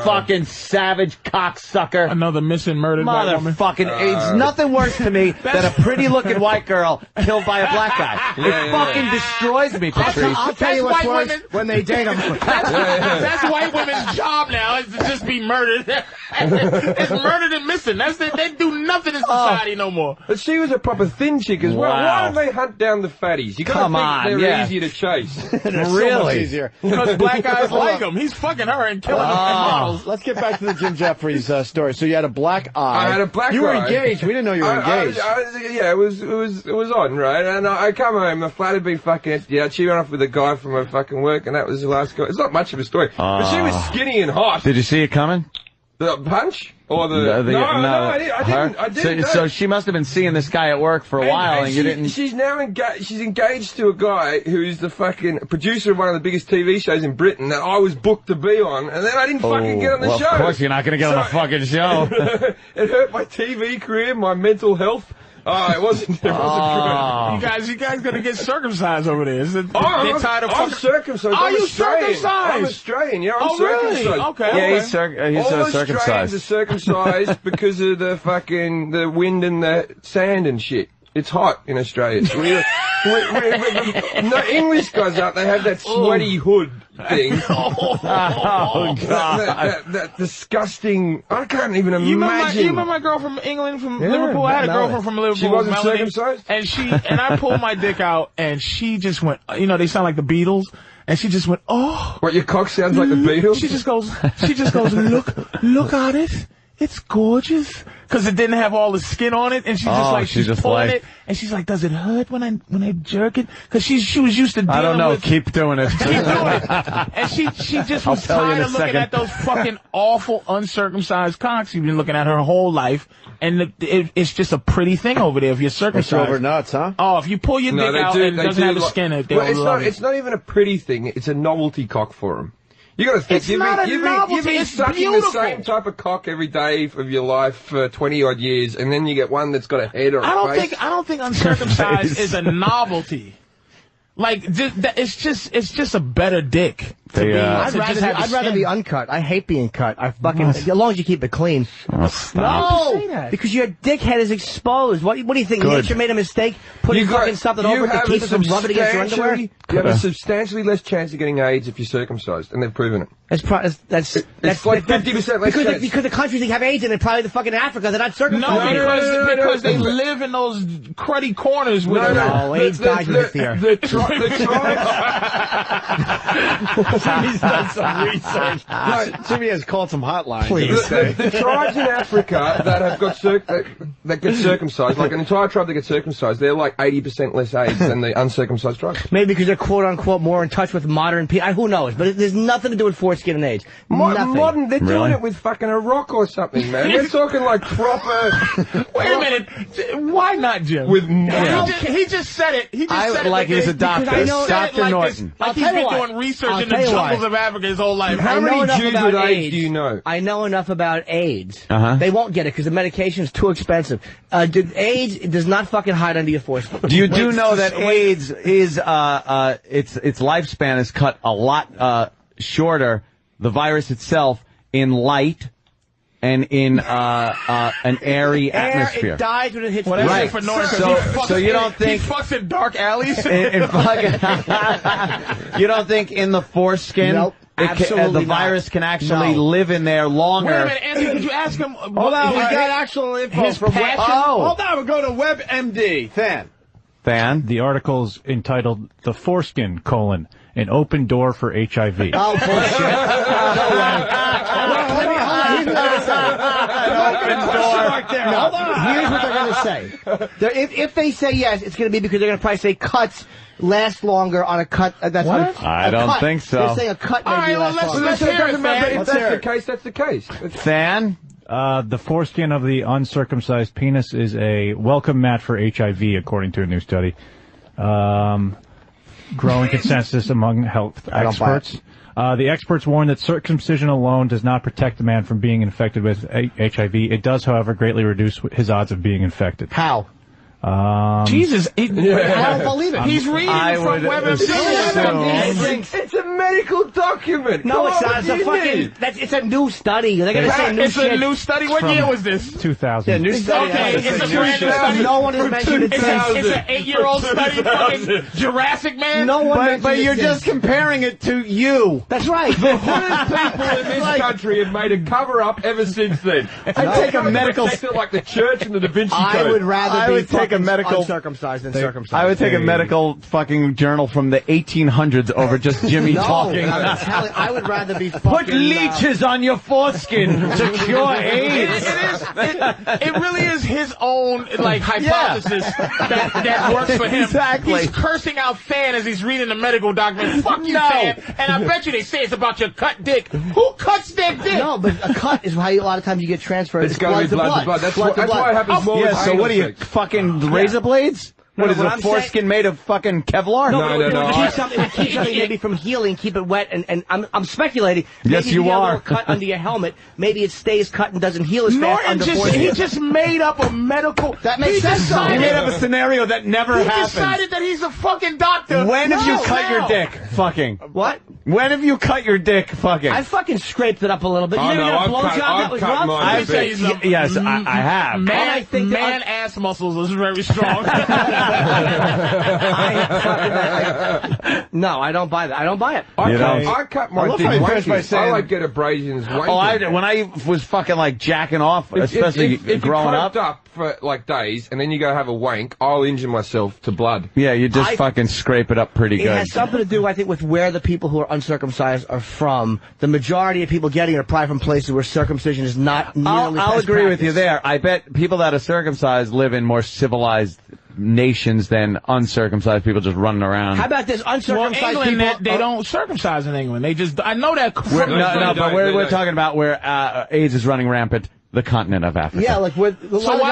fucking savage cocksucker. Another missing murdered white woman. Motherfucking it's nothing worse to me than a pretty looking white girl killed by a black guy. It fucking destroys me, Patrice. I'll tell you what's worse when they date them. That's white women's job now, is to just be murdered. It's murdered and missing. They do nothing in society no more. But she was a proper thin chick as well. Wow. Why don't they hunt down the fatties? You gotta think they're easier to chase. So much easier. Because black guys like him. He's fucking her and killing them. Let's get back to the Jim Jeffries story. So you had a black eye. I had a black eye. You were engaged. We didn't know you were engaged. Yeah, it was on, right? And I come home, the flat had been fucking empty out. She ran off with a guy from her fucking work, and that was the last guy. It's not much of a story. But she was skinny and hot. Did you see it coming? The punch? Or the... No, I didn't. So she must have been seeing this guy at work for a while, and you didn't... She's now she's engaged to a guy who's the fucking producer of one of the biggest TV shows in Britain that I was booked to be on, and then I didn't fucking get on the show. Of course you're not going to get on the fucking show. It hurt my TV career, my mental health. Oh, it wasn't good. You guys gonna get circumcised over there? I'm circumcised. Are you circumcised? I'm Australian, yeah, I'm circumcised. Really? Okay. Yeah, he's All circumcised. Australians are circumcised because of the fucking, the wind and the sand and shit. It's hot in Australia. So no, English guys out, they have that sweaty hood thing. Oh, God. That disgusting, I can't even imagine. You remember my girl from England, from Liverpool? I had a girlfriend from Liverpool. She wasn't Melanie, circumcised? And I pulled my dick out, and she just went, they sound like the Beatles. And she just went, oh. What, your cock sounds like the Beatles? She just goes, look at it. It's gorgeous. Cause it didn't have all the skin on it, and she's pulling it, and she's like, does it hurt when I jerk it? Cause she was used to dealing I don't know, with... keep doing it. Keep doing it. And she just was tired of looking at those fucking awful uncircumcised cocks she's been looking at her whole life, and it's just a pretty thing over there if you're circumcised. It's over nuts, huh? Oh, if you pull your dick out and it doesn't have the skin, it's not even a pretty thing, it's a novelty cock for them. You got to think. You've been sucking the same type of cock every day of your life for 20-odd years, and then you get one that's got a head or a face. I don't think uncircumcised is a novelty. Like, it's just a better dick. I'd rather be uncut. I hate being cut. As long as you keep it clean. No, because your dickhead is exposed. What do you think? Nature made a mistake putting something over it to keep it from rubbing against your underwear? You have a substantially less chance of getting AIDS if you're circumcised, and they've proven it. It's like 50% less chance. Because the countries that have AIDS in it, probably the fucking Africa, they're not circumcised. No, because they live in those cruddy corners with AIDS died this year. Jimmy's done some research. Jimmy has called some hotlines. Please. The tribes in Africa that have got that get circumcised, like an entire tribe that gets circumcised, they're like 80% less AIDS than the uncircumcised tribes. Maybe because they're quote unquote more in touch with modern people. Who knows? But there's nothing to do with foreskin and AIDS. Modern, they're doing it with fucking a rock or something, man. We're talking like proper. Wait a minute. Why not, Jim? He just said it. He just said it like he's a doctor. Dr. Norton. Like he's been doing research in the jungles of Africa his whole life. How many Jews with AIDS do you know? I know enough about AIDS. They won't get it because the medication is too expensive. AIDS does not fucking hide under your foreskin. You do know that AIDS is its lifespan is cut a lot shorter. The virus itself in light and in an airy atmosphere. It dies when it hits Whatever. Right. For Norris, So you don't think he fucks in dark alleys? in fucking, you don't think in the foreskin? Nope. The virus can actually live in there longer. Wait a minute, Anthony, could you ask him? Hold on, we got actual info his from passion? Hold on, we're going to WebMD. Fan? The article's entitled "The Foreskin: An Open Door for HIV." Oh, bullshit. Hold on. Here's what they're going to say. If they say yes, it's going to be because they're going to probably say cuts last longer on a cut. That's What? I don't think so. They're saying a cut maybe last longer. Let's hear it, man. If that's the case, that's the case. Fan? The foreskin of the uncircumcised penis is a welcome mat for HIV, according to a new study. Growing consensus among health experts. The experts warn that circumcision alone does not protect the man from being infected with HIV. It does, however, greatly reduce his odds of being infected. How? Jesus, I don't believe it. He's reading from WebMD. It's a medical document. No, it's not. It's a fucking. It's a new study. They're gonna say new It's shit. a new study. What year was this? 2000. Yeah, new study. Okay, it's a brand new study. No one has mentioned it. It's an 8-year-old study. Fucking Jurassic Man. No one. But you're just comparing it to you. That's right. The hooded people in this country have made a cover-up ever since then. I take a medical. Like the church and the Da Vinci Code. I would rather be take a medical uncircumcised than circumcised. I would take a medical fucking journal from the 1800s over just Jimmy talking. I'm telling, I would rather be fucking... Put leeches on your foreskin to cure AIDS. It really is his own hypothesis that works for him. Exactly. He's cursing out Fan as he's reading the medical document. Fuck you, Fan. And I bet you they say it's about your cut dick. Who cuts their dick? No, but a cut is how a lot of times you get transferred. It's blood to blood. That's why it happens more with so what are you, fucking razor blades? What is a foreskin made of fucking Kevlar? No. It would keep something maybe from healing, keep it wet, and I'm speculating. Yes, maybe you have are. a little cut under your helmet. Maybe it stays cut and doesn't heal as fast under foreskin. He just made up a medical... That makes sense, though. He made up a scenario that never happened. He decided that he's a fucking doctor. When have you cut your dick? Fucking. What? When have you cut your dick? Fucking. I fucking scraped it up a little bit. You never got a blowjob that was rough? Yes, I have. Man ass muscles is very strong. No, I don't buy that. I don't buy it. I cut my dick wanky. I like get abrasions wanky. When I was fucking jacking off, especially if growing up for days and then you go have a wank, I'll injure myself to blood. Yeah, you just fucking scrape it up pretty good. It has something to do, I think, with where the people who are uncircumcised are from. The majority of people getting it are probably from places where circumcision is not nearly I'll as agree with practiced. you there. I bet people that are circumcised live in more civilized nations than uncircumcised people just running around. How about this? Uncircumcised people... They don't circumcise in England. They just... I know that... But we're talking about where AIDS is running rampant. The continent of Africa. Yeah, why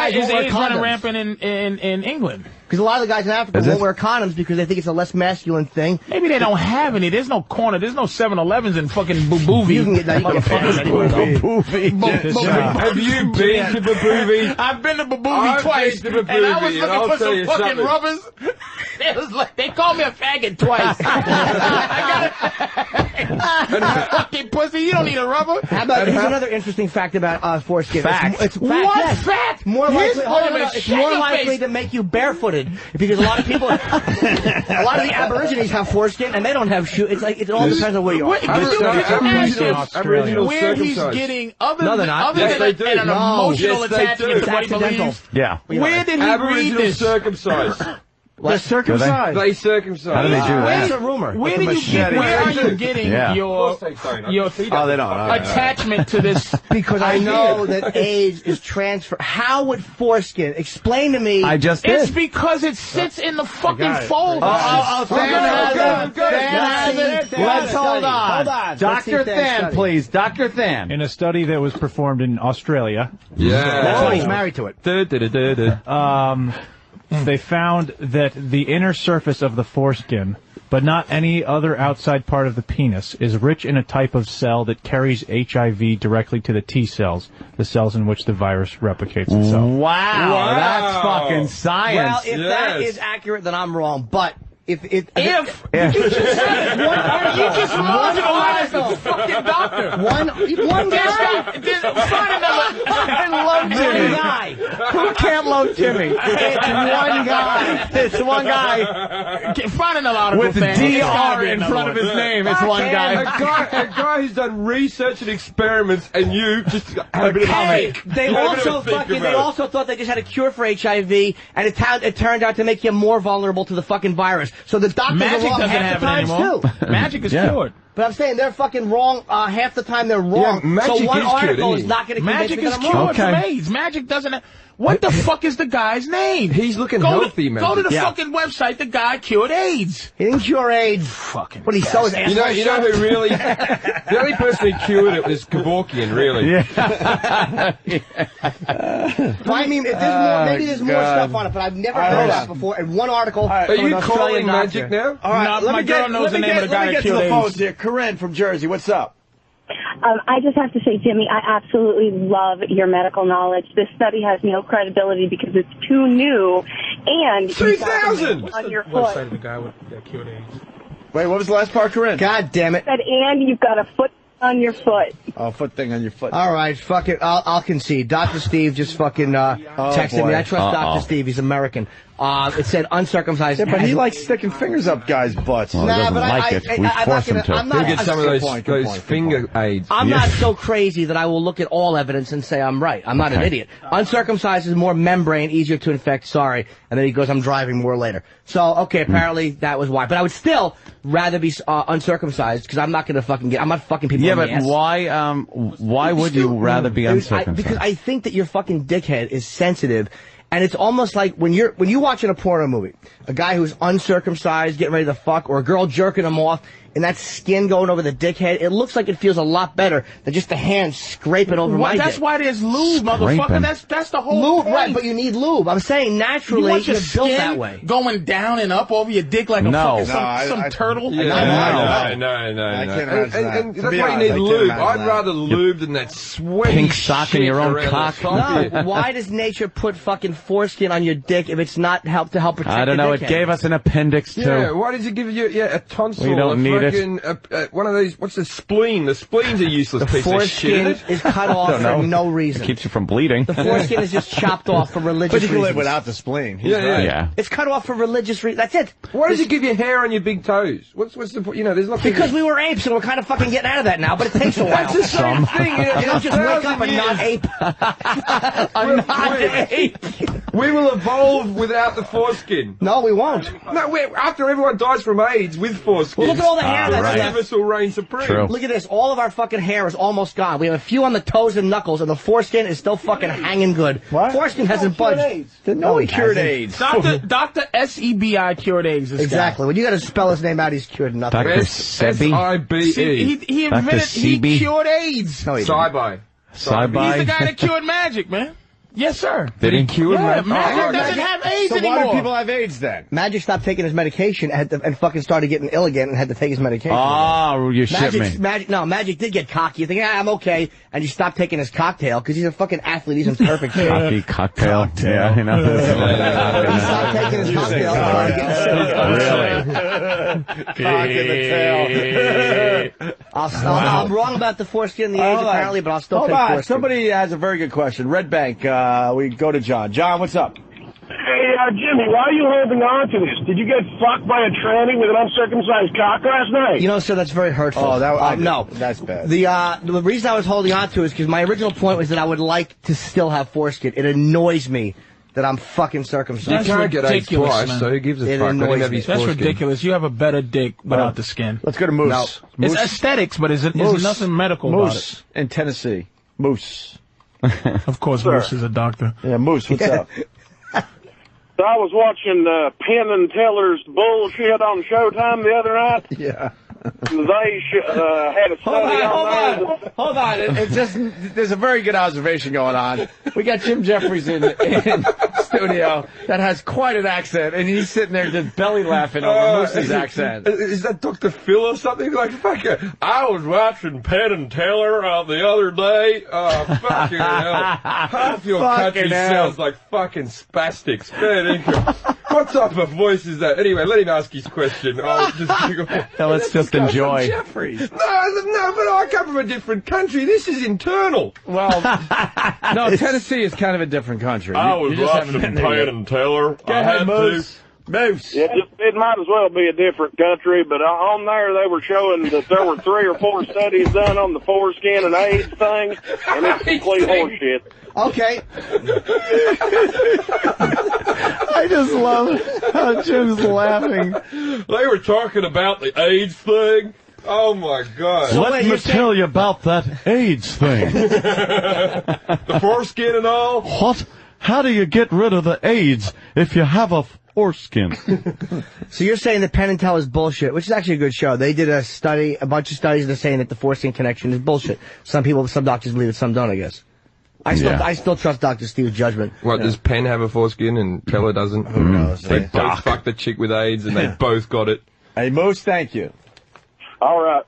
is AIDS running rampant in England? Because a lot of the guys in Africa won't wear condoms because they think it's a less masculine thing. Maybe they don't have any. There's no corner. There's no 7-Elevens in fucking Baboovie. You can get that. You can get anywhere. Have you been to Baboovie? I've been to Baboovie twice, and I was looking for some fucking rubbers. They called me a faggot twice. Fucking pussy, you don't need a rubber. How about here's another interesting fact about foreskin. Fact. It's fact. What yes. fact? More likely, It's more likely to make you barefooted because a lot of people, a lot of the Aborigines have foreskin and they don't have shoes. It all depends on where you are. Where he's getting other than an emotional attachment to what he believes. Yeah. Where did he read this? Circumcised. They're circumcised. They circumcised. How do they do that? That's a rumor. Where are you getting your attachment to this? Because I know that AIDS is transferred. How would foreskin explain to me? I just did. It's because it sits in the fucking fold. Let's hold on. Dr. Than, please. Dr. Than. In a study that was performed in Australia. Yeah. That's why he's married to it. They found that the inner surface of the foreskin, but not any other outside part of the penis, is rich in a type of cell that carries HIV directly to the T cells, the cells in which the virus replicates itself. Wow. That's fucking science. Well, if that is accurate, then I'm wrong. But If you just said it. You just marginalized the fucking doctor. One guy. Find another. I love Timmy. One guy. Who can't love Timmy? It's one guy. It's one guy. Find another article. With the DR in front of his name. It's one guy. A guy who's done research and experiments, and you just had a bit of Hey, they also thought they just had a cure for HIV, and it turned out to make you more vulnerable to the fucking virus. So the doctors Magic are wrong doesn't half have the it times anymore. too. Magic is cured. But I'm saying they're fucking wrong half the time. They're wrong. Yeah, magic so one is article cured, is not going to convince Magic me is that I'm cured wrong. from AIDS. Magic doesn't have... What the fuck is the guy's name? He's looking healthy, man. Go to the fucking website. The guy cured AIDS. He didn't cure AIDS. Fucking. What, he saw his asshole? You know who really... The only person who cured it was Kevorkian, really. Well, I mean, maybe there's more stuff on it, but I've never heard that before. And one article. Are you calling Magic now? All right, No, my girl knows the name of the guy that cured Let me get to the AIDS. phones here. Corinne from Jersey, what's up? I just have to say, Jimmy, I absolutely love your medical knowledge. This study has no credibility because it's too new, and 3,000 on your Website foot. of the guy that cured AIDS. Wait, what was the last part, Corinne? God damn it. And you've got a foot on your foot. Oh, foot thing on your foot. All right, fuck it. I'll concede. Dr. Steve just fucking texted boy. me. I trust Dr. Steve. He's American. It said uncircumcised. Yeah, but he likes sticking fingers up guys' butts. Well, he doesn't like it. We force him to. I'm not, He'll get some of those finger aids. I'm not so crazy that I will look at all evidence and say I'm right. I'm not an idiot. Uncircumcised is more membrane, easier to infect. Sorry. And then he goes, I'm driving more later. So, okay, apparently that was why. But I would still rather be uncircumcised because I'm not going to fucking I'm not fucking people in the ass. Why would you rather be uncircumcised? Because I think that your fucking dickhead is sensitive. And it's almost like when you're watching a porno movie, a guy who's uncircumcised getting ready to fuck, or a girl jerking him off, and that skin going over the dickhead, it looks like it feels a lot better than just the hand scraping over my dick. That's why there's lube, motherfucker. That's the whole lube, point. right? But you need lube. I'm saying naturally you you're built that way. Going down and up over your dick like a fucking some turtle. No. I can't imagine that. And that's why you need lube. I'd rather lube than that sweaty pink sock in your own cock. No, why does nature put fucking foreskin on your dick if it's not to help protect I don't know. It gave us an appendix too. Yeah, why did you give you a tonsil? We don't need it. One of these. What's the spleen? The spleen's a useless piece of shit. The foreskin is cut off for no reason. It keeps you from bleeding. The foreskin is just chopped off for religious reasons. But you can live without the spleen. Yeah. It's cut off for religious reasons. That's it. Why does it give you hair on your big toes? What's the point? There's not because we were apes and we're kind of fucking getting out of that now. But it takes a while. That's the same thing. You don't just wake up and not ape. I'm not ape. We will evolve without the foreskin. No, we won't. No, after everyone dies from AIDS with foreskin. Well, look at all the hair that's left. Universal reign supreme. True. Look at this. All of our fucking hair is almost gone. We have a few on the toes and knuckles, and the foreskin is still fucking hanging good. What? Foreskin hasn't budged. No one cured AIDS. Dr. SEBI cured AIDS. Exactly. When you got to spell his name out, he's cured nothing. Dr. Sebi? SIBE. He invented. He cured AIDS. No, he didn't. Sci-bi. He's the guy that cured magic, man. Yes, sir. Did he cure Magic doesn't have AIDS anymore. Why do people have AIDS then? Magic stopped taking his medication and fucking started getting ill again and had to take his medication. Oh, you shit me. Magic did get cocky. You think, I'm okay. And he stopped taking his cocktail because he's a fucking athlete. He's in perfect shape. Cocky cocktail. Yeah, I know. He stopped taking his cocktail and started getting sick. Really? Cock in the tail. I'm wrong about the foreskin and the AIDS apparently, but I'll still take foreskin. Somebody has a very good question. Red Bank, we go to John. John, what's up? Hey, Jimmy, why are you holding on to this? Did you get fucked by a tranny with an uncircumcised cock last night? Sir, that's very hurtful. Oh, no. That's bad. The reason I was holding on to it is because my original point was that I would like to still have foreskin. It annoys me that I'm fucking circumcised. You can't get AIDS twice, so who gives a fuck? That's ridiculous. You have a better dick without the skin. Let's go to Moose. No. It's aesthetics, but there's nothing medical about it. In Tennessee. Moose. Of course, Moose is a doctor. Yeah, Moose, what's up? So I was watching Penn and Teller's bullshit on Showtime the other night. Yeah. They had a study on there. Hold on. It's just, there's a very good observation going on. We got Jim Jeffries in studio that has quite an accent, and he's sitting there just belly laughing over Moose's accent. Is that Dr. Phil or something? Like, I was watching Penn and Teller the other day. Fucking hell. Half your country sounds like fucking spastics. What type of voice is that? Anyway, let him ask his question. Let's just enjoy. Jeffries. No, but I come from a different country. This is internal. Well, no, Tennessee is kind of a different country. I was watching Penn and Teller. Go ahead, Moose. Moose. Yeah, it might as well be a different country, but on there they were showing that there were 3 or 4 studies done on the foreskin and AIDS thing, and it's complete horseshit. Okay. I just love how Jim's laughing. They were talking about the AIDS thing. Oh my God! So let me tell you about that AIDS thing. The foreskin and all. What? How do you get rid of the AIDS if you have a foreskin? So you're saying that Penn and Teller is bullshit, which is actually a good show. They did a bunch of studies that are saying that the foreskin connection is bullshit. Some doctors believe it, some don't, I guess. I still trust Dr. Steve's judgment. What, does Penn have a foreskin and Teller doesn't? Who knows? They both fucked the chick with AIDS and they both got it. Hey, Moose, thank you. All right.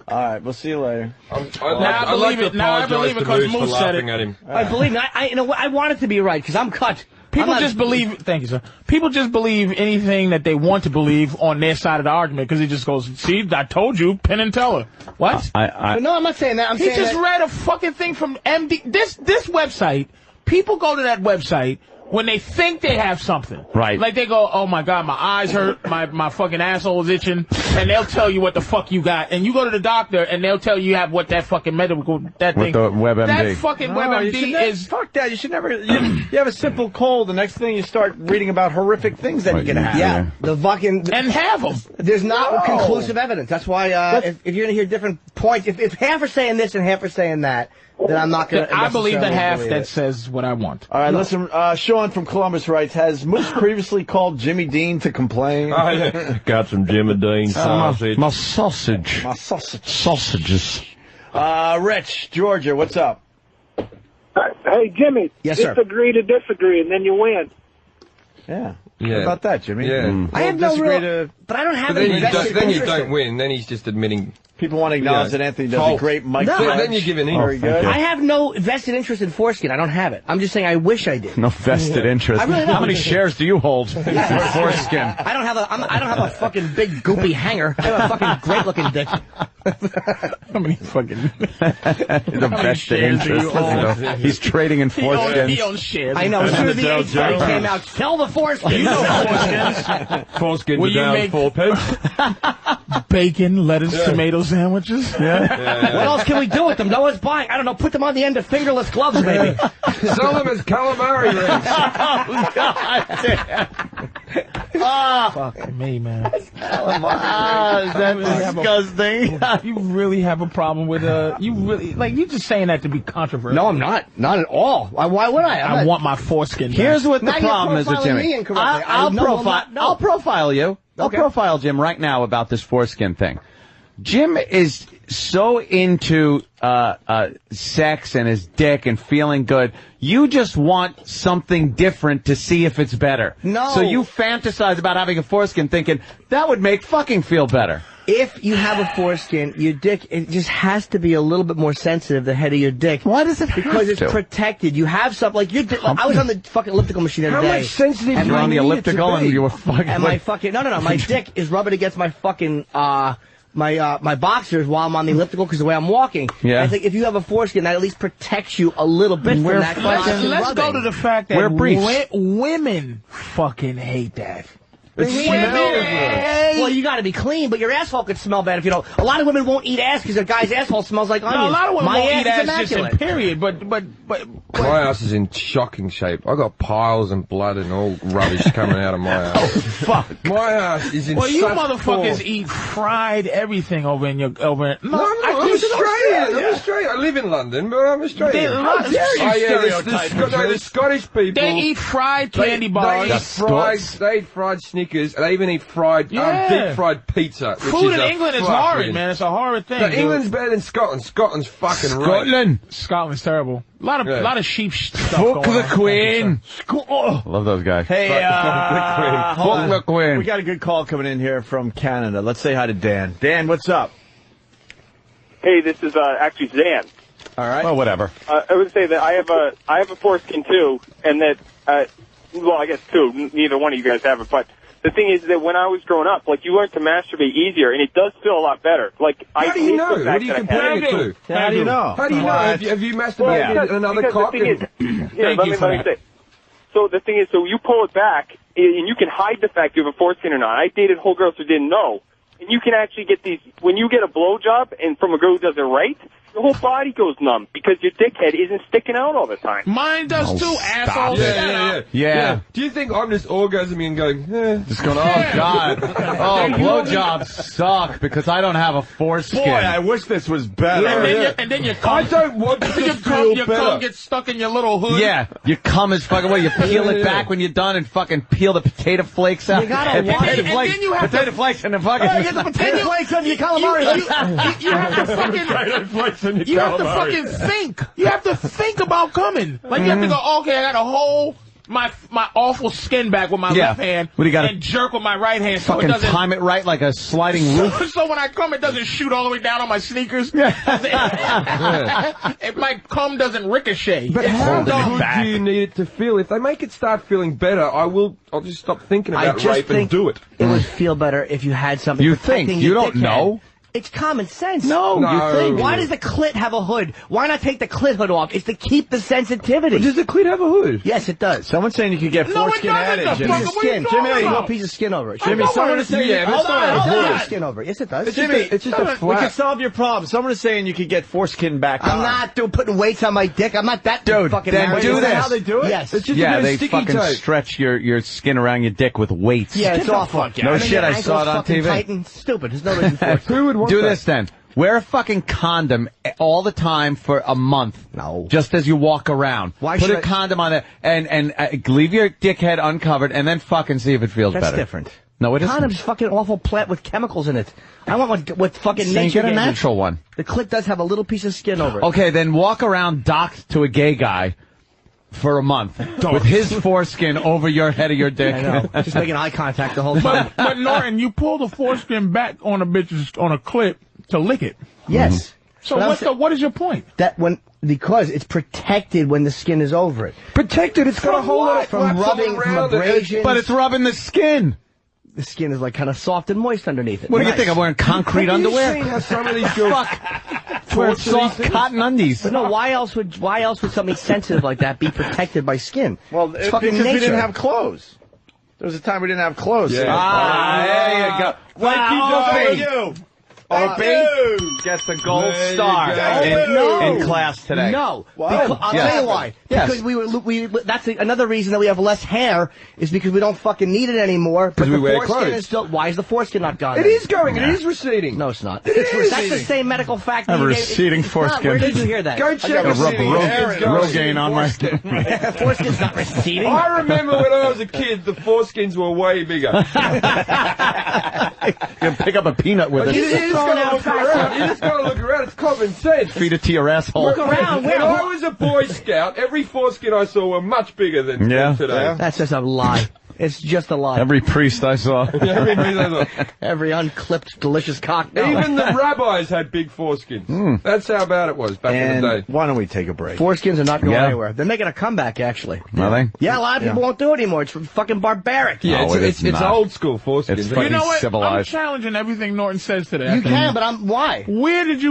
All right, we'll see you later. I believe it because Moose said it. I believe me. I want it to be right because I'm cut. People just believe. Thank you, sir. People just believe anything that they want to believe on their side of the argument because it just goes. See, I told you, Penn and Teller. What? No, I'm not saying that. He just read a fucking thing from MD. This website. People go to that website when they think they have something. Right. Like they go, oh my God, my eyes hurt, my fucking asshole is itching, and they'll tell you what the fuck you got. And you go to the doctor and they'll tell you have what that fucking medical, that with thing. the WebMD. That fucking WebMD is. Fuck that. You should never. You have a simple cold. The next thing you start reading about horrific things that you can have. Yeah. The fucking. And have them. There's not conclusive evidence. That's why, if you're going to hear different points, if half are saying this and half are saying that, then I'm not going to. I believe the half that says what I want. All right, listen. Sean from Columbus writes: has Moose previously called Jimmy Dean to complain? Got some Jimmy Dean sausage. My sausage. My sausage. Sausages. Rich, Georgia, what's up? Hey, Jimmy. Yes, sir. Disagree to disagree, and then you win. Yeah. What about that, Jimmy? Yeah. I have no real. But I don't have any vested then you interest don't win. Then he's just admitting. People want to acknowledge that Anthony does a great mic. No, then you give an Very good. I have no vested interest in foreskin. I don't have it. I'm just saying I wish I did. No vested interest. I really don't. How many shares do you hold in foreskin? I don't have a fucking big goopy hanger. I have a fucking great looking dick. How many fucking? The vested interest. He's trading in foreskins. He owns shares. I know. As soon as the AIDS study came out, sell the foreskin. You know foreskins. Foreskins Will are you down make 4 pence. bacon, lettuce, tomato sandwiches? What else can we do with them? No one's buying. I don't know. Put them on the end of fingerless gloves, maybe. Sell them as calamari rings. Oh, God. Fuck me, man. That's disgusting. You really have a problem with you just saying that to be controversial. No, I'm not. Not at all. Why would I? I want my foreskin back. Here's what the Now you're problem is with profiling Jimmy. me incorrectly. I'll profile you. I'll Okay. profile Jim right now about this foreskin thing. Jim is so into sex and his dick and feeling good. You just want something different to see if it's better. No. So you fantasize about having a foreskin thinking, that would make fucking feel better. If you have a foreskin, your dick, it just has to be a little bit more sensitive, the head of your dick. Why does it have Because it's to? protected. You have something, like your dick, I was on the fucking elliptical machine the other day. How much sensitive and You're on the elliptical and you were fucking... And my fucking, no, my dick is rubbing against my fucking, my boxers while I'm on the elliptical because the way I'm walking. Yeah. I think if you have a foreskin, that at least protects you a little bit from that fucking Let's go to the fact that briefs. Women fucking hate that. Well, you got to be clean, but your asshole could smell bad if you don't. A lot of women won't eat ass because a guy's asshole smells like onions. No, a lot of women My won't ass eat is ass just in immaculate. period, but My ass is in shocking shape. I got piles and blood and all rubbish coming out of my ass. Fuck. My ass is in well, you such motherfuckers form. eat fried everything over in your over. No, I'm Australian. I'm Australian. I live in London, but I'm Australian. How dare you the Scottish people. They eat fried candy bars. They eat fried Snickers, and they even eat fried, deep fried pizza. Food in England is horrid, man. It's a horrid thing. No, England's better than Scotland. Scotland's fucking Scotland's terrible. A lot of sheep stuff Fuck going the on. Queen. Love those guys. Hey, Fuck the Queen. We got a good call coming in here from Canada. Let's say hi to Dan. Dan, what's up? Hey, this is actually Zan. All right. Well, whatever. I would say that I have a foreskin too, and that well, I guess two. Neither one of you guys have it, but the thing is that when I was growing up, like, you learn to masturbate easier, and it does feel a lot better. Like, how do you know? What are you comparing it to? How do you know? How do you know? Have you masturbated another cock? The thing is, let me say. So the thing is, so you pull it back, and you can hide the fact you have a foreskin or not. I dated whole girls who didn't know. And you can actually get these, when you get a blowjob and from a girl who does it right, your whole body goes numb because your dickhead isn't sticking out all the time. Mine does too, asshole. Yeah. Do you think I'm just orgasming and going, just going, oh, God. Oh, blowjobs suck because I don't have a foreskin. Boy, I wish this was better. And then you come. I don't want to feel your better. cum gets stuck in your little hood. Yeah, you cum is fucking well. You peel it back when you're done and fucking peel the potato flakes out. You gotta and then you have potato flakes and the fucking. Get the potato flakes on your calamari. You have to fucking. You have to fucking think. You have to think about coming. Like, you have to go, okay, I got to hold my awful skin back with my left hand and jerk with my right hand. Fucking so it time it right like a sliding roof. So when I come, it doesn't shoot all the way down on my sneakers. If my cum doesn't ricochet. But how good do you need it to feel? If they make it start feeling better, I'll just stop thinking about rape and do it. It would feel better if you had something. You think? You don't know? It's common sense. No, you think. Why does the clit have a hood? Why not take the clit hood off? It's to keep the sensitivity. Does the clit have a hood? Yes, it does. Someone's saying you could get foreskin added, Jimmy. Piece of skin. Jimmy, you want a piece of skin over it. Jimmy, someone is saying skin over it. Yes, it does. Jimmy, it's just a flat. We can solve your problem. Someone is saying you could get foreskin back on. I'm not putting weights on my dick. I'm not that fucking then do this. How they do it? Yes. Yeah, they fucking stretch your skin around your dick with weights. Yeah, it's awful. No shit, I saw it on TV. Stupid. There's no reason for it. Who would want Do this then. Wear a fucking condom all the time for a month. No. Just as you walk around. Why Put should a condom on there and leave your dickhead uncovered and then fucking see if it feels better. That's different. No, it isn't. Condom's fucking awful plant with chemicals in it. I want one with fucking nature. Get a natural one. The clit does have a little piece of skin over it. Okay, then walk around docked to a gay guy for a month with his foreskin over your head of your dick. I know. Just making eye contact the whole time. But Norton, you pull the foreskin back on a bitch on a clip to lick it. Yes. So what is your point? Because it's protected when the skin is over it. Protected? It's got a whole lot of from rubbing, from abrasion. But it's rubbing the skin. The skin is like kind of soft and moist underneath it. What do you think? I'm wearing concrete underwear? Have you seen how some of these girls wearing soft cotton undies? But no, why else would something sensitive like that be protected by skin? Well, it's fucking because nature. we didn't have clothes. There was a time we didn't have clothes. Yeah. There you go. Thank you. Opie gets a gold star in class today. No, I'll tell you why. Because that's another reason that we have less hair is because we don't fucking need it anymore. Because we wear clothes. Why is the foreskin not gone? It is going. It is receding. No, it's not. That's the same medical fact. A receding foreskin. Where did you hear that? Go check Rogaine on my skin. Foreskin's not receding. I remember when I was a kid, the foreskins were way bigger. You can pick up a peanut with it. You just gotta look around. It's common sense. Feed it to your asshole. Look around. When I was a Boy Scout, every foreskin I saw were much bigger than today. Yeah. That's just a lie. It's just a lie. Every priest I saw. Every unclipped, delicious cock. No. Even the rabbis had big foreskins. That's how bad it was back in the day. Why don't we take a break? Foreskins are not going anywhere. They're making a comeback, actually. Are they? Yeah, a lot of people won't do it anymore. It's fucking barbaric. Yeah, it's old school foreskins. It's fucking you know what? civilized. I'm challenging everything Norton says today. You can, but why? Where did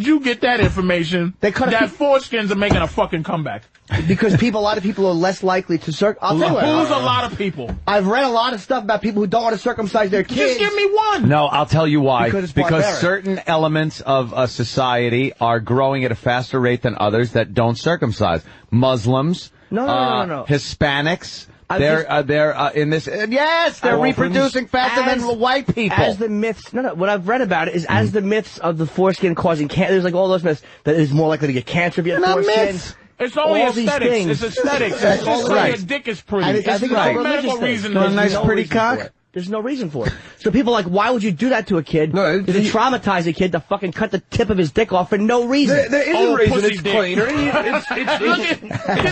you get that information that foreskins are making a fucking comeback? Because a lot of people are less likely to I'll tell you what. Who's a lot of people? I've read a lot of stuff about people who don't want to circumcise their kids. Just give me one. No, I'll tell you why. Because certain elements of a society are growing at a faster rate than others that don't circumcise. Muslims, no. Hispanics. They're in this. Yes, they're reproducing faster than white people. As the myths, what I've read about it is as the myths of the foreskin causing cancer. There's like all those myths that is more likely to get cancer if you have foreskin. Myths. It's only aesthetics. It's aesthetics. It's just like your dick is pretty. I think no medical reason. Got a nice pretty cock. There's no reason for it. So people are like, why would you do that to a kid? No, to traumatize a kid to fucking cut the tip of his dick off for no reason. There is a reason. It's cleaner. Get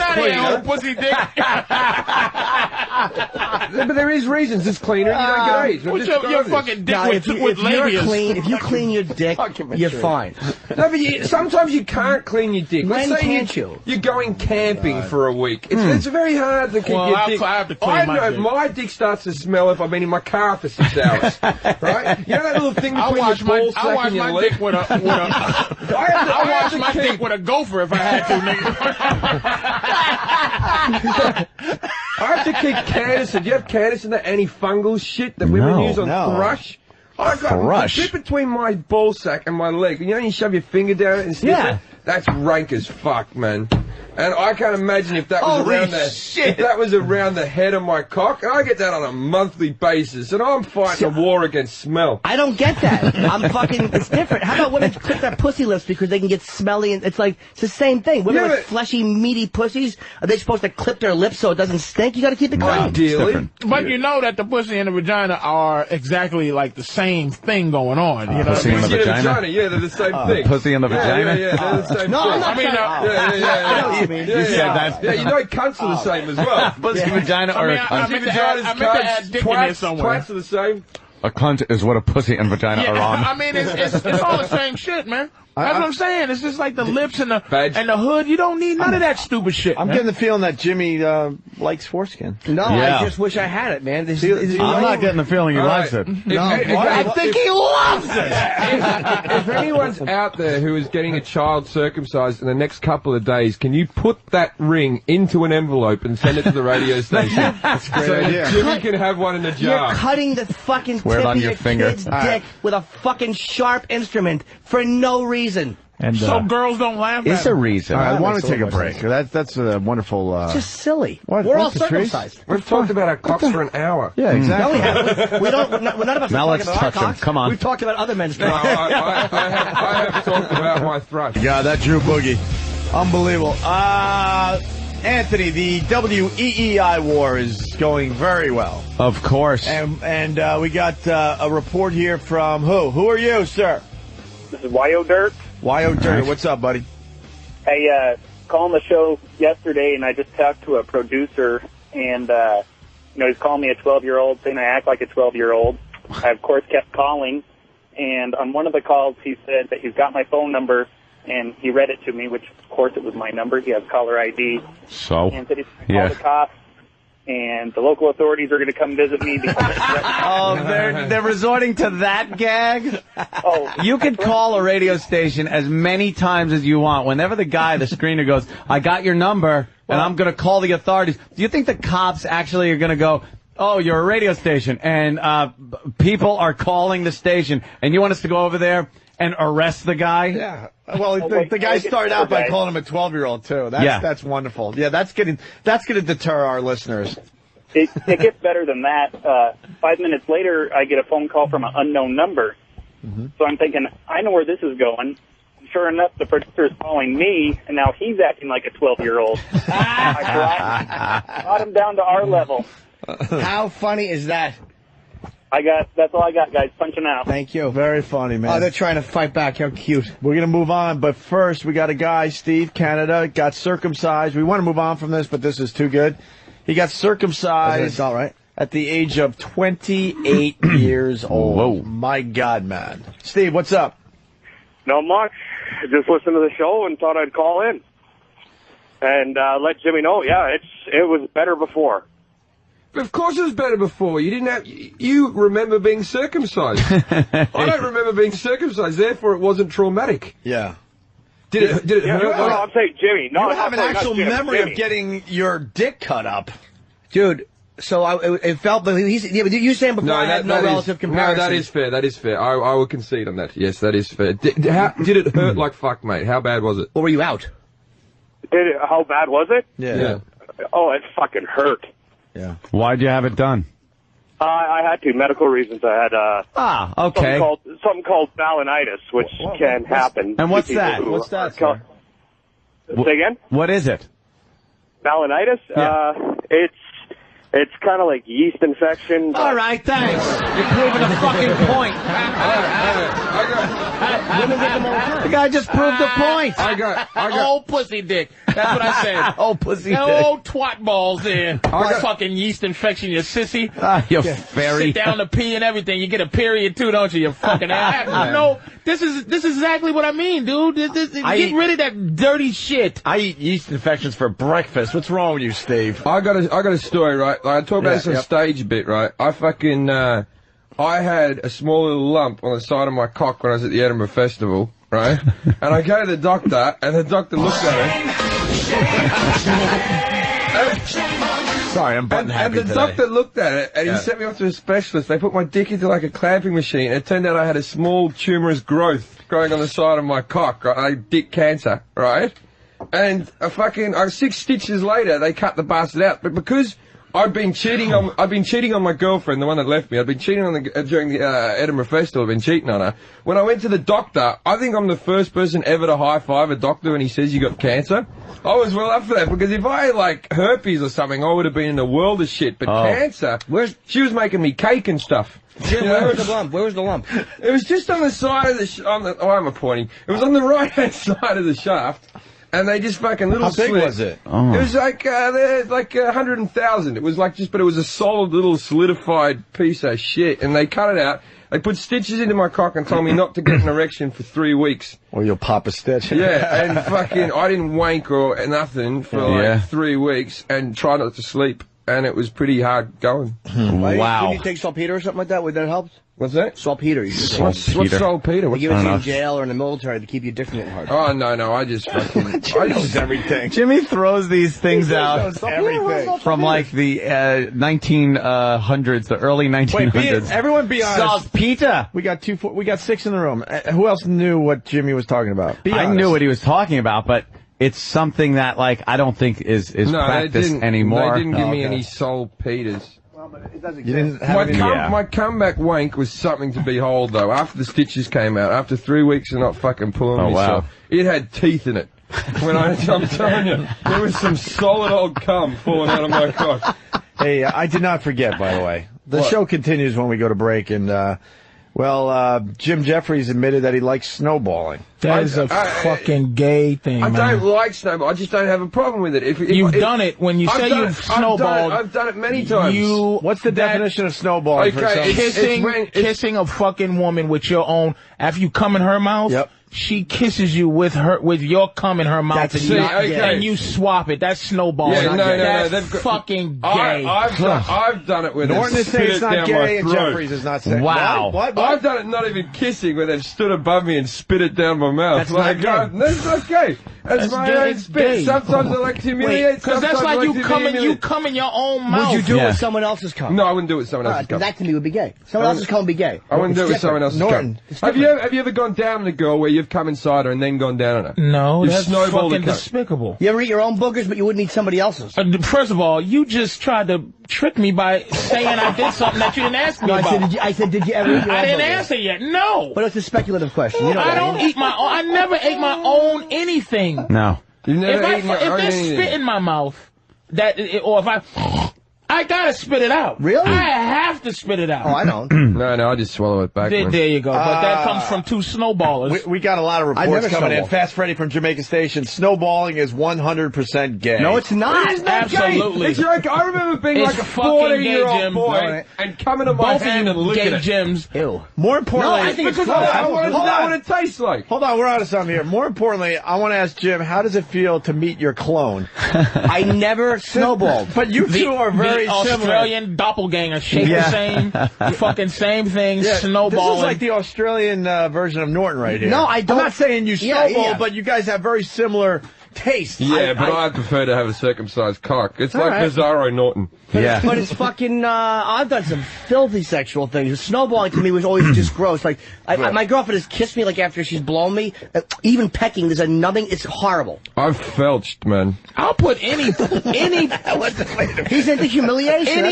out of here, old pussy dick. But there is reasons. It's cleaner. You don't get AIDS. What's your fucking dick with labias? If you clean your dick, you're fine. No, but sometimes you can't clean your dick. When can't you? You're going camping for a week. It's very hard to keep your dick. I have to clean my dick. My dick starts to smell if I've been in my car for 6 hours. Right? You know that little thing between your ball sack and your leg? I wash my dick with a gopher if I had to, nigga. I have to keep Candace. Do you have Candace and that antifungal shit that women use on thrush? I got a bit between my ball sack and my leg. You know, you shove your finger down it and sniff it? That's rank as fuck, man. And I can't imagine if that was around the head of my cock. And I get that on a monthly basis, and I'm fighting a war against smell. I don't get that. It's different. How about women clip their pussy lips because they can get smelly? And it's the same thing. Women with fleshy, meaty pussies, are they supposed to clip their lips so it doesn't stink? You got to keep it clean. Ideally. But you know that the pussy and the vagina are exactly like the same thing going on. You know, pussy and the vagina? Yeah, they're the same thing. Pussy and the vagina? Yeah, they're the same thing. No, I'm not You said that. Yeah, you know cunts are the same as well. Pussy, vagina, or a cunt? I meant to add dick in there somewhere. Twats are the same. A cunt is what a pussy and vagina are on. I mean, it's all the same shit, man. That's what I'm saying. It's just like the lips and the hood. You don't need none of that stupid shit. I'm getting the feeling that Jimmy likes foreskin. No, I just wish I had it, man. I'm not getting the feeling he likes it. I think he loves it. If anyone's out there who is getting a child circumcised in the next couple of days, can you put that ring into an envelope and send it to the radio station? That's a great idea. Jimmy can have one in a jar. You're cutting the fucking tip of your kid's dick with a fucking sharp instrument for no reason. And, so girls don't laugh at It's a reason. All right, I want to take a break. That's a wonderful... It's just silly. We're all circumcised. We've talked about our cocks for an hour. Yeah, exactly. No, we haven't. We're not about to now talk let's about touch our him. cocks. Come on. We've talked about other men's No, cocks. I have talked about my thrush. Yeah, that Drew Boogie. Unbelievable. Anthony, the WEEI war is going very well. Of course. And we got a report here from who? Who are you, sir? This is Wyo Dirt. Wyo Dirt, what's up, buddy? Hey, calling the show yesterday, and I just talked to a producer, and, he's calling me a 12-year-old, saying I act like a 12-year-old. I, of course, kept calling, and on one of the calls, he said that he's got my phone number, and he read it to me, which, of course, it was my number. He has caller ID. So? And said he's going to call the cops, and the local authorities are going to come visit me. They're resorting to that gag? You could call a radio station as many times as you want. Whenever the screener goes, I got your number, and I'm going to call the authorities. Do you think the cops actually are going to go, oh, you're a radio station, and people are calling the station, and you want us to go over there and arrest the guy? Yeah. Well, the guy started out by calling him a 12-year-old too. That's wonderful. Yeah, that's going to deter our listeners. It gets better than that. 5 minutes later, I get a phone call from an unknown number. Mm-hmm. So I'm thinking, I know where this is going. Sure enough, the producer is calling me, and now he's acting like a 12-year-old. I brought him down to our level. How funny is that? That's all I got, guys. Punching out. Thank you. Very funny, man. Oh, they're trying to fight back. How cute. We're going to move on, but first we got a guy, Steve, Canada, got circumcised. We want to move on from this, but this is too good. He got circumcised at the age of 28 years old. Whoa. My God, man. Steve, what's up? Not much. Just listened to the show and thought I'd call in and let Jimmy know. Yeah, it was better before. Of course it was better before. You remember being circumcised. I don't remember being circumcised, therefore it wasn't traumatic. Yeah. Did it hurt? No, I'm saying Jimmy. No, you have an actual memory of getting your dick cut up. Dude, so it felt, but you saying before I had no relative comparison. No, that is fair. I will concede on that. Yes, that is fair. Did it hurt like fuck, mate? How bad was it? Or were you out? How bad was it? Yeah. Oh, it fucking hurt. Yeah. Why'd you have it done? I had to. Medical reasons. I had okay. something called balanitis, which can happen. And what's that? What's that? Say again? What is it? Balanitis? Yeah. It's It's kind of like yeast infection. All right, thanks. You're proving a fucking point. The guy just proved the point. I got old pussy dick. That's what I said. Old pussy dick. Old twat balls there. Fucking yeast infection, you sissy. You fairy. Sit down to pee and everything. You get a period too, don't you? You fucking ass. No, this is exactly what I mean, dude. Get rid of that dirty shit. I eat yeast infections for breakfast. What's wrong with you, Steve? I got a story, right? Like, I talk about this on stage a bit, right? I fucking, I had a small little lump on the side of my cock when I was at the Edinburgh Festival, right? And I go to the doctor, and the doctor looked at it. Sorry, I'm button happy And the doctor looked at it, and he sent me off to a specialist. They put my dick into like a clamping machine, and it turned out I had a small tumorous growth growing on the side of my cock, right? Like dick cancer, right? And 6 stitches later, they cut the bastard out. But because I've been cheating on my girlfriend, the one that left me. I've been cheating on during the Edinburgh Festival. I've been cheating on her. When I went to the doctor, I think I'm the first person ever to high five a doctor when he says you got cancer. I was well up for that, because if I had like herpes or something, I would have been in a world of shit. But cancer, she was making me cake and stuff. Jim, where was the lump? Where was the lump? It was just on the side of the. Why am I pointing? It was on the right hand side of the shaft. And they just fucking little. How big was it? Oh. It was like 100,000. It was like but it was a solid little solidified piece of shit. And they cut it out. They put stitches into my cock and told me not to get an erection for 3 weeks. Or you'll pop a stitch. Yeah, and I didn't wank or nothing for 3 weeks, and try not to sleep. And it was pretty hard going. Wow. Can you take saltpeter or something like that? Would that help? What's that? Saltpeter. What's saltpeter? They give it to you in jail or in the military to keep your dick from getting hard. Oh, no, I just fucking... I knows everything. Jimmy throws these things out everything. from like the 1900s, the early 1900s. Wait, everyone be honest. Saltpeter. We got 6 in the room. Who else knew what Jimmy was talking about? I knew what he was talking about, but it's something that like I don't think is practiced anymore. They didn't give me any saltpeters. It doesn't my comeback wank was something to behold, though. After the stitches came out, after 3 weeks of not fucking pulling myself, it had teeth in it. I'm telling you, there was some solid old cum falling out of my cock. Hey, I did not forget, by the way. The show continues when we go to break, and Jim Jeffries admitted that he likes snowballing. That is a fucking gay thing, I man. don't like snowball. I just don't have a problem with it. If you've done it. When you say you've snowballed, I've done it many times. What's the definition of snowballing? Okay, kissing a fucking woman with your own after you come in her mouth. Yep. She kisses you with your cum in her mouth, and you swap it. That's snowballing. Yeah, that's fucking gay. I've done it with Norton is saying it's not gay, and Jeffries is not saying. Wow. What? I've done it not even kissing, where they've stood above me and spit it down my mouth. That's not gay. That's not gay. That's my own spit. Sometimes I like to humiliate. Because that's like you come in your own mouth. Would you do it with someone else's cum? No, I wouldn't do it with someone else's cum. That to me would be gay. Someone else's cum would be gay. I wouldn't do it with someone else's cum. Have you ever gone down on a girl where you've come inside her and then gone down on her? No, You've that's snowballed fucking despicable. You ever eat your own boogers, but you wouldn't eat somebody else's? First of all, you just tried to trick me by saying I did something that you didn't ask me about. I said, did you ever eat your own I didn't boogers? answer yet. No. But it's a speculative question. You know I don't eat my own. I never ate my own anything. No. You've never eaten your own if there's anything. spit in my mouth, or if I gotta spit it out. Really? I have to spit it out. Oh, I don't. No, I just swallow it backwards. There you go. But that comes from two snowballers. We got a lot of reports coming in. Fast Freddy from Jamaica Station. Snowballing is 100% gay. No, it's not. It is not Absolutely. gay. It's like, I remember being like a 14-year-old boy and coming to my hand and licking gay it. Jims. Ew. More importantly, No, I think it's Because I want to know what it tastes like. Hold on, we're on to something here. More importantly, I want to ask Jim, how does it feel to meet your clone? I never snowballed. But you two are very the similar. Australian doppelganger, shape the same, fucking same thing, snowballing. This is like the Australian version of Norton right here. No, I don't. I'm not saying you snowball, but you guys have very similar tastes. Yeah, but I prefer to have a circumcised cock. It's like Bizarro Norton. But it's fucking, I've done some filthy sexual things. Snowballing to me was always just gross. Like, my girlfriend has kissed me, like, after she's blown me. Even pecking, there's a numbing, it's horrible. I've felched, man. I'll put any, he's into humiliation,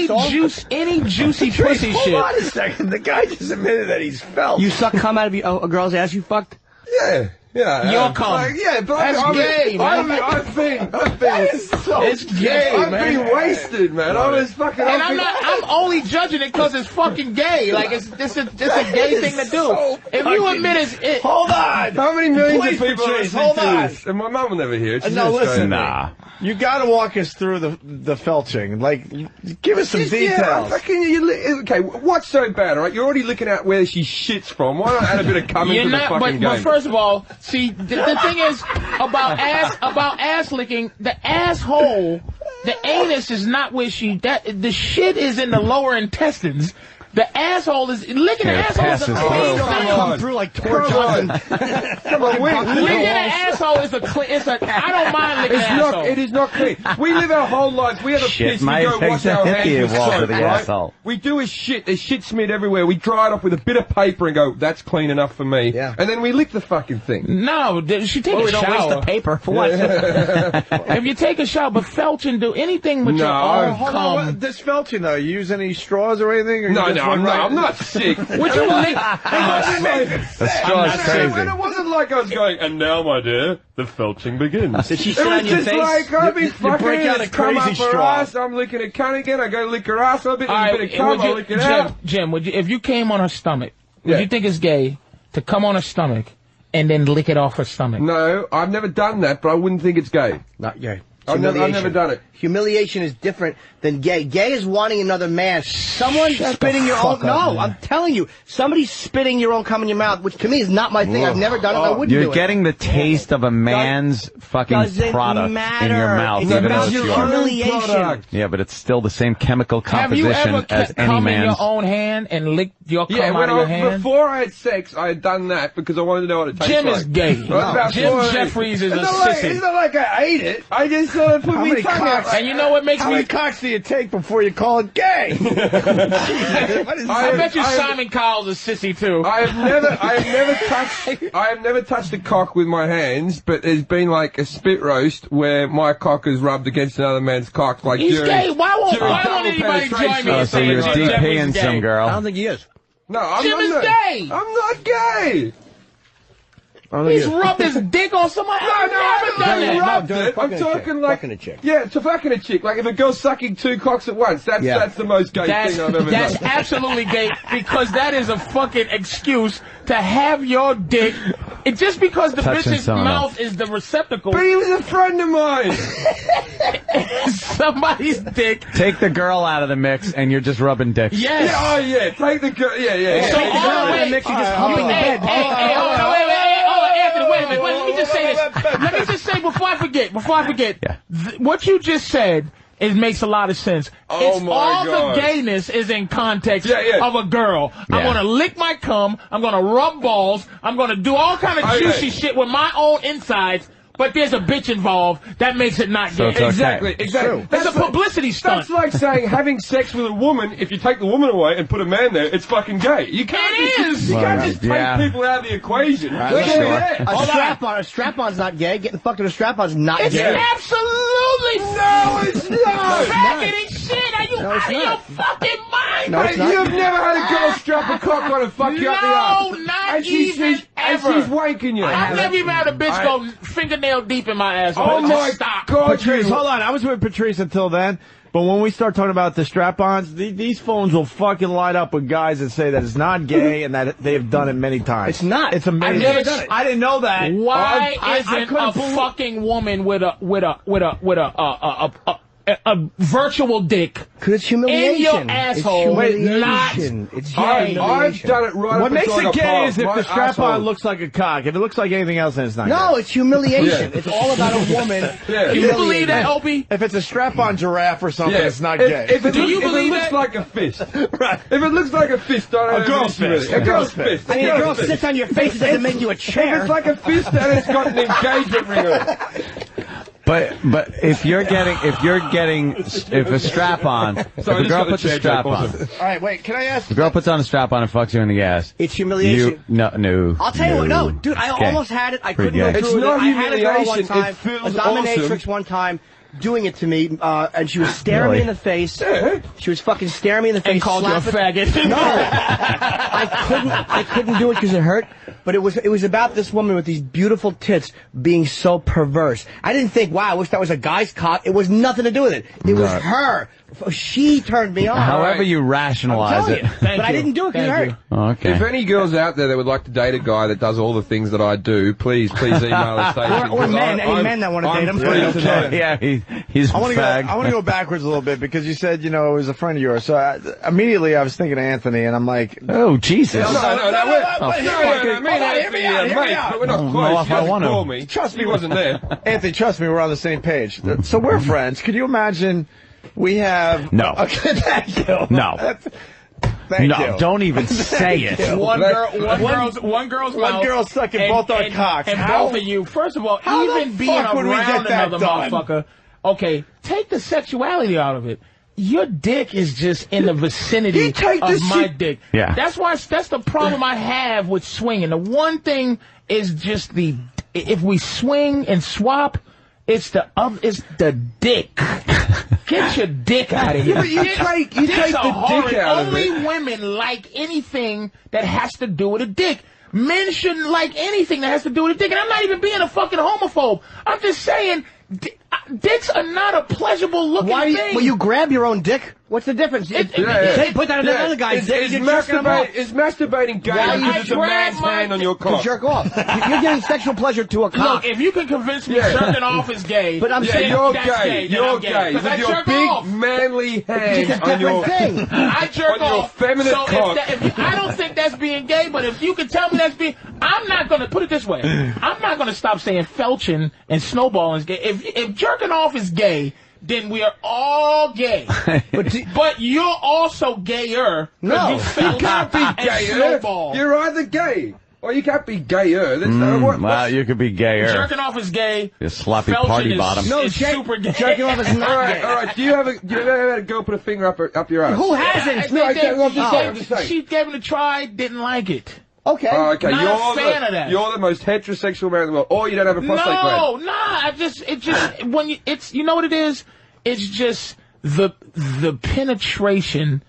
any juicy pussy shit. Hold on a second, the guy just admitted that he's felt. You suck cum out of a girl's ass you fucked? Yeah. Yeah, Your cum. but That's gay, man. I've been so it's gay, I've man. been wasted, man. I was fucking. And I'm only judging it because it's fucking gay. Like it's a gay thing to do. So if you admit it, hold on. How many millions Please, of people Patrice, hold on? And my mum will never hear it. No, listen. You got to walk us through the felching. Like, give us some details. Okay, what's so bad? All right, you're already looking at where she shits from. Why not add a bit of cum into the fucking game? But first of all, see, the thing is about ass licking. The asshole, the anus is not where the shit is in the lower intestines. The asshole is licking the asshole is a clean thing. Come through like torches. Come on, licking the asshole is I don't mind licking the asshole. It is not clean. We live our whole lives. We have a piss. We go wash our hands with soap, right? We do a shit. There's shit smeared everywhere. We dry it off with a bit of paper and go, that's clean enough for me. Yeah. And then we lick the fucking thing. No, she take a shower. Don't waste the paper for what? If you take a shower, but felching, do anything with your own cum. This felching though, you use any straws or anything? Or No, I'm not sick. Would you lick? The straw's crazy. And it wasn't like I was going, and now, my dear, the felching begins. Did she sit on your face? It was just like, I've been fucking break out a come up crazy her straw. ass, I'm licking a cunt again, I go lick her ass, a bit of cum, I lick it out. Jim, if you came on her stomach, would you think it's gay to come on her stomach and then lick it off her stomach? No, I've never done that, but I wouldn't think it's gay. Not gay. I've never done it. Humiliation is different than gay. Gay is wanting another man. Someone spitting your own... No, I'm telling you. Somebody spitting your own cum in your mouth, which to me is not my thing. I've never done it. I wouldn't do it. You're getting the taste of a man's fucking product in your mouth. It's about your humiliation. Yeah, but it's still the same chemical composition as any man's. Have you ever cum in your own hand and licked your cum out of your hand? Before I had sex, I had done that because I wanted to know what it tastes like. Jim is gay. Jim Jeffries is a sissy. It's not like I ate it. I just put me tongue out. And you know what makes How many cocks do you take before you call it gay? I bet you Simon Cowell's a sissy too. I have never touched a cock with my hands, but there's been like a spit roast where my cock is rubbed against another man's cock. Like he's gay. Why won't anybody join me? So you're DPing some girl. I don't think he is. No, Jim is gay. I'm not gay. He's rubbed his dick on somebody. I've never done that. I'm talking like fucking a chick. Yeah, to fucking a chick. Like if a girl's sucking two cocks at once, that's the most gay thing I've ever done. That's absolutely gay because that is a fucking excuse to have your dick. It's just because the bitch's mouth is the receptacle. But he was a friend of mine. Somebody's dick. Take the girl out of the mix, and you're just rubbing dicks. Yes. Yeah, oh yeah. Take the girl. Yeah. So Take the girl out of the mix. You're just humping the bed. Hey, wait a minute. Let me just say this. Let me just say before I forget. What you just said, it makes a lot of sense. All the gayness is in context of a girl. Yeah. I'm gonna lick my cum. I'm gonna rub balls. I'm gonna do all kind of juicy shit with my own insides. But there's a bitch involved. That makes it not gay. So exactly. That's a publicity stunt. That's like saying having sex with a woman, if you take the woman away and put a man there, it's fucking gay. You can't just take people out of the equation. A strap-on's not gay. Getting fucked with a strap-on's not gay. It's absolutely no, it's not. Faggoty shit. Are you out of your fucking mind? No, it's not. You've never had a girl strap a cock on and fuck you up the ass. No, not even ever. And she's wanking you. I've never even had a bitch go fingernail deep in my ass. Oh my God, Patrice, hold on. I was with Patrice until then. But when we start talking about the strap-ons, these phones will fucking light up with guys that say that it's not gay and that they've done it many times. It's not. It's amazing. I've never done it. I didn't know that. Why isn't a fucking woman with a virtual dick Because it's humiliation. in your asshole? It's not. It's I've done it right. What makes it gay is if the strap-on looks like a cock. If it looks like anything else, then it's not gay. No, it's humiliation. It's all about a woman. You believe that, Opie? If it's a strap-on giraffe or something, it's not gay. If it believe looks that? like a fist. Right. If it looks like a fist, don't have A girl's fist. A girl's fist. I mean, a girl sits on your face, it doesn't make you a chair. If it's like a fist and it's got an engagement ring on it. But if a strap on, if a girl puts a strap on, All right, wait, can I ask? the girl puts on a strap on and fucks you in the ass. It's humiliation. No. I'll tell you what, no, dude, I almost had it. I couldn't go through it. I had a girl one time, a dominatrix one time. doing it to me, and she was staring me in the face. She was fucking staring me in the face. And called you a faggot. No, I couldn't do it because it hurt. But it was about this woman with these beautiful tits being so perverse. I didn't think, wow, I wish that was a guy's cock. It was nothing to do with it. It was her. She turned me on. However you rationalize it. But I didn't do it because it hurt. Okay. If any girls out there that would like to date a guy that does all the things that I do, please email us. Or men, any men that want to date him. Yeah, he's I want to go backwards a little bit because you said, it was a friend of yours. So immediately I was thinking of Anthony, and I'm like, oh, Jesus. No, we're not close. I want call me. Trust me, he wasn't there. Anthony, trust me, we're on the same page. So we're friends. Could you imagine we have... No. Okay, thank you. No. Thank no, you. don't even say it. One girl's one girl sucking both our cocks. And both of you. First of all, even being around another motherfucker. Okay, take the sexuality out of it. Your dick is just in the vicinity of my dick. Yeah. That's the problem I have with swinging. The one thing is just if we swing and swap, it's the dick. Get your dick out of here. You take the dick out of it. Only women like anything that has to do with a dick. Men shouldn't like anything that has to do with a dick. And I'm not even being a fucking homophobe. I'm just saying, dicks are not a pleasurable looking thing. Well, you grab your own dick. What's the difference? Put that on another guy's dick. Is masturbating gay because it's a man's hand on your cock? Jerk off. You're getting sexual pleasure to a cock. Look, if you can convince me jerking off is gay, but I'm saying you're that's gay. You're gay. With your big manly hand on your thing. I jerk on your off. feminine cock. I don't think that's being gay, but if you can tell me that's being, I'm not going to put it this way. I'm not going to stop saying felching and snowballing is gay. If jerking off is gay, then we are all gay. But you're also gayer. No, you can't be gayer. You're either gay or you can't be gayer. That's you could be gayer. Jerking off is gay. You sloppy party bottom. No, super gay. Jerking off is not gay. All right. Do you ever had a girl put a finger up your ass? Who hasn't? I'm just saying. She gave it a try, didn't like it. Okay. Not a fan of that. You're the most heterosexual man in the world, or you don't have a prostate gland. You know what it is? It's just the penetration.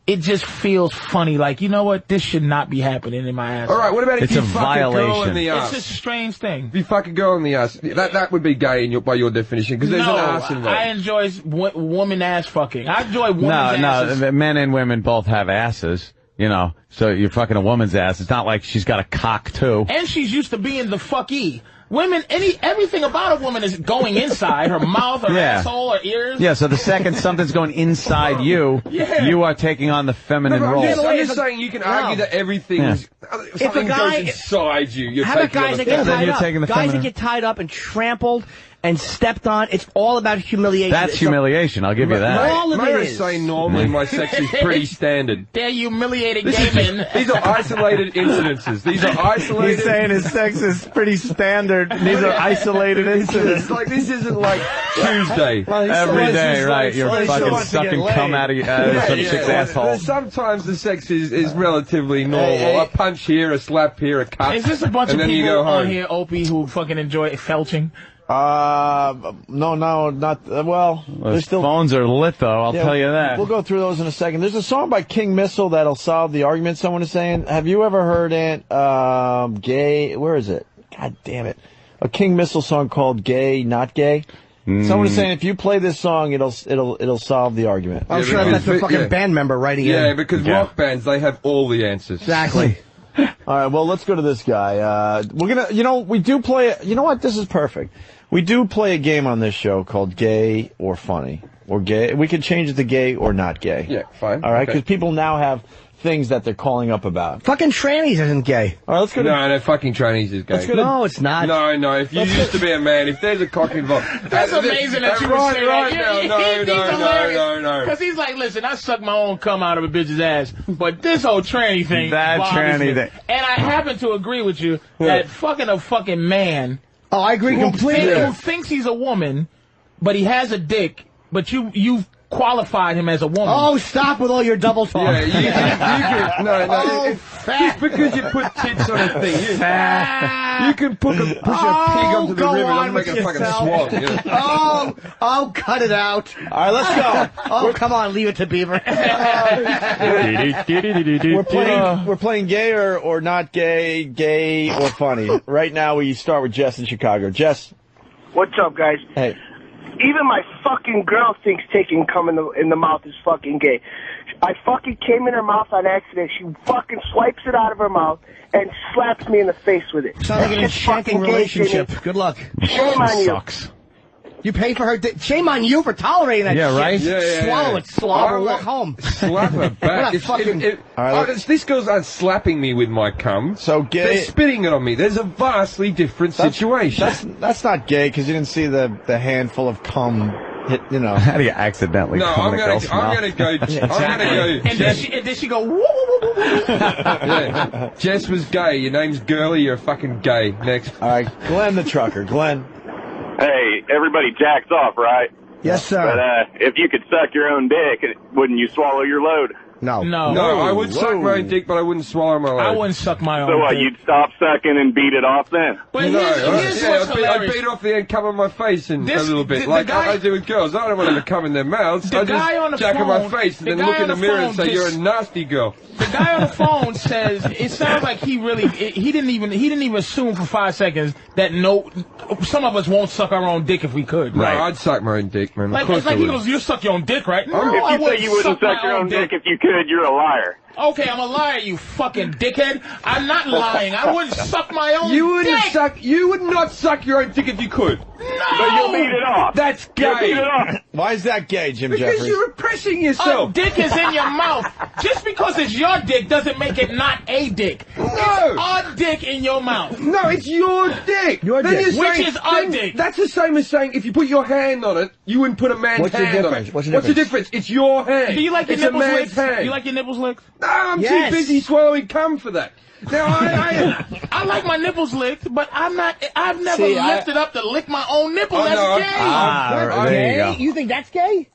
It just feels funny. Like, you know what? This should not be happening in my ass. All right. What about if you fuck a girl in violation. the ass? It's just a strange thing. If you fuck a girl in the ass, that would be gay by your definition because there's an ass involved. I enjoy woman ass fucking. I enjoy women's asses. No, men and women both have asses. So you're fucking a woman's ass. It's not like she's got a cock too. And she's used to being the fucky. Women, everything about a woman is going inside her mouth, her asshole, her ears. Yeah, so the second something's going inside you, you are taking on the feminine role. I'm just saying you can argue that everything's something goes inside you. You're how about guys that get tied up? Taking the guys that get tied up and trampled and stepped on. It's all about humiliation. That's humiliation. I'll give you that. All of it is. Say normally my sex is pretty standard. They're humiliating gay men. These are isolated incidences. These are isolated. He's saying his sex is pretty standard. These are isolated incidents. Like this isn't like Tuesday. Every day, right? You're fucking sucking cum out of some chick's asshole. Sometimes the sex is relatively normal. A punch here, a slap here, a cut. Is this a bunch of people on here, Opie, who fucking enjoy felching? No, not well. Those phones are lit, though. I'll tell you that. We'll go through those in a second. There's a song by King Missile that'll solve the argument. Someone is saying, have you ever heard it? Gay. Where is it? God damn it! A King Missile song called "Gay, Not Gay." Someone is saying if you play this song, it'll solve the argument. I'm sure that's the fucking band member writing in. Yeah, because rock bands, they have all the answers. Exactly. All right, well, let's go to this guy. We're gonna, we do play. You know what? This is perfect. We do play a game on this show called Gay or Funny or Gay. We can change it to Gay or Not Gay. Yeah, fine. All right, because people now have things that they're calling up about. Fucking trannies isn't gay. All right, let's go to... No, fucking trannies is gay. No, it's not. No, if you used to be a man, if there's a cock involved... That's amazing that you would say that. No. Because he's like, listen, I suck my own cum out of a bitch's ass, but this whole tranny thing bothers me. And I happen to agree with you that fucking a fucking man... Oh, I agree completely. Who thinks he's a woman, but he has a dick, but you qualified him as a woman. Oh, stop with all your double talk. Yeah, you can, no, Oh, just because you put tits on a thing, you can push a pig onto the river and make it a fucking swamp. You know? Oh, cut it out. All right, let's go. Oh, come on, leave it to Beaver. We're playing gay or not gay, gay or funny. Right now, we start with Jess in Chicago. Jess. What's up, guys? Hey. Even my fucking girl thinks taking cum in the mouth is fucking gay. I fucking came in her mouth on accident. She fucking swipes it out of her mouth and slaps me in the face with it. Sounds like an enchanting relationship. Good luck. Shame on you. Sucks. You pay for her. Shame on you for tolerating that shit. Right? Swallow it, slob, or walk home. Slap her back. These girls aren't slapping me with my cum. So gay. They're spitting it on me. There's a vastly different situation. That's not gay because you didn't see the handful of cum hit. You know. How do you accidentally? No, I'm gonna go. And then she go. Woo, woo, woo, woo, woo. Yeah. Jess was gay. Your name's Girly. You're fucking gay. Next. All right, Glenn the trucker. Glenn. Hey, everybody jacks off, right? Yes, sir. But if you could suck your own dick, wouldn't you swallow your load? No. No, I would suck my own dick, but I wouldn't swallow my load. I wouldn't suck my own So what, dick. you'd stop sucking and beat it off then? But No, here's what's I hilarious. beat off the end, come on my face and This- a little bit. the Like guy- I do with girls. I don't want them to come in their mouths. The I guy on the just jack on my phone- face and the then guy look in on the the mirror and phone say, just- you're a nasty girl. The guy on the phone says it sounds like he didn't even assume for 5 seconds that some of us won't suck our own dick if we could. No, I'd suck my own dick, man. Like, Of course it's like I he would. goes, you suck your own dick, right? No, If I you say you wouldn't suck your my own dick if you could, you're a liar. Okay, I'm a liar, you fucking dickhead. I'm not lying. I wouldn't suck my own You wouldn't dick. suck. You would not suck your own dick if you could. No. But you'll beat it off. That's You'll beat gay. it off. Why is that gay, Jim Because Jeffries? you're oppressing A yourself. dick is in your mouth. Just because it's your dick doesn't make it not a dick. No. It's a dick in your mouth. No, it's your dick. Your Then dick. you're Which saying- is our then dick. That's the same as saying if you put your hand on it, you wouldn't put a man's What's the hand on difference? it. What's the What's the difference? difference? It's your hand. Do you like your it's a nipples man's licked? hand. Do you like your nipples licked? No, I'm Yes. too busy swallowing cum for that. Now I like my nipples licked, but I've never See, lifted up to lick my own nipple. Oh, That's no, gay. there you go. You think that's gay?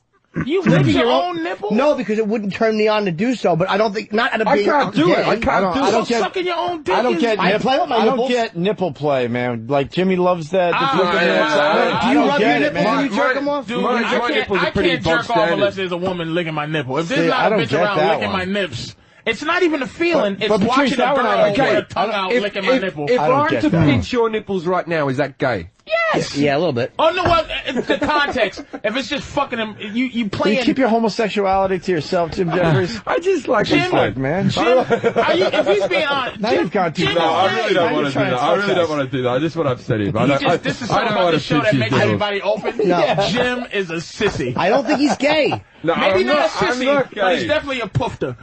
You lick your own nipple? No, because it wouldn't turn me on to do so. But I don't think not out of I being can't do gay. it. I can't do it. I don't So get- sucking your own dick I don't is- get. I play with my I don't nipples. get nipple play, man. Like Jimmy loves that. Ah, the flipping yeah, nips. yeah, I yeah. don't Do you rub your get it, nipples man. when you jerk them off? Dude, My I nipples are can't pretty jerk bog off standard. unless there's a woman licking my nipple. If there's See, not I a don't bitch get around that licking one. my nips, it's not even a feeling. It's but Patrice, watching a that one girl I don't with get. her tongue out licking my nipple. If I don't I'm get to that. pinch your nipples right now, is that gay? Yes. Yeah, a little bit. Oh no, what? The context. If it's just fucking him, you Will you playing. keep your homosexuality to yourself, Jim Jeffries? I just like Jim, this fuck, man. Jim, if he's being honest, Now Jim, you've gone too Jim, No, I is really gay. don't want to do that. I really don't want to do that. This is what I've said here. But This is I something don't about want the to show pinch that his makes nipples. everybody open. No. Jim is a sissy. I don't think he's gay. No, Maybe I'm not a I'm sissy, not but he's gay. definitely a poofter.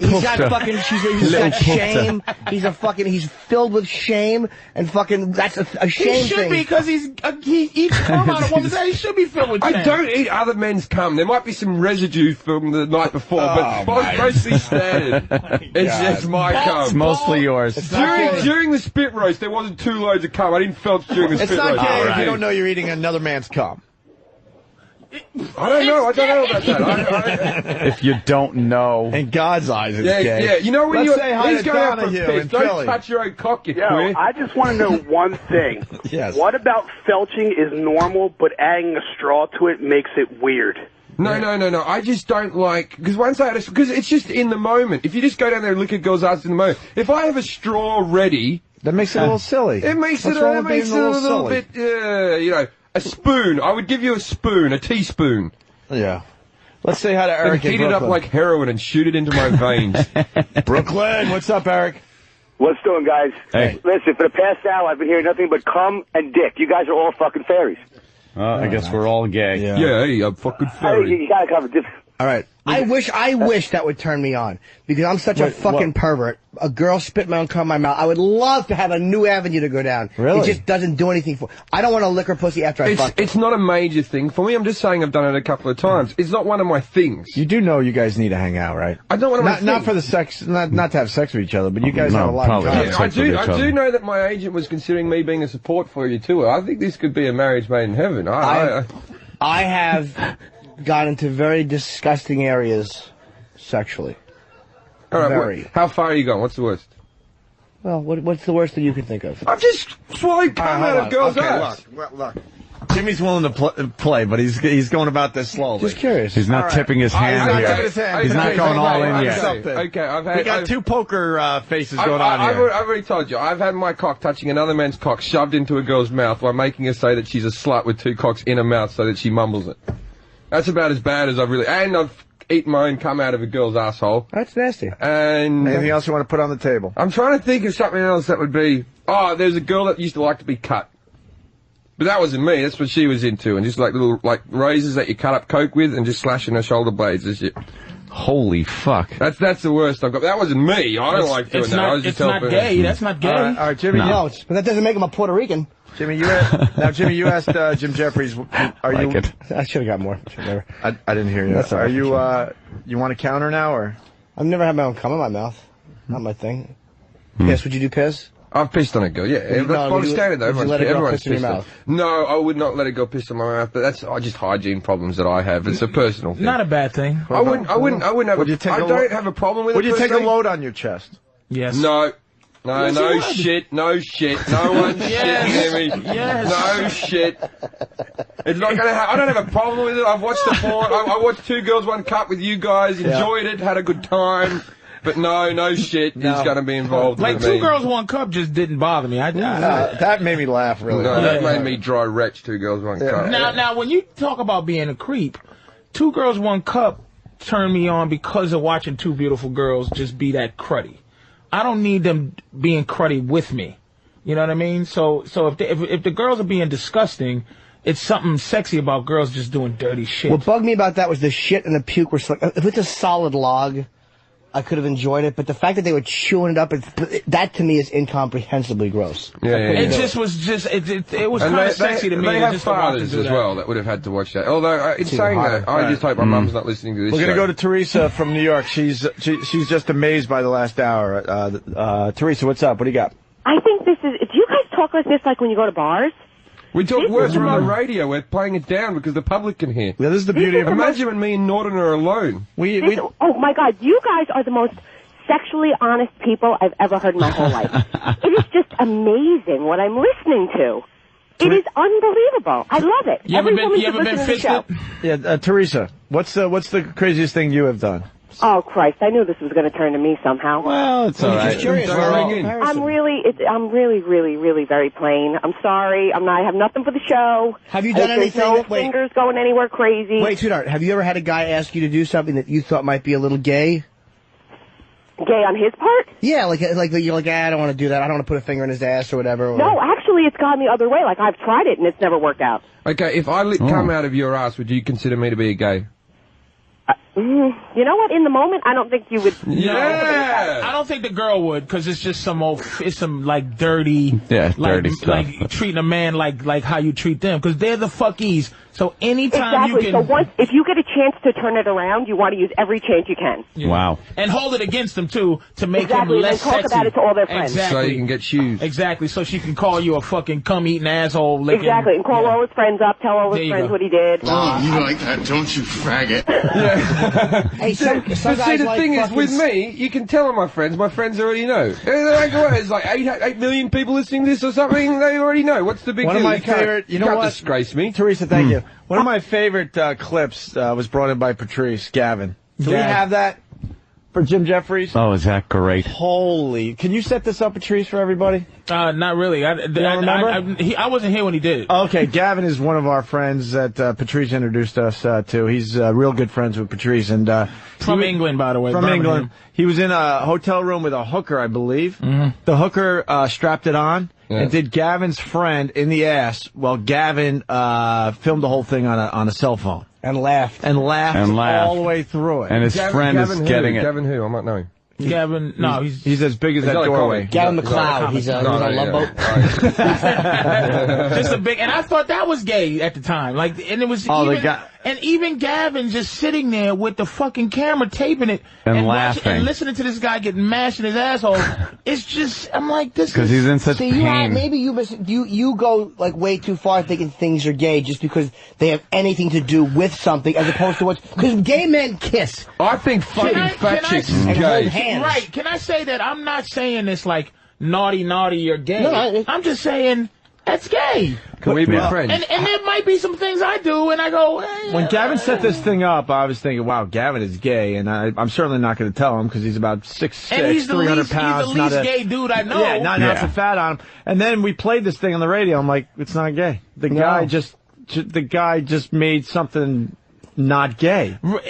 He's got fucking. He's got shame. He's filled with shame and fucking. That's a shame He should thing. be because he eats cum out of woman's head. He should be filled with shame. I don't eat other men's cum. There might be some residue from the night before, but mostly standard. It's just my cum. It's mostly yours. During the spit roast, there wasn't 2 loads of cum. I didn't filch during the It's spit not roast. gay if you don't know you're eating another man's cum. I don't know about that. If you don't know. In God's eyes, it's Yeah, gay. yeah. You know when Let's you're say hi to going out for a Donahue piss, in don't Philly. touch your own cock, you Yo, queer. I just want to know one thing. Yes. What about felching is normal, but adding a straw to it makes it weird? No. I just don't like, because once I had because it's just in the moment. If you just go down there and look at girls' asses in the moment, if I have a straw ready, That makes it a little silly. it makes What's it wrong a with being little silly? bit, a spoon. I would give you a spoon, a teaspoon. Yeah. Let's say hi to And Eric in heat it up Brooklyn. like heroin and shoot it into my veins. Brooklyn, what's up, Eric? What's doing, guys? Hey. Listen, for the past hour, I've been hearing nothing but cum and dick. You guys are all fucking fairies. I guess we're all gay. Yeah, hey, I'm fucking Hey, fairy. you gotta cover this. All right. I wish that would turn me on because I'm such a fucking pervert. A girl spit my own cum in my mouth. I would love to have a new avenue to go down. Really? It just doesn't do anything for. I don't want to lick her pussy after I fuck. It's not a major thing. For me, I'm just saying I've done it a couple of times. It's not one of my things. You do know you guys need to hang out, right? I don't want to. Not for the sex, not to have sex with each other, but you guys have a lot of Yeah, time. I do know that my agent was considering me being a support for you too. I think this could be a marriage made in heaven. I have got into very disgusting areas sexually. All right, Very. how far are you going? What's the worst? Well, what's the worst that you can think of? I've just swallowed cum out of girls' ass. Look. Jimmy's willing to play, but he's going about this slowly. Just curious. He's not tipping his hand here. He's not going all in yet. Okay, we got two poker faces going on here. I've already told you. I've had my cock touching another man's cock shoved into a girl's mouth while making her say that she's a slut with two cocks in her mouth so that she mumbles it. That's about as bad as And I've eaten my own cum out of a girl's asshole. That's nasty. And anything else you want to put on the table? I'm trying to think of something else that would be. Oh, there's a girl that used to like to be cut. But that wasn't me. That's what she was into, and just like little razors that you cut up coke with, and just slashing her shoulder blades and shit. Holy fuck! That's the worst I've got. That wasn't me. I don't like doing that. I was just it's not gay. That's not gay. All right, Jimmy. No, but that doesn't make him a Puerto Rican. Jimmy, you asked Jim Jeffries. Are you? I should have got more. I didn't hear you. That's all right. Are you? You want to counter now, or? I've never had my own cum in my mouth. Not my thing. Piss? Would you do piss? I've pissed on a girl, yeah. That's bog standard, though. Everyone's pissed in your mouth? No, I would not let a girl piss in my mouth, but that's just hygiene problems that I have. It's a personal thing. Not a bad thing. I wouldn't have I don't have a problem with it. Would you take a load on your chest? Yes. No. No shit. No one shit near me. Yes. No shit. It's not gonna happen. I don't have a problem with it. I've watched the porn. I watched Two Girls, One Cup with you guys, enjoyed it, had a good time. But no shit is going to be involved like with me. Two Girls, One Cup just didn't bother me. That made me laugh, really. No, that made me dry retch, Two Girls, One Cup. Now, when you talk about being a creep, Two Girls, One Cup turned me on because of watching two beautiful girls just be that cruddy. I don't need them being cruddy with me. You know what I mean? So if the girls are being disgusting, it's something sexy about girls just doing dirty shit. What bugged me about that was the shit and the puke were if it's a solid log, I could have enjoyed it, but the fact that they were chewing it up, that to me is incomprehensibly gross. It was kind of sexy to me. They have fathers as well that would have had to watch that. Although, in saying that, I just hope my mum's not listening to this. We're going to go to Teresa from New York. She's just amazed by the last hour. Teresa, what's up? What do you got? I think do you guys talk like this like when you go to bars? We talk worse on the radio. We're playing it down because the public can hear. Yeah, this is the beauty of it. Imagine when me and Norton are alone. Oh my God, you guys are the most sexually honest people I've ever heard in my whole life. It is just amazing what I'm listening to. It is unbelievable. I love it. You ever been fisted? Yeah, Teresa, what's the craziest thing you have done? Oh Christ! I knew this was going to turn to me somehow. Well, it's all right. I'm really very plain. I'm sorry. I have nothing for the show. Have you done anything? No fingers going anywhere crazy. Wait, sweetheart. Have you ever had a guy ask you to do something that you thought might be a little gay? Gay on his part? Yeah, like you're like, I don't want to do that. I don't want to put a finger in his ass or whatever. Or... No, actually, it's gone the other way. Like I've tried it and it's never worked out. Okay, if I come out of your ass, would you consider me to be a gay? You know what? In the moment, I don't think you would. Yeah, I don't think the girl would because it's just some like dirty, dirty stuff. Like treating a man like how you treat them because they're the fuckies. So anytime you can, if you get a chance to turn it around, you want to use every chance you can. Yeah. Wow, and hold it against them too to make him less sexy. And talk about it to all their friends. Exactly. So you can get shoes. Exactly, so she can call you a fucking cum-eating asshole. Licking. Exactly, and call all his friends up, tell all his friends what he did. Oh, you like that, don't you, faggot? Hey, some guys the like thing is, with me, you can tell my friends already know. There's like 8 million people listening to this or something, they already know. What's the big deal? One of my favorite, you know what? Disgrace me. Teresa, thank you. One of my favorite clips was brought in by Patrice, Gavin. Do we have that for Jim Jeffries? Oh, is that great? Holy. Can you set this up, Patrice, for everybody? Not really. I wasn't here when he did it. Okay, Gavin is one of our friends that Patrice introduced us to. He's real good friends with Patrice. And from England, by the way. From England. He was in a hotel room with a hooker, I believe. Mm-hmm. The hooker strapped it on and did Gavin's friend in the ass while Gavin filmed the whole thing on a cell phone. And laughed. All the way through it. And his friend is getting it. Gavin who? I might know him. Gavin, no, he's as big as that doorway. Gavin McLeod. He's on a love boat. Just a big, and I thought that was gay at the time. Like, and it was and even Gavin just sitting there with the fucking camera taping it and laughing and listening to this guy get mashed in his asshole. it's just, I'm like, this is... Because he's in such See, pain. maybe you go like way too far thinking things are gay just because they have anything to do with something as opposed to because gay men kiss. I think fucking fat chicks is and gay. hold hands. Right, can I say that I'm not saying this like, naughty, you're gay. No, I'm just saying, that's gay. Can we be friends? And there might be some things I do, and I go, hey, When Gavin set this thing up, I was thinking, wow, Gavin is gay, and I'm certainly not going to tell him because he's about 6'6", and he's the 300 least, pounds. He's the least gay dude I know. Yeah, not an ounce of fat on him. And then we played this thing on the radio. I'm like, it's not gay. The guy just made something not gay. I want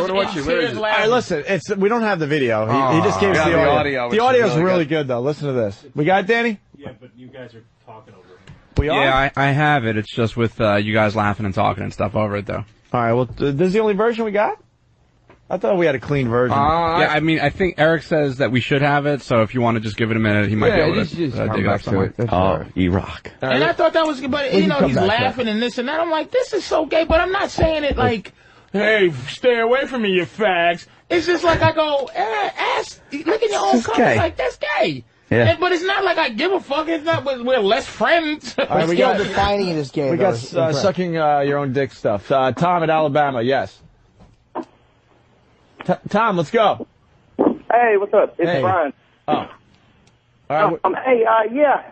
to watch you. Where is it? All right, listen. We don't have the video. He just gave us the audio. The audio's really good, though. Listen to this. We got it, Danny? Yeah, but you guys are talking over it. We are? Yeah, I have it. It's just with you guys laughing and talking and stuff over it, though. All right, well, this is the only version we got? I thought we had a clean version. Yeah, I mean, I think Eric says that we should have it, so if you want to just give it a minute, he might be able to dig it up somewhere. E-Rock. And I thought that was good, but, he's laughing and this and that. I'm like, this is so gay, but I'm not saying it like, hey, stay away from me, you fags. It's just like I go, look at your own comments, like, that's gay. Yeah. But it's not like I give a fuck. It's not, we're less friends. All right, we got defining it as gay. We got sucking your own dick stuff. Tom at Alabama, yes. Tom, let's go. Hey, what's up? It's Brian. Oh. All right. Yeah.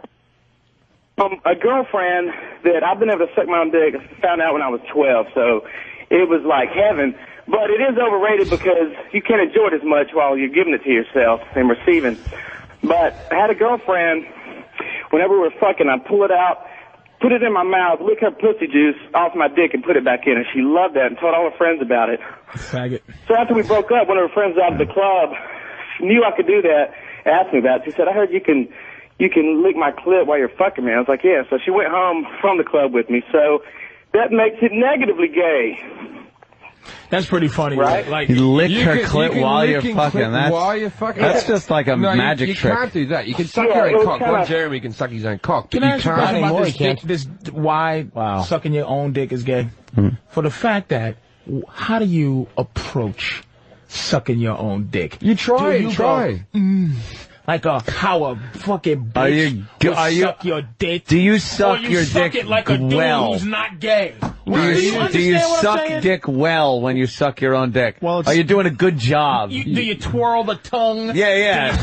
A girlfriend that I've been able to suck my own dick, found out when I was 12, so it was like heaven. But it is overrated because you can't enjoy it as much while you're giving it to yourself and receiving. But I had a girlfriend, whenever we were fucking, I'd pull it out, put it in my mouth, lick her pussy juice off my dick and put it back in. And she loved that and told all her friends about it. Faggot. So after we broke up, one of her friends out of the club knew I could do that, asked me about it. She said, I heard you can lick my clit while you're fucking me. I was like, yeah. So she went home from the club with me. So that makes it negatively gay. That's pretty funny, right? Like, you lick her clit while you're fucking. That's just like a magic trick. You can't do that. You can suck your own cock. Ron Jeremy can suck his own cock, but Can I you ask you can't. about this why sucking your own dick is gay? For the fact that, how do you approach sucking your own dick? You try and try. Like how a fucking bitch suck your dick. Do you suck your suck dick it like a dude well? who's not gay? Do you suck dick well when you suck your own dick? Well, are you doing a good job? Do you twirl the tongue? Yeah.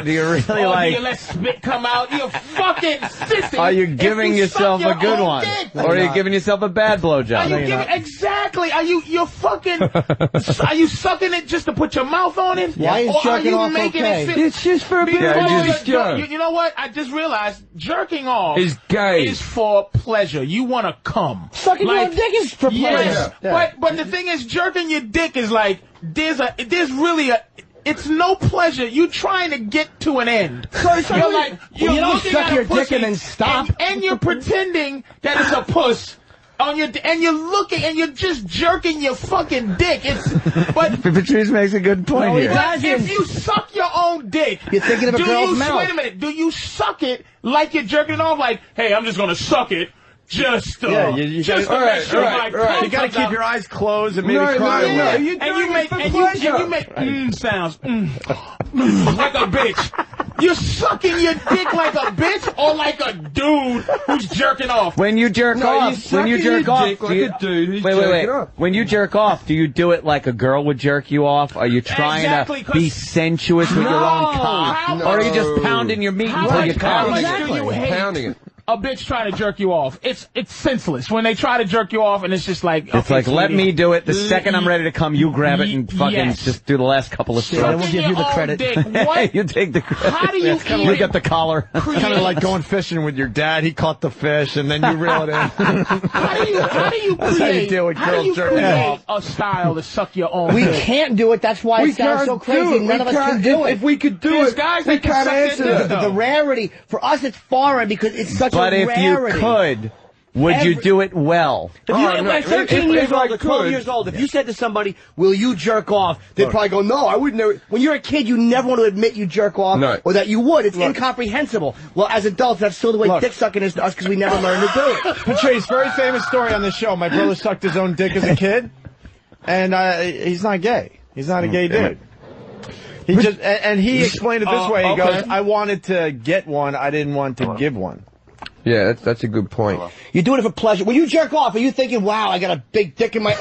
Do you really do you let spit come out? You fucking sissy. Are you giving yourself a good one? Or are you giving yourself a bad blowjob? Exactly. You're fucking, are you sucking it just to put your mouth on it? Why is jerking off okay? It's just for a bit of you know what? I just realized jerking off is gay. Is for pleasure. You want to come. Sucking your own dick is for pleasure. Yes, but the thing is, jerking your dick is like it's no pleasure. You trying to get to an end. You're like you don't suck your dick and then stop. And you're pretending that it's a puss. And you're looking and you're just jerking your fucking dick. But Patrice makes a good point here. If you suck your own dick, you're thinking of a girl's mouth. Wait a minute. Do you suck it like you're jerking it off? Like, hey, I'm just gonna suck it. Just to make sure my you gotta keep your eyes closed and maybe cry and away. you make sounds like a bitch. You're sucking your dick like a bitch or like a dude who's jerking off. When you jerk off, When you jerk off, do you do it like a girl would jerk you off? Are you trying to be sensuous with your own cock, or are you just pounding your meat until you come? Pounding it. A bitch trying to jerk you off. It's senseless when they try to jerk you off, and it's just like it's like let me do it. The second I'm ready to come, you grab it and fucking just do the last couple of strokes. We'll give you the credit. You take the credit. How do you you get the collar? Kind of like going fishing with your dad. He caught the fish, and then you reel it in. How do you create a style to suck your own? We can't do it. That's why it sounds so crazy. None of us can do it. If we could do it, guys we can't answer the rarity for us. It's foreign because it's such But a if rarity. you could, would you do it well? If you, at 13 years old or 12 years old, if you said to somebody, will you jerk off? They'd probably go, no, I would never. When you're a kid, you never want to admit you jerk off or that you would. It's incomprehensible. Well, as adults, that's still the way dick sucking is to us because we never learned to do it. Patrice, very famous story on this show. My brother sucked his own dick as a kid, and he's not gay. He's not a gay dude. He just and he explained it this way. He okay. goes, "I wanted to get one. I didn't want to give one." Yeah, that's a good point. You're doing it for pleasure. When you jerk off, are you thinking, wow, I got a big dick in my...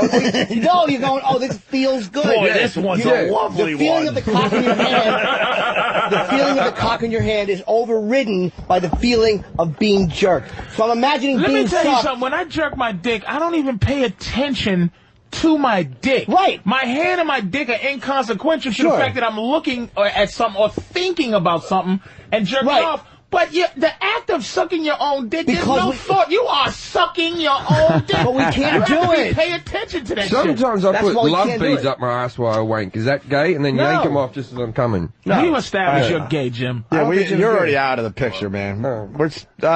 No, you're going, oh, this feels good. Boy, this one's a lovely one. The feeling of the cock in your hand, the feeling of the cock in your hand is overridden by the feeling of being jerked. So I'm imagining Let being me tell you sucked. something. When I jerk my dick, I don't even pay attention to my dick. Right. My hand and my dick are inconsequential to Sure. the fact that I'm looking at something or thinking about something and jerking off. But the act of sucking your own dick, there's no thought. You are sucking your own dick. But we can't you have do to it. Pay attention to that shit. Sometimes I That's put why we love can't do beads it. up my ass while I wank. Is that gay? And then No. yank them off just as I'm coming. No. You established you're gay, Jim. Yeah, think Jim's you're gay. already out of the picture, man. We're,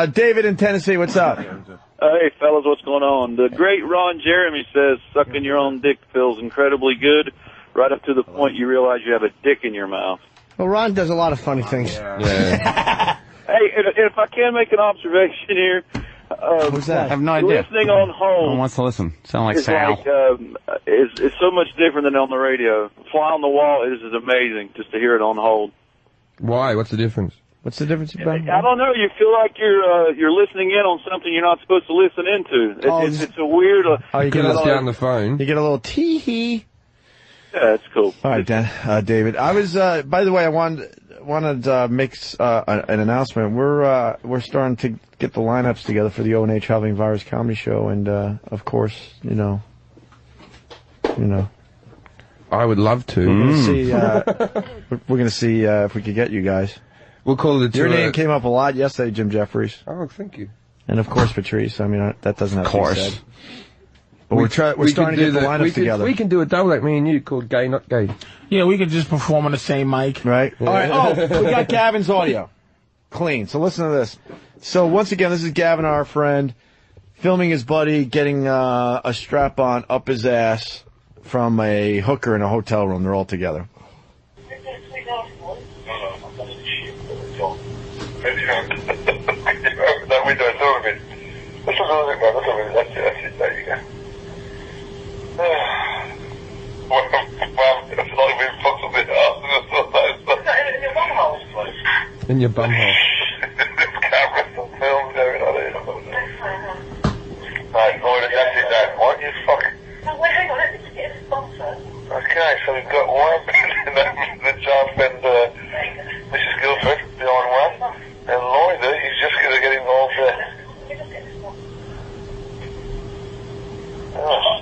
David in Tennessee, what's up? Hey, fellas, what's going on? The great Ron Jeremy says sucking your own dick feels incredibly good, right up to the point you realize you have a dick in your mouth. Well, Ron does a lot of funny things. Hey, and if I can make an observation here, Who's that? I have no idea. listening on No hold one wants to listen. Sound like is Sal. like is so much different than on the radio. Fly on the wall is amazing just to hear it on hold. Why? What's the difference? What's the difference about I don't know. You feel like you're listening in on something you're not supposed to listen into. It's a weird. you get us down the phone. You get a little tee-hee. Yeah, that's cool. All right, David. I was, by the way, I wanted to make an announcement. We're starting to get the lineups together for the O&H Having Virus Comedy Show, and of course, you know. I would love to. We're gonna see if we could get you guys. We'll call it a Your tour. name came up a lot yesterday, Jim Jeffries. Oh, thank you. And of course, Patrice. I mean, that doesn't have to be said. But We- we're we starting could to get do the lineups together. We can do a double like me and you called Gay Not Gay. Yeah, we can just perform on the same mic. Right. All right. Oh, we got Gavin's audio. Clean. So listen to this. So once again, this is Gavin, our friend, filming his buddy getting a strap-on up his ass from a hooker in a hotel room. They're all together. That window is over it. Let's have a look, man. Let's have a look. That's it. There you go. Well, it's not even possible. In your bumhole? In your bumhole. Cameras on film, going on it. Right, order that's it down. What you fucking... No, wait, hang on. Let me just get a sponsor. Okay, so we've got one, the John and Mrs. Guilford behind one, and Lloyder, he's just going to get involved there. Oh.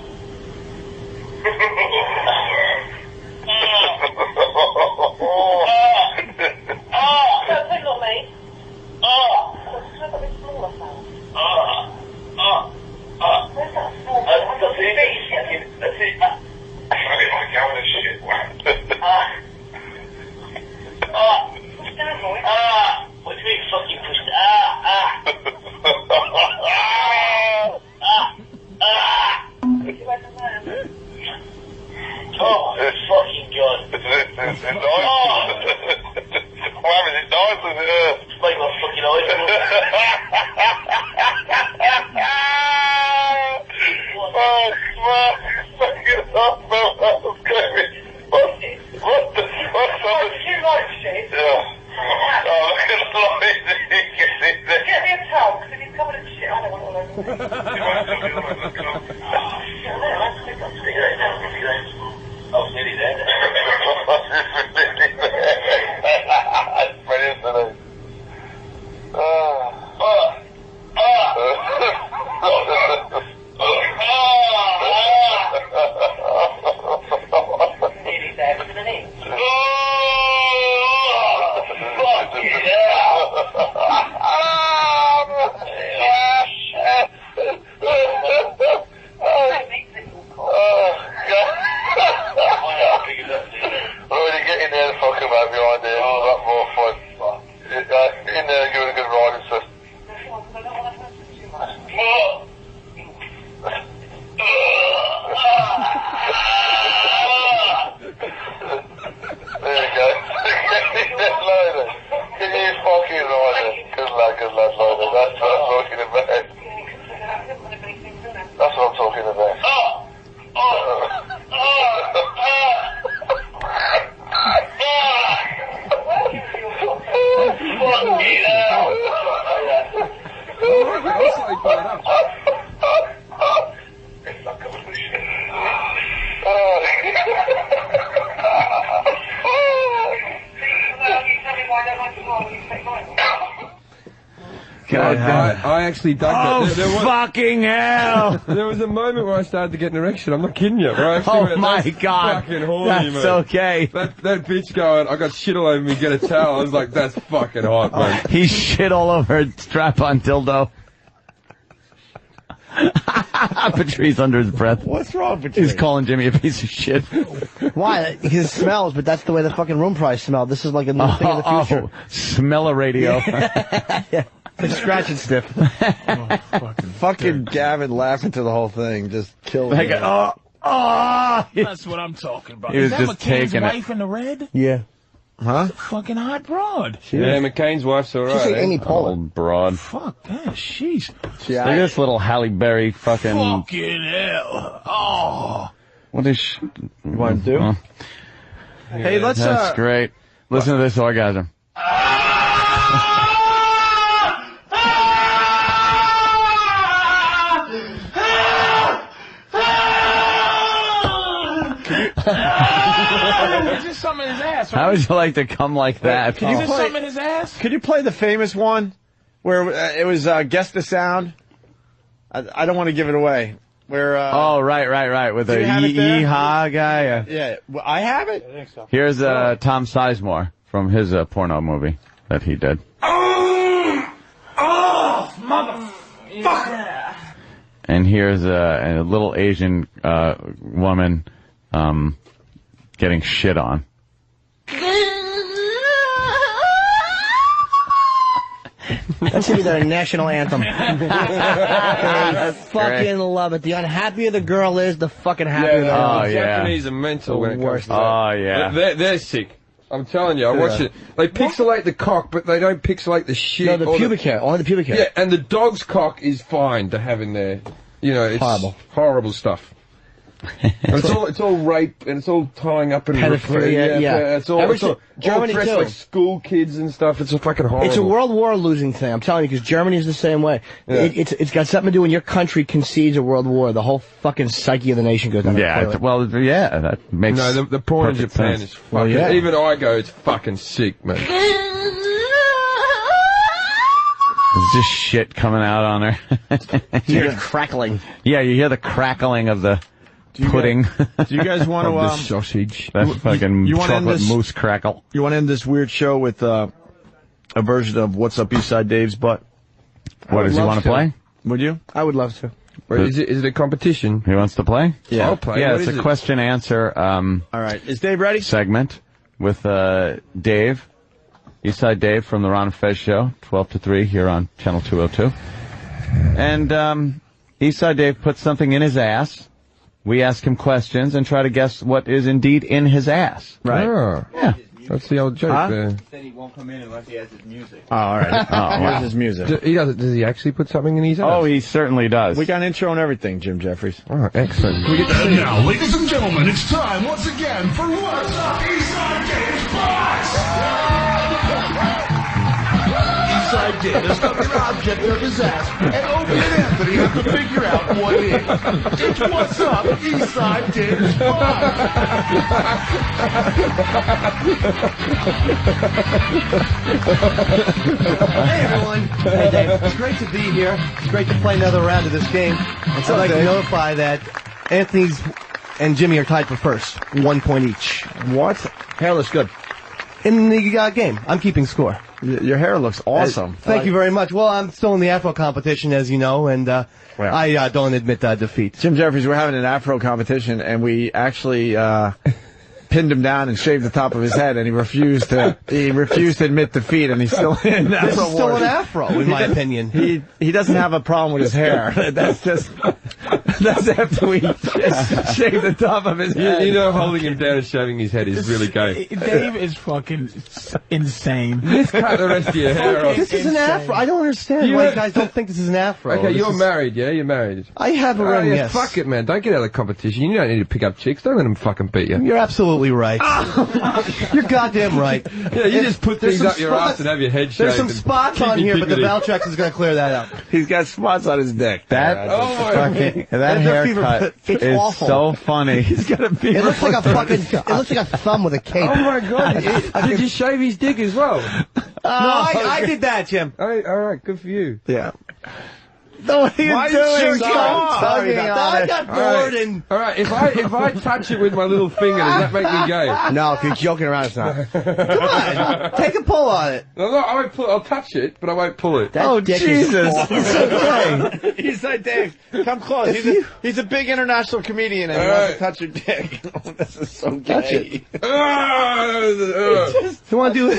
Don't pick on me. I've got this smaller phone. Where's that small phone? That's it. I get my camera and shit. Push down, Lloyd. What do you mean fucking pushed? Oh, it's fucking good. It's nice. What happened? It's nice, isn't it? It's like my fucking eyes. Oh, smart. Fucking awesome. That's great. What's up? You like shit? Yeah. Oh, look at the light. You can see that. Get me a towel, because if he's covered in shit, I don't want to look. I was nearly there. That's brilliant, isn't it? Nearly there, isn't it? God, I actually dug that. There was, fucking hell! There was a moment where I started to get an erection. I'm not kidding you. Where I actually Oh went, my "That's God, fucking horny, that's mate." okay. That bitch going, I got shit all over me, get a towel. I was like, that's fucking hot, man. He shit all over a strap-on dildo. Patrice under his breath. What's wrong, Patrice? He's calling Jimmy a piece of shit. Why? Because it smells, but that's the way the fucking room price smell. This is like a new thing of the future. Smell a radio. Yeah. Like scratch and sniff. Fucking Gavin laughing to the whole thing just killed me. That's what I'm talking about. He was Is that just McCain's taking it. wife in the red? Yeah. Huh? Fucking hot broad. Yeah, McCain's wife's alright. She's like Amy Poehler. Old broad. Fuck that. She's Look at this little Halle Berry fucking... fucking hell. Oh. What is she... You want to do? Huh? Hey, let's, That's great. Listen to this orgasm. Is this something in his ass? How would you like to come like that? Can you Is this play- something in his ass? Could you play the famous one where it was Guess the Sound? I don't want to give it away. Where Oh, right. With Do the you have it there? yee-haw guy. yeah, well, I have it. I think so. Here's Tom Sizemore from his porno movie that he did. Oh, motherfucker! And here's a little Asian woman getting shit on. That should be their national anthem. They fucking great. love it. The unhappier the girl is, the fucking happier the Oh, the yeah. Japanese are mental when it comes to that. Oh, yeah. They're sick. I'm telling you, I watch it. They pixelate the cock, but they don't pixelate the shit. No, the or pubic hair. Only the pubic hair. Yeah, and the dog's cock is fine to have in there. You know, it's horrible stuff. And it's all rape and it's all tying up and Pedophilia, yeah. It's all Germany dressed too. like school kids and stuff. It's a fucking horrible. It's a World War losing thing. I'm telling you, because Germany is the same way. Yeah. It's got something to do when your country concedes a world war. The whole fucking psyche of the nation goes down the toilet. Well, yeah, that makes No, the porn in perfect Japan sense. is fucking. yeah. Even I go, it's fucking sick, man. There's just shit coming out on her. You hear crackling. Yeah, you hear the crackling of the pudding. Do you guys want Of the to sausage? That fucking you wanna end chocolate this- mousse crackle. You want to end this weird show with a version of What's Up Eastside Dave's Butt? What does he want to play? Would you? I would love to. Wait, is it a competition? He wants to play? Yeah. I'll play. Yeah, What it's is a it? question answer All right. Is Dave ready? segment with Dave, Eastside Dave from the Ron and Fez Show, 12 to 3 here on Channel 202. And Eastside Dave puts something in his ass. We ask him questions and try to guess what is indeed in his ass. Right. Oh, Yeah. that's the old joke there. Said he won't come in unless he has his music. Oh, all right. wow. Here's his music. Does he actually put something in his ass? Oh, he certainly does. We got an intro and everything, Jim Jeffries. Oh, excellent. We get to And now, ladies and gentlemen, it's time once again for What's Up Eastside Dave's Box! Eastside Dave has got the object of his ass, and Opie and Anthony have to figure out what it is. It's What's Up Eastside Dave's Hey, everyone. Hey, Dave. It's great to be here. It's great to play another round of this game. And so I'd like to notify that Anthony's and Jimmy are tied for first. 1 point each. What? Hair looks good. In the game, I'm keeping score. Your hair looks awesome. Thank you very much. Well, I'm still in the Afro competition, as you know, and I don't admit defeat. Jim Jeffries, we're having an Afro competition, and we actually pinned him down and shaved the top of his head, and he refused to admit defeat, and he's still in Afro. This is still an Afro, in my opinion. He doesn't have a problem with his hair. That's after we shave the top of his head. You know, holding him down and shaving his head is really gay. Dave is fucking insane. Just cut the rest of your hair off. This is an Afro. I don't understand why you guys don't think this is an Afro. Okay, This you're is- married, yeah? You're married. I have a ring, yeah, yes. Fuck it, man. Don't get out of the competition. You don't need to pick up chicks. Don't let them fucking beat you. You're absolutely right. You're goddamn right. Yeah, you just put There's things some up your spots- ass and have your head shaved. There's some and spots keep on your here, but the dignity. Valtrex is going to clear that up. He's got spots on his dick. That fucking that haircut It's is awful. so funny. He's got a beard. It looks like a fucking. It looks like a thumb with a cape. Oh my god! Did you shave his dick as well? I did that, Jim. All right, good for you. Yeah. What are you doing? Sorry about that. I got bored and... All right, if I touch it with my little finger, does that make me gay? No, if you're joking around, it's not. Come on, take a pull on it. No, I won't pull. I'll touch it, but I won't pull it. Jesus. Okay. He's like, Dave, come close. He's a big international comedian and he wants to touch your dick. This is so gay. You want to do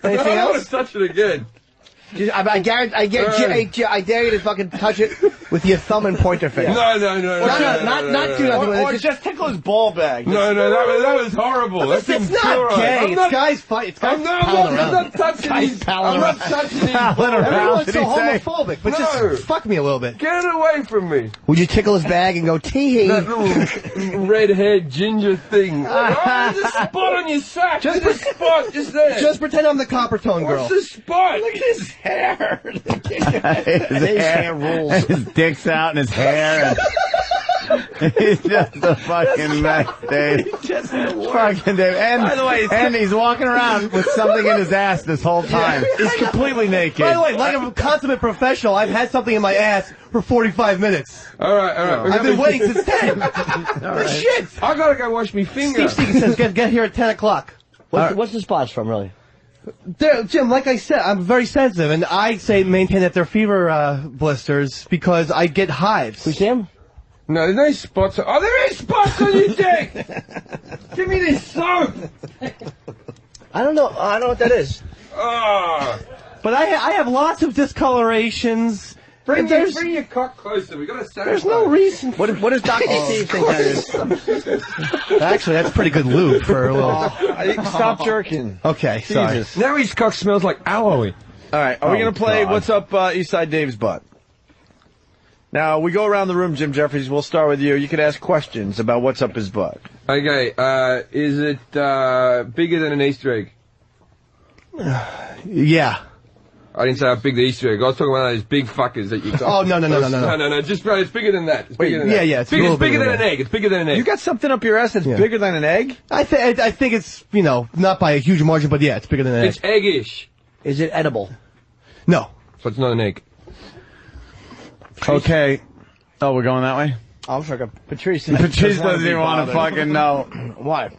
anything else? I want to touch it again. I dare you to fucking touch it with your thumb and pointer finger. No. Not do nothing with it. Or just tickle his ball bag. No, that was horrible. That's It's not gay. It's guys fight. It's guys palling around. I'm not touching his. I'm not touching his. Everyone's so homophobic, but just fuck me a little bit. Get it away from me. Would you tickle his bag and go tee-hee? That little red-haired ginger thing. There's a spot on your sack. Just a spot, just there. Just pretend I'm the copper tone girl. What's the spot? Look at his hair. His hair rules. His dick's out and his hair. He's just a fucking mess, Dave. Fucking Dave. And, by the way, and he's walking around with something in his ass this whole time. He's completely naked. By the way, like a consummate professional, I've had something in my ass for 45 minutes. All right. I've been waiting since 10. Shit. I gotta go wash my finger. Steve Seegan says get here at 10 o'clock. What's the spots from, really? Jim, like I said, I'm very sensitive, and I maintain that they're fever blisters because I get hives. We see him? No, there's no spots. Oh, there is spots on your dick! Give me this soap! I don't know what that is. But I have lots of discolorations. Bring your cock closer. We gotta say. There's no reason. What does Dr. Steve think that is? Actually, that's pretty good lube for a little. Stop jerking. Okay, sorry. Now his cock smells like aloe. All right, are we going to play What's Up Eastside Dave's Butt? Now, we go around the room, Jim Jeffries. We'll start with you. You can ask questions about what's up his butt. Okay, is it bigger than an Easter egg? Yeah. I didn't say how big the Easter egg. I was talking about those big fuckers that you. Oh no! No. Just it's bigger than that. It's bigger than that. Yeah. It's bigger than an egg. It's bigger than an egg. You got something up your ass that's bigger than an egg? I think it's not by a huge margin, but yeah, it's bigger than an egg. It's eggish. Is it edible? No. So it's not an egg. Okay. Oh, we're going that way? I'm sorry. Patrice doesn't even want to fucking know. Why?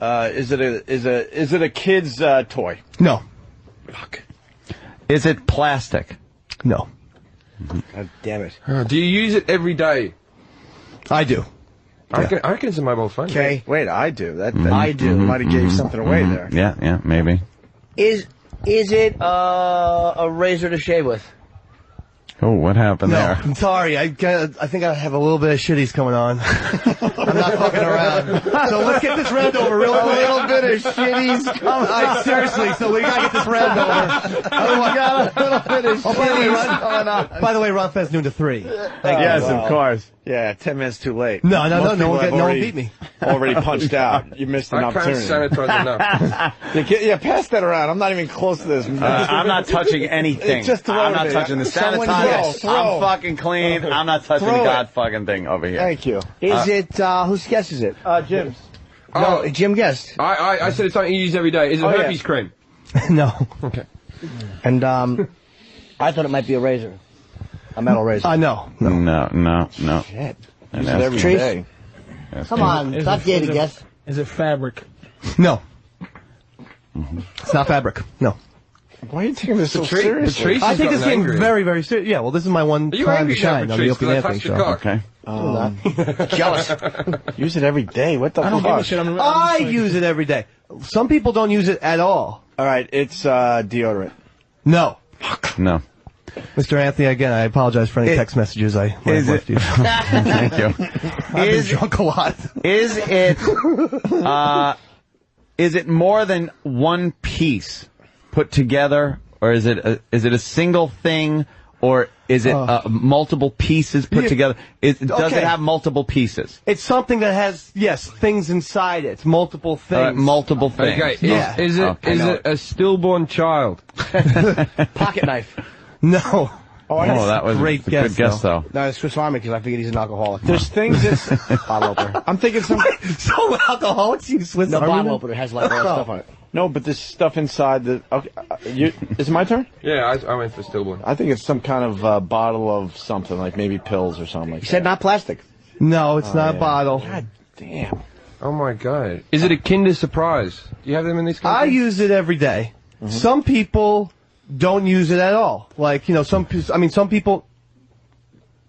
Is it a kid's toy? No. Fuck. Is it plastic? No. God damn it. Do you use it every day? I do. I reckon it's a mobile phone. Okay. Wait, I do. I do. Might have gave something away there. Yeah, maybe. Is it a razor to shave with? Oh, what happened No, there? I'm sorry. I think I have a little bit of shitties coming on. I'm not fucking around. So let's get this round over real quick. A little bit of shitties coming seriously, so we gotta get this round over. Got a little bit of shitties coming on. By the way, Ron Fez noon to 3. Yes, of course. Yeah, 10 minutes too late. No one beat me. Already punched out. You missed an opportunity. I can't sanitize enough. Yeah, pass that around. I'm not even close to this. I'm not touching anything. Just I'm not touching the sanitizer. Throw. I'm fucking clean. I'm not touching the god fucking thing over here. Thank you. Is it, whose guess is it? Jim's. No, Jim guessed. I said it's something you use every day. Is it herpes cream? No. Okay. And, I thought it might be a razor. A metal razor. No. Shit. Use it every day. Come on, stop gay to guess. Is it fabric? No. It's not fabric. No. Why are you taking this so seriously? I think it's getting very, very serious. Yeah, well, this is my one time to shine on the Opie and Anthony show. Okay. Jealous. Use it every day. What the fuck? I don't give a shit. I use it every day. Some people don't use it at all. All right, it's deodorant. No. No. Mr. Anthony, again, I apologize for any text messages I might have left you. Thank you. I've been drunk a lot. Is it more than one piece put together, or is it a single thing, or is it multiple pieces put together? Does it have multiple pieces? It's something that has, yes, things inside it. Multiple things. Multiple things. Okay. Is it a stillborn child? Pocket knife. No. Oh, that was great a good guess, though. No, it's Swiss Army because I figured he's an alcoholic. There's things that's... Bottle opener. I'm thinking some... So alcoholics use Swiss No, Army bottle men? opener has like all that stuff on it. No, but there's stuff inside the... Okay, is it my turn? Yeah, I went for stillborn. I think it's some kind of bottle of something, like maybe pills or something like You said not plastic. No, it's not a bottle. God damn. Oh my god. Is it a Kinder Surprise? Do you have them in these I countries? use it every day. Some people don't use it at all. Like, some people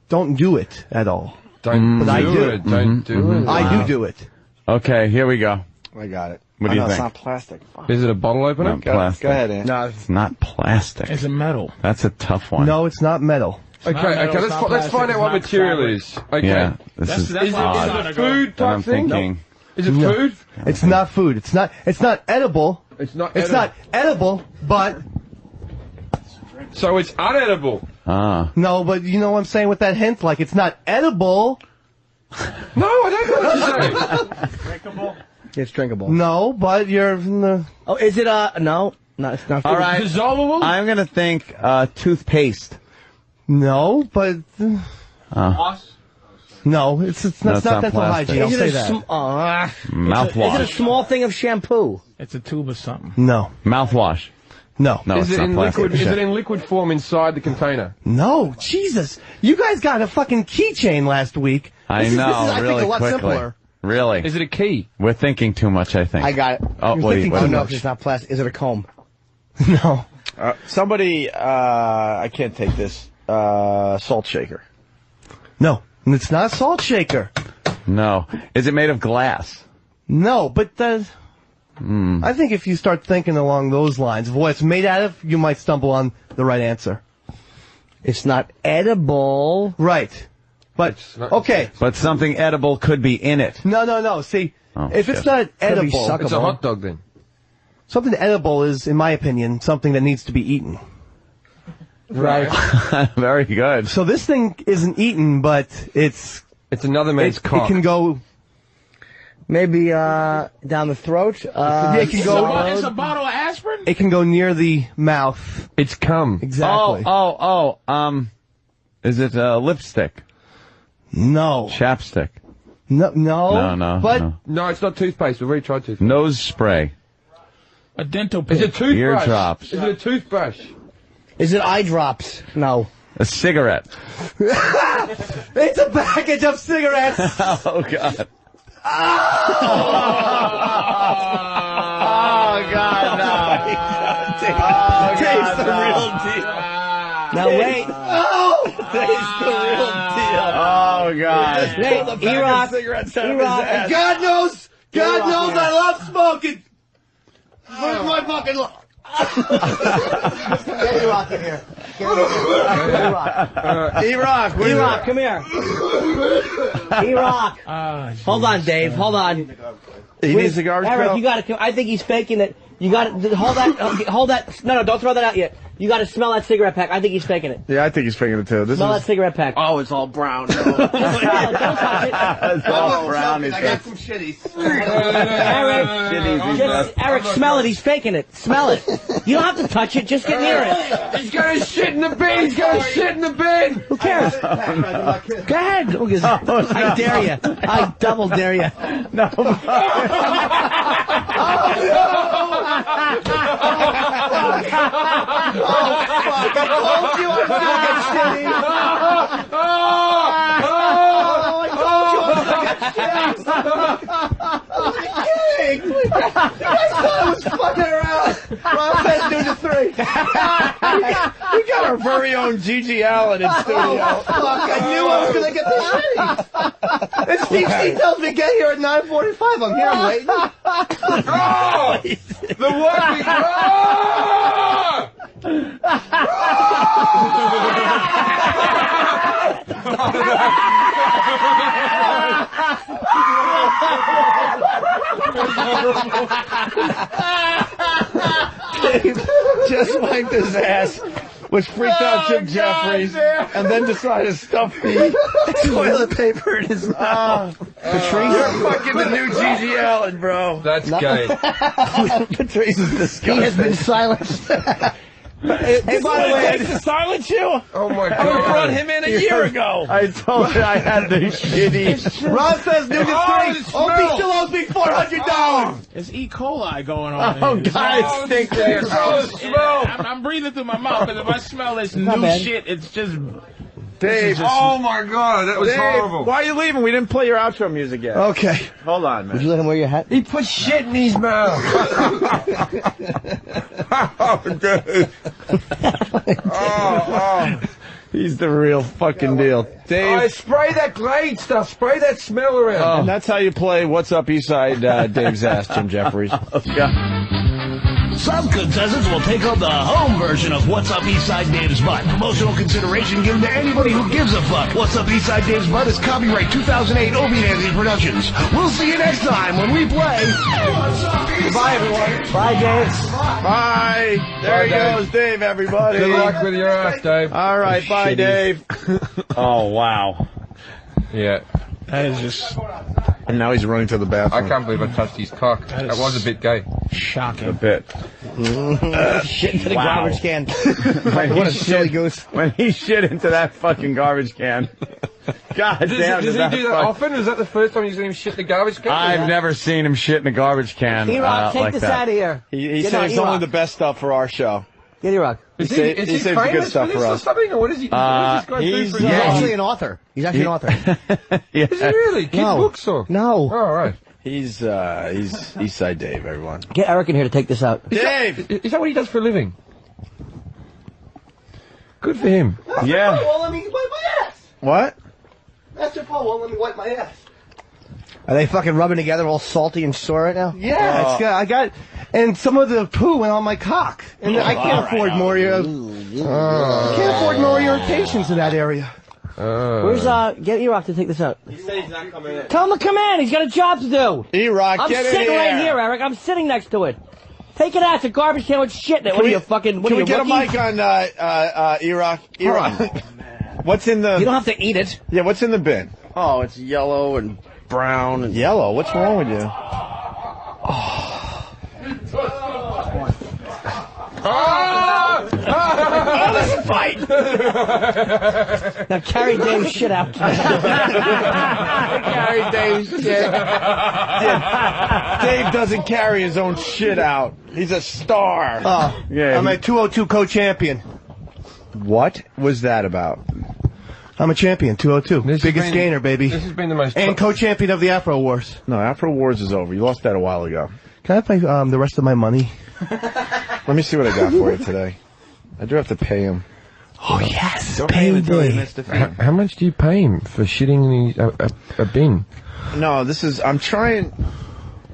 don't do it at all. Don't But do I do. it. Don't do it. I do it. Okay, here we go. I got it. What do you It's think? not plastic. Fuck. Is it a bottle opener? Not plastic. Go ahead, Ann. No, It's not plastic. It's a metal. That's a tough one. No, it's not metal. Okay, not metal, okay. it's not Let's find plastic, out what it's not material fabric. it is. Okay. Yeah, this is That's where odd. it's Is gonna it go. food And type I'm thing? thinking, Is it No. food? It's not food. It's not edible. It's not. It's not edible, but So it's unedible. no, but you know what I'm saying with that hint? Like, it's not edible. No, I don't know what you're saying. drinkable. It's drinkable. No, but you're... Oh, is it no, it's not. all right, Dissolvable? I'm going to think toothpaste. No, but... No, it's No, not it's not dental plastic. hygiene. I'll Is say it that. Mouthwash. Is it a small thing of shampoo? It's a tube of something. No. Mouthwash. No. No, Is it's it not in plastic. liquid? Is it in liquid form inside the container? No, Jesus. You guys got a fucking keychain last week. I know, I really think, a lot quickly. simpler. Really? Is it a key? We're thinking too much, I think. I got it. Oh, You're what do you... thinking I what- don't know if it's not plastic. Is it a comb? No. Somebody, I can't take this, salt shaker. No. It's not a salt shaker. No. Is it made of glass? No, but I think if you start thinking along those lines of what it's made out of, you might stumble on the right answer. It's not edible. Right. But, okay. But something edible could be in it. No. See, Oh, if shit. it's not be edible, suckable. It's a hot dog then. something edible is, in my opinion, something that needs to be eaten. Right. Very good. So this thing isn't eaten, but it's another man's cock. It can go maybe down the throat. it can go. It's a bottle of aspirin? It can go near the mouth. It's cum. Exactly. Is it lipstick? No. Chapstick? No. No. But No, it's not toothpaste. We've already tried toothpaste. Nose spray? A dental Is pick. it toothbrush? Eardrops. Is it a toothbrush? Is it eye drops? No. A cigarette? it's a package of cigarettes. Oh, God. Oh, God, no. Taste the real deal. Now, wait. Oh! Taste the real deal. Oh, God. Wait, E-Rock. God knows I love smoking. Where's my fucking love? Get E-Rock in here. E-Rock, come here. E-Rock. Hold on, Dave. Hold on. He needs a garbage Eric, pail? you gotta, I think he's faking it. You gotta, hold that. No, don't throw that out yet. You gotta smell that cigarette pack. I think he's faking it. Yeah, I think he's faking it too. Smell that cigarette pack. Oh, it's all brown. Don't touch it. It's all brown. I got some shitties. Eric, smell it. He's faking it. Smell it. You don't have to touch it. Just get near it. He's got his shit in the bin. He's got his shit in the bin. Who cares? Go ahead. I dare you. I double dare you. No. I told you I was gonna get shitty. Kidding. You guys thought I was fucking around. Ron says do the three. We got our very own Gigi Allen in studio. Oh, fuck. I knew I was gonna get the shitty. And Steve tells me get here at 9:45. I'm here, I'm waiting. Oh! The one we... Oh! Dave just wiped his ass, was freaked out Jim Jeffries, and then decided to stuff the toilet paper in his mouth. Patrice, you're fucking the new Gigi Allen, bro. That's gay. Patrice is disgusting. He has been silenced. Hey, by the way, to silence you? Oh my God! I brought him in a year ago. I told you I had the shitty. Ron says Nugget 3. Opie still owes me $400. It's E. coli going on. Oh, in here. God, it stinks there. I'm breathing through my mouth, but if I smell this new shit, it's just... Dave, oh my God, that was horrible. Why are you leaving? We didn't play your outro music yet. Okay. Hold on, man. Would you let him wear your hat? He put shit in his mouth. Oh, dude. oh. He's the real fucking deal. Dave. Spray that Glade stuff. Spray that smell around. And that's how you play What's Up Eastside Dave's Ass, Jim Jeffries. Some contestants will take on the home version of What's Up Eastside Dave's Butt. Promotional consideration given to anybody who gives a fuck. What's Up Eastside Dave's Butt is copyright 2008 Opie and Anthony Productions. We'll see you next time when we play What's Up Eastside. Goodbye, everyone. Bye, Dave. Bye. There he goes, Dave, everybody. Good luck with your ass, Dave. All right, bye, Dave. Oh, wow. Yeah. That is just And now he's running to the bathroom. I can't believe I touched his cock. That was a bit gay. shocking. A bit. Shit into the garbage can. What a silly goose. When he shit into that fucking garbage can. God damn. Does he do that often? Is that the first time you've seen him shit in the garbage can? I've never seen him shit in a garbage can. E-Rock, take like this that. out of here. He saves only the best stuff for our show. Get E-Rock. Is he saves the good famous stuff for this for or us. something? Or what is he? What does this guy do for He's his life? actually an author. He's actually an author. Is he really? Kid No. books or? No. Oh, right. He's Eastside Dave, everyone. Get Eric in here to take this out. Dave! Is that what he does for a living? Good for him. Yeah. Won't let me wipe my ass. What? Master Paul won't let me wipe my ass. Are they fucking rubbing together all salty and sore right now? Yeah, it's good. I got, and some of the poo went on my cock, and I can't afford more. Can't afford more irritations in that area. Where's get E-Rock to take this out? He said he's not coming in. Tell him to come in. He's got a job to do. E-Rock, I'm get in sitting here. right here, Eric. I'm sitting next to it. Take it out. It's a garbage can with shit in it. What are you fucking? What Can are we you get rookie? a mic on E-Rock? E-Rock. What's in the? You don't have to eat it. Yeah, what's in the bin? Oh, it's yellow and brown and Yellow. What's wrong with you? Oh, there's a fight. Now carry Dave's shit out. Carry Dave's shit. Dave doesn't carry his own shit out. He's a star. Oh, Yeah, I'm a 202 co-champion. What was that about? I'm a champion, 202. This has Biggest been- gainer, baby. This has been the most. And co-champion of the Afro Wars. No, Afro Wars is over. You lost that a while ago. Can I have my, the rest of my money? Let me see what I got for you today. I do have to pay him. Oh, yes. Don't pay him until he Payday. missed the fee. How much do you pay him for shitting in a bin? No, this is. I'm trying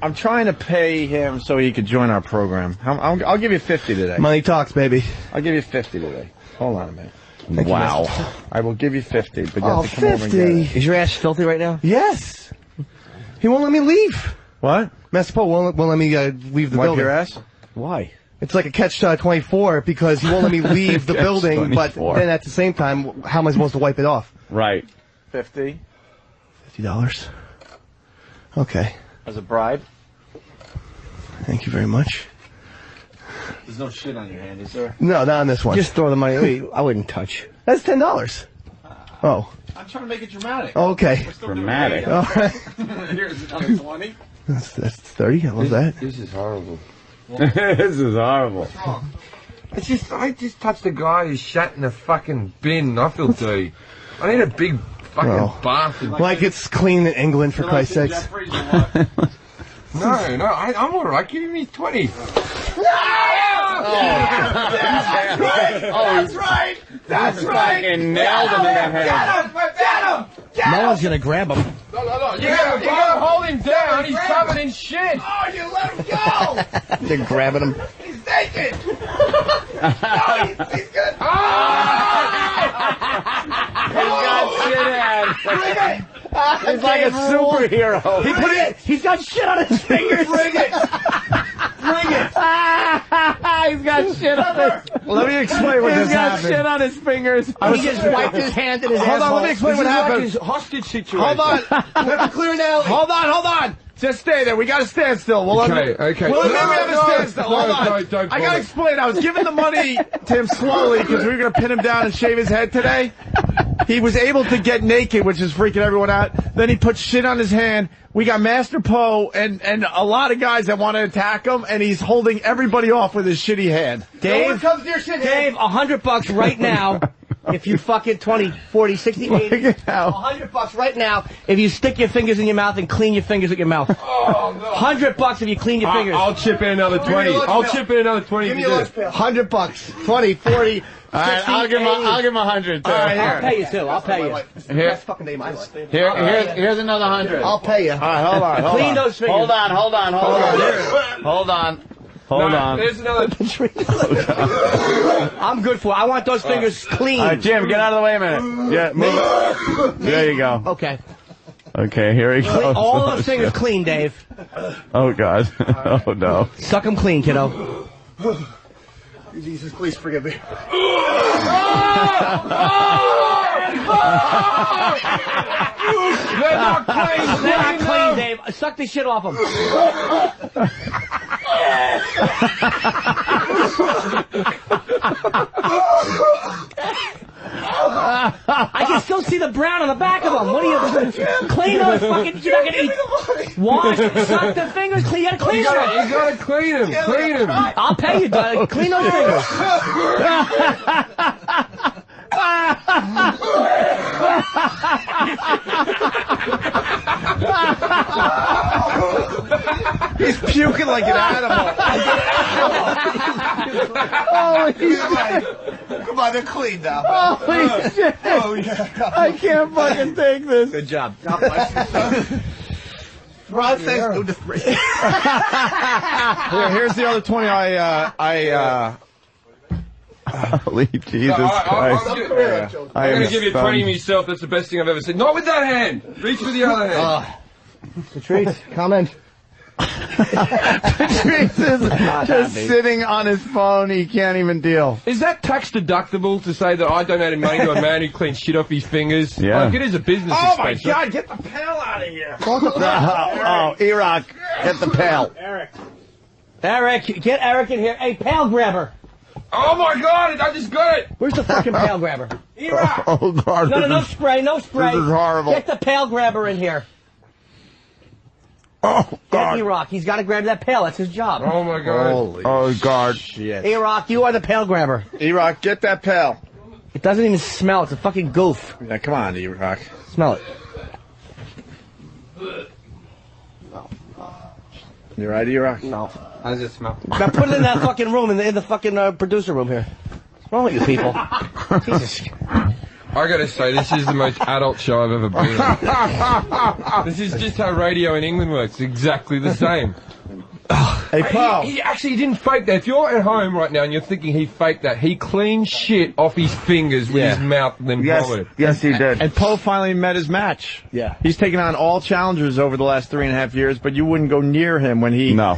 to pay him so he could join our program. I'll give you 50 today. Money talks, baby. I'll give you 50 today. Hold on a minute. Thank you, Wow. Master. I will give you 50, but you Oh, have to come over and get 50. it. Is your ass filthy right now? Yes. He won't let me leave. What? Master Paul won't let me leave the Wipe building. your ass? Why? It's like a catch-24 because he won't let me leave the building, but Catch-24. then at the same time, how am I supposed to wipe it off? Right. 50 $50. Okay. as a bribe. Thank you very much. There's no shit on your hand, is there? No, not on this one. Just throw the money. I wouldn't touch. That's $10. Oh. I'm trying to make it dramatic. Okay. Dramatic. All right. Here's another 20. That's 30. I love that. This is horrible. This is horrible. It's just, I just touched a guy who's shat in a fucking bin. I feel dirty. I need a big fucking Well, bath. like it's clean in England, for Christ's sakes. No, I'm alright. Give me 20. That's right! That's right! Fucking nailed him in the head. Get him! No one's gonna grab him. You gotta hold him down. He's covered in shit. Oh, you let him go! They're grabbing him. He's naked! No, he's good. He's like a superhero. He's got shit on his fingers. Bring it! Bring it! He's got shit on his. Let me explain what He's just got happened. shit on his fingers. He just wiped his hand in his Hold on, asshole. let me explain what happened. Hostage situation. Hold on. We have to clear now. Hold on. Just stay there. We got to stand still. We'll Okay. We'll we have a standstill. Hold on. Don't I got to explain. I was giving the money to him slowly because we were going to pin him down and shave his head today. He was able to get naked, which is freaking everyone out. Then he put shit on his hand. We got Master Poe and a lot of guys that want to attack him, and he's holding everybody off with his shitty hand. Dave, Dave, $100 right now. If you fucking 20, 40, 60, 80, $100 right now if you stick your fingers in your mouth and clean your fingers with your mouth. Oh, no. $100 if you clean your fingers. I'll chip in another 20. I'll chip in another 20. Give me a lunch pail. $100, 20, 40. All right, 60, I'll give him 100 too. All right, I'll pay you too. I'll pay you. Here's another 100. I'll pay you. All right, hold on. Clean those fingers. Hold on. There's another. I'm good for it. I want those fingers clean. All right, Jim, get out of the way a minute. Yeah, move it. There you go. Okay. Okay, here he goes. All those fingers clean, Dave. Oh, God. Oh, no. Suck them clean, kiddo. Jesus, please forgive me. They're not clean. They're not clean, Dave. Suck the shit off them. I can still see the brown on the back of them. What are you clean those fucking? You're not gonna eat. Wash, suck the fingers. Clean. You gotta clean them. You gotta clean them. Clean them. I'll pay you, Doug. Clean those fingers. He's puking like an animal. Oh, come on, they're clean now. Holy shit. Oh, yeah. I can't fucking take this. Good job. God bless you, son. Ron says do the 3. Here's the other 20. Holy Jesus Christ. I'm going to give you 20 myself. That's the best thing I've ever seen. Not with that hand. Reach with the other hand. Patrice, comment. Patrice is just sitting on his phone. He can't even deal. Is that tax deductible to say that I donated money to a man who cleans shit off his fingers? Yeah. Like, it is a business Oh, my expense. God. Get the pail out of here. Oh, Iraq, get the pail. Eric, get Eric in here. Hey, pail grabber. Oh, my God. I just got it. Where's the fucking pail grabber? Oh, God. No spray, no spray. This is horrible. Get the pail grabber in here. Oh, Get E-Rock. He's got to grab that pail. That's his job. Oh, my God. Oh, God. Shit. E-Rock, you are the pail grabber. E-Rock, get that pail. It doesn't even smell. It's a fucking goof. Yeah, come on, E-Rock. Smell it. You right, E-Rock? No. How does it smell? Now put it in that fucking room, in the fucking producer room here. What's wrong with you people? Jesus. I gotta say, this is the most adult show I've ever been on. This is just how radio in England works. Exactly the same. Hey, Paul. He actually didn't fake that. If you're at home right now and you're thinking he faked that, he cleaned shit off his fingers with his mouth and then vomited. Yes, he did. And Poe finally met his match. Yeah. He's taken on all challengers over the last 3.5 years, but you wouldn't go near him when he... No.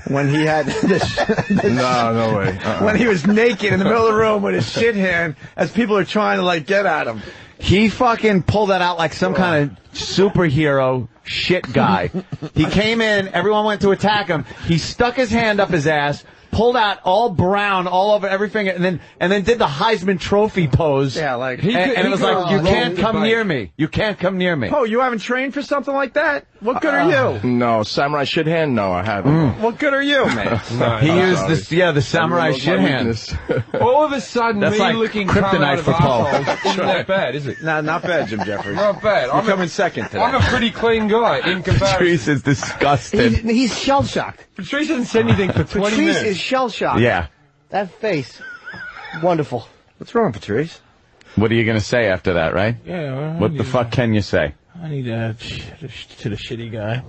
When he had this... No way. When he was naked in the middle of the room with his shit hand as people are trying to, like, get at him. He fucking pulled that out like some kind of superhero shit guy. He came in, everyone went to attack him. He stuck his hand up his ass, pulled out all brown all over every finger, and then did the Heisman Trophy pose. Yeah, like... And it was like, you can't come near me. You can't come near me. Poe, you haven't trained for something like that? What good are you? No, samurai shit hand? No, I haven't. What good are you, man? He used this, the samurai shit hand. All of a sudden, That's me like looking kryptonite for Poe. isn't that bad, is it? Nah, not bad, Jim Jeffries. Not bad. You're coming second today. I'm a pretty clean guy in comparison. Patrice is disgusted. He's shell-shocked. Patrice hasn't said anything for 20 minutes. Patrice is shell-shocked. Yeah. That face. Wonderful. What's wrong, Patrice? What are you going to say after that, right? Yeah. What the fuck can you say? I need to the shitty guy.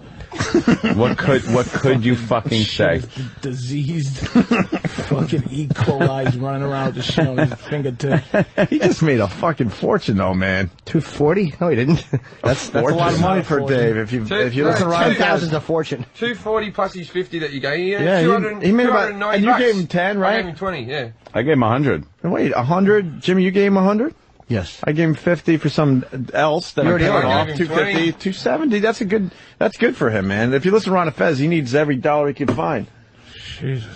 What could you fucking say? Diseased, fucking E. coli's running around with the shit on his fingertip. He just made a fucking fortune, though, man. 240? No, he didn't. That's a lot of money for Dave. If you listen right, 10,000 is a fortune. 240 plus his 50 that you gave. Yeah, he made about. And you gave him 10, right? I gave him 20. Yeah. I gave him 100. Wait, 100? Jimmy, you gave him 100? Yes. I gave him 50 for some else that You I already paid are. off. You gave him 250, 270. That's good for him, man. If you listen to Ron Fez, he needs every dollar he can find. Jesus.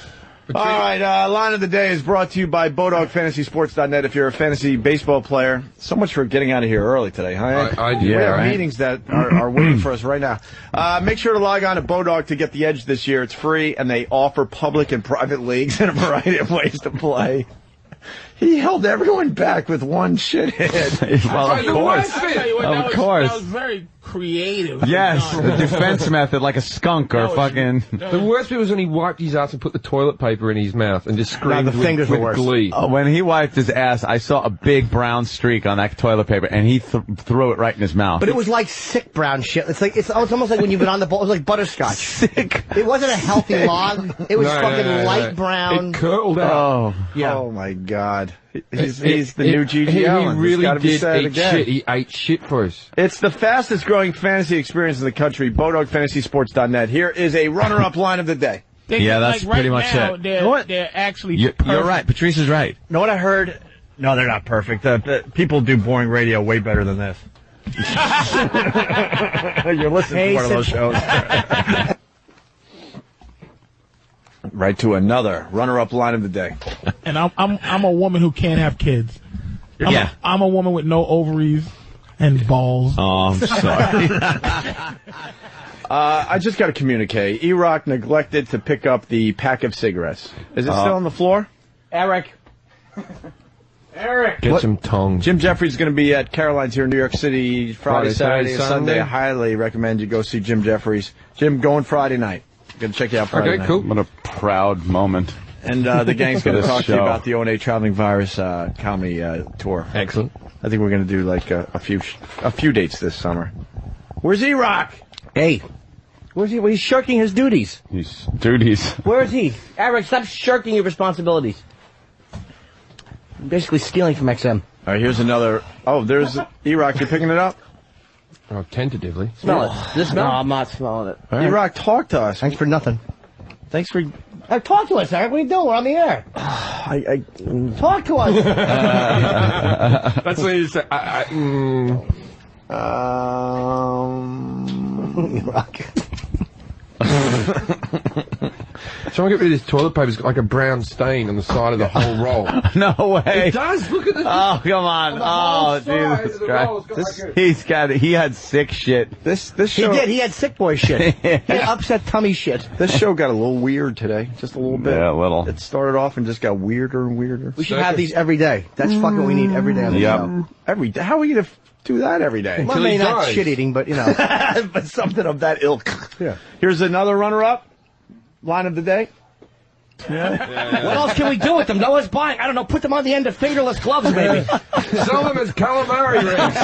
All right, line of the day is brought to you by BodogFantasySports.net. If you're a fantasy baseball player, so much for getting out of here early today, huh? I do. We Yeah, have right. meetings that are waiting for us right now. Make sure to log on to Bodog to get the edge this year. It's free, and they offer public and private leagues and a variety of ways to play. He held everyone back with one shit hit. Well, of course. Of course. That was very creative. Yes, the defense method, like a skunk or fucking. The worst bit was when he wiped his ass and put the toilet paper in his mouth and just screamed with glee. When he wiped his ass, I saw a big brown streak on that toilet paper, and he threw it right in his mouth. But it was like sick brown shit. It's almost like when you've been on the ball. It was like butterscotch. Sick. It wasn't a healthy log. It was No, fucking no, no, light no. brown. It curled out. Oh. Yeah. Oh, my God. He's the new G.G. Allen. He really It's gotta be did said eat again. shit. He ate shit for us. It's the fastest growing fantasy experience in the country. BodogFantasySports.net. Here is a runner-up line of the day. Yeah, that's like pretty right much now, it. They're actually You're perfect. right. Patrice is right. You know what I heard? No, they're not perfect. People do boring radio way better than this. You're listening to one of those shows. Right to another runner-up line of the day. And I'm a woman who can't have kids. Yeah. I'm a woman with no ovaries and balls. Oh, I'm sorry. I just got to communicate. E-Rock neglected to pick up the pack of cigarettes. Is it still on the floor? Eric. Get some tongs. Jim Jeffries is going to be at Caroline's here in New York City Friday, Saturday, and Sunday. I highly recommend you go see Jim Jeffries. Jim, going Friday night. Going to check you out Friday night. Cool. What a proud moment. And the gang's going to This talk to you show. about the O&A Traveling Virus comedy tour. Excellent. I think we're going to do like a few dates this summer. Where's E-Rock? Hey. Where's he? Well, he's shirking his duties. He's duties. Where is he? Eric, stop shirking your responsibilities. You're basically stealing from XM. All right, here's another. Oh, there's E-Rock. You picking it up? Oh, tentatively. Smell it. Does it smell? No, I'm not smelling it. Right. E-Rock, talk to us. Thanks for nothing. Thanks for... Talk to us, Eric. What are you doing? We're on the air. Talk to us. That's what you say. Rock. Trying to get rid of this toilet paper. It's got like a brown stain on the side of the whole roll. No way. It does. Look at this. Oh, come on. Oh, Jesus Christ. He had sick shit. This show... He did. He had sick boy shit. He had upset tummy shit. This show got a little weird today. Just a little bit. Yeah, a little. It started off and just got weirder and weirder. We should have these every day. That's fucking what we need every day on the show. Every day? How are we going to do that every day? Well, maybe not shit eating, but, you know. But something of that ilk. Yeah. Here's another runner-up. Line of the day. Yeah. What else can we do with them? No one's buying. I don't know. Put them on the end of fingerless gloves, maybe. Sell them as calamari rings.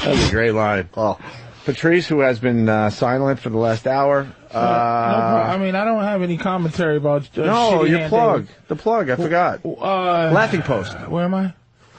That's a great line. Oh. Patrice, who has been silent for the last hour. I mean, I don't have any commentary about. No, your plug. The plug. I forgot. Laughing Post. Where am I?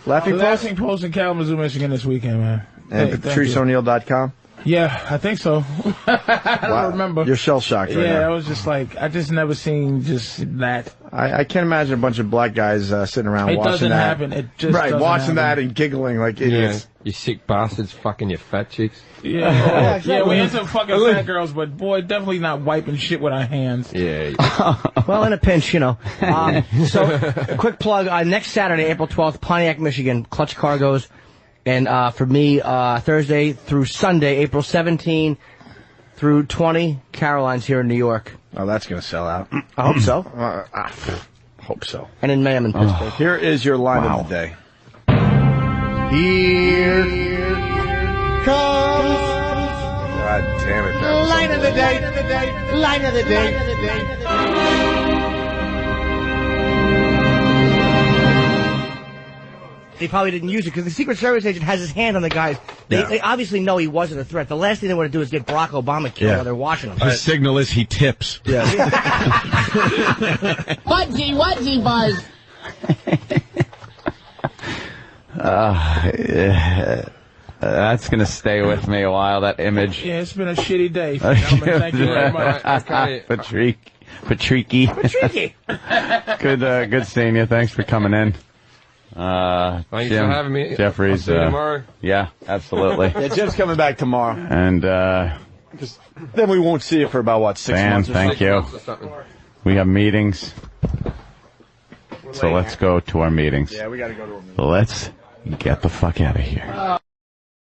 Laughing Post. Laughing Post in Kalamazoo, Michigan this weekend, man. And PatriceO'Neal.com. Yeah, I think so. I don't remember. You're shell-shocked right now. Yeah, I was just like, I just never seen just that. I can't imagine a bunch of black guys sitting around It watching doesn't that. happen. It just doesn't watching happen. that and giggling like idiots. You sick bastards fucking your fat chicks. Yeah, we into fucking fat girls, but boy, definitely not wiping shit with our hands. Yeah. Well, in a pinch, you know. So, a quick plug. Next Saturday, April 12th, Pontiac, Michigan, Clutch Cargoes. And for me, Thursday through Sunday, April 17 through 20, Caroline's here in New York. Oh, that's going to sell out. I hope so. Hope so. And in Mayhem and Pittsburgh. Here is your line of the day. Here comes God damn it. That was line of the day. Line of the day. They probably didn't use it because the Secret Service agent has his hand on the guys. They obviously know he wasn't a threat. The last thing they want to do is get Barack Obama killed while they're watching him. His signal is he tips. Yeah. What'sy buzz? That's going to stay with me a while, that image. Yeah, it's been a shitty day. Gentlemen, thank you very much. Patricky. Patricky. Good seeing you. Thanks for coming in. Thanks for having me. Jeffrey's. I'll see you tomorrow. Yeah, absolutely. Yeah, Jeff's coming back tomorrow. And then we won't see you for about, what, 6 months or thank you. We have meetings. So let's go to our meetings. Yeah, we got to go to our meetings. Let's get the fuck out of here.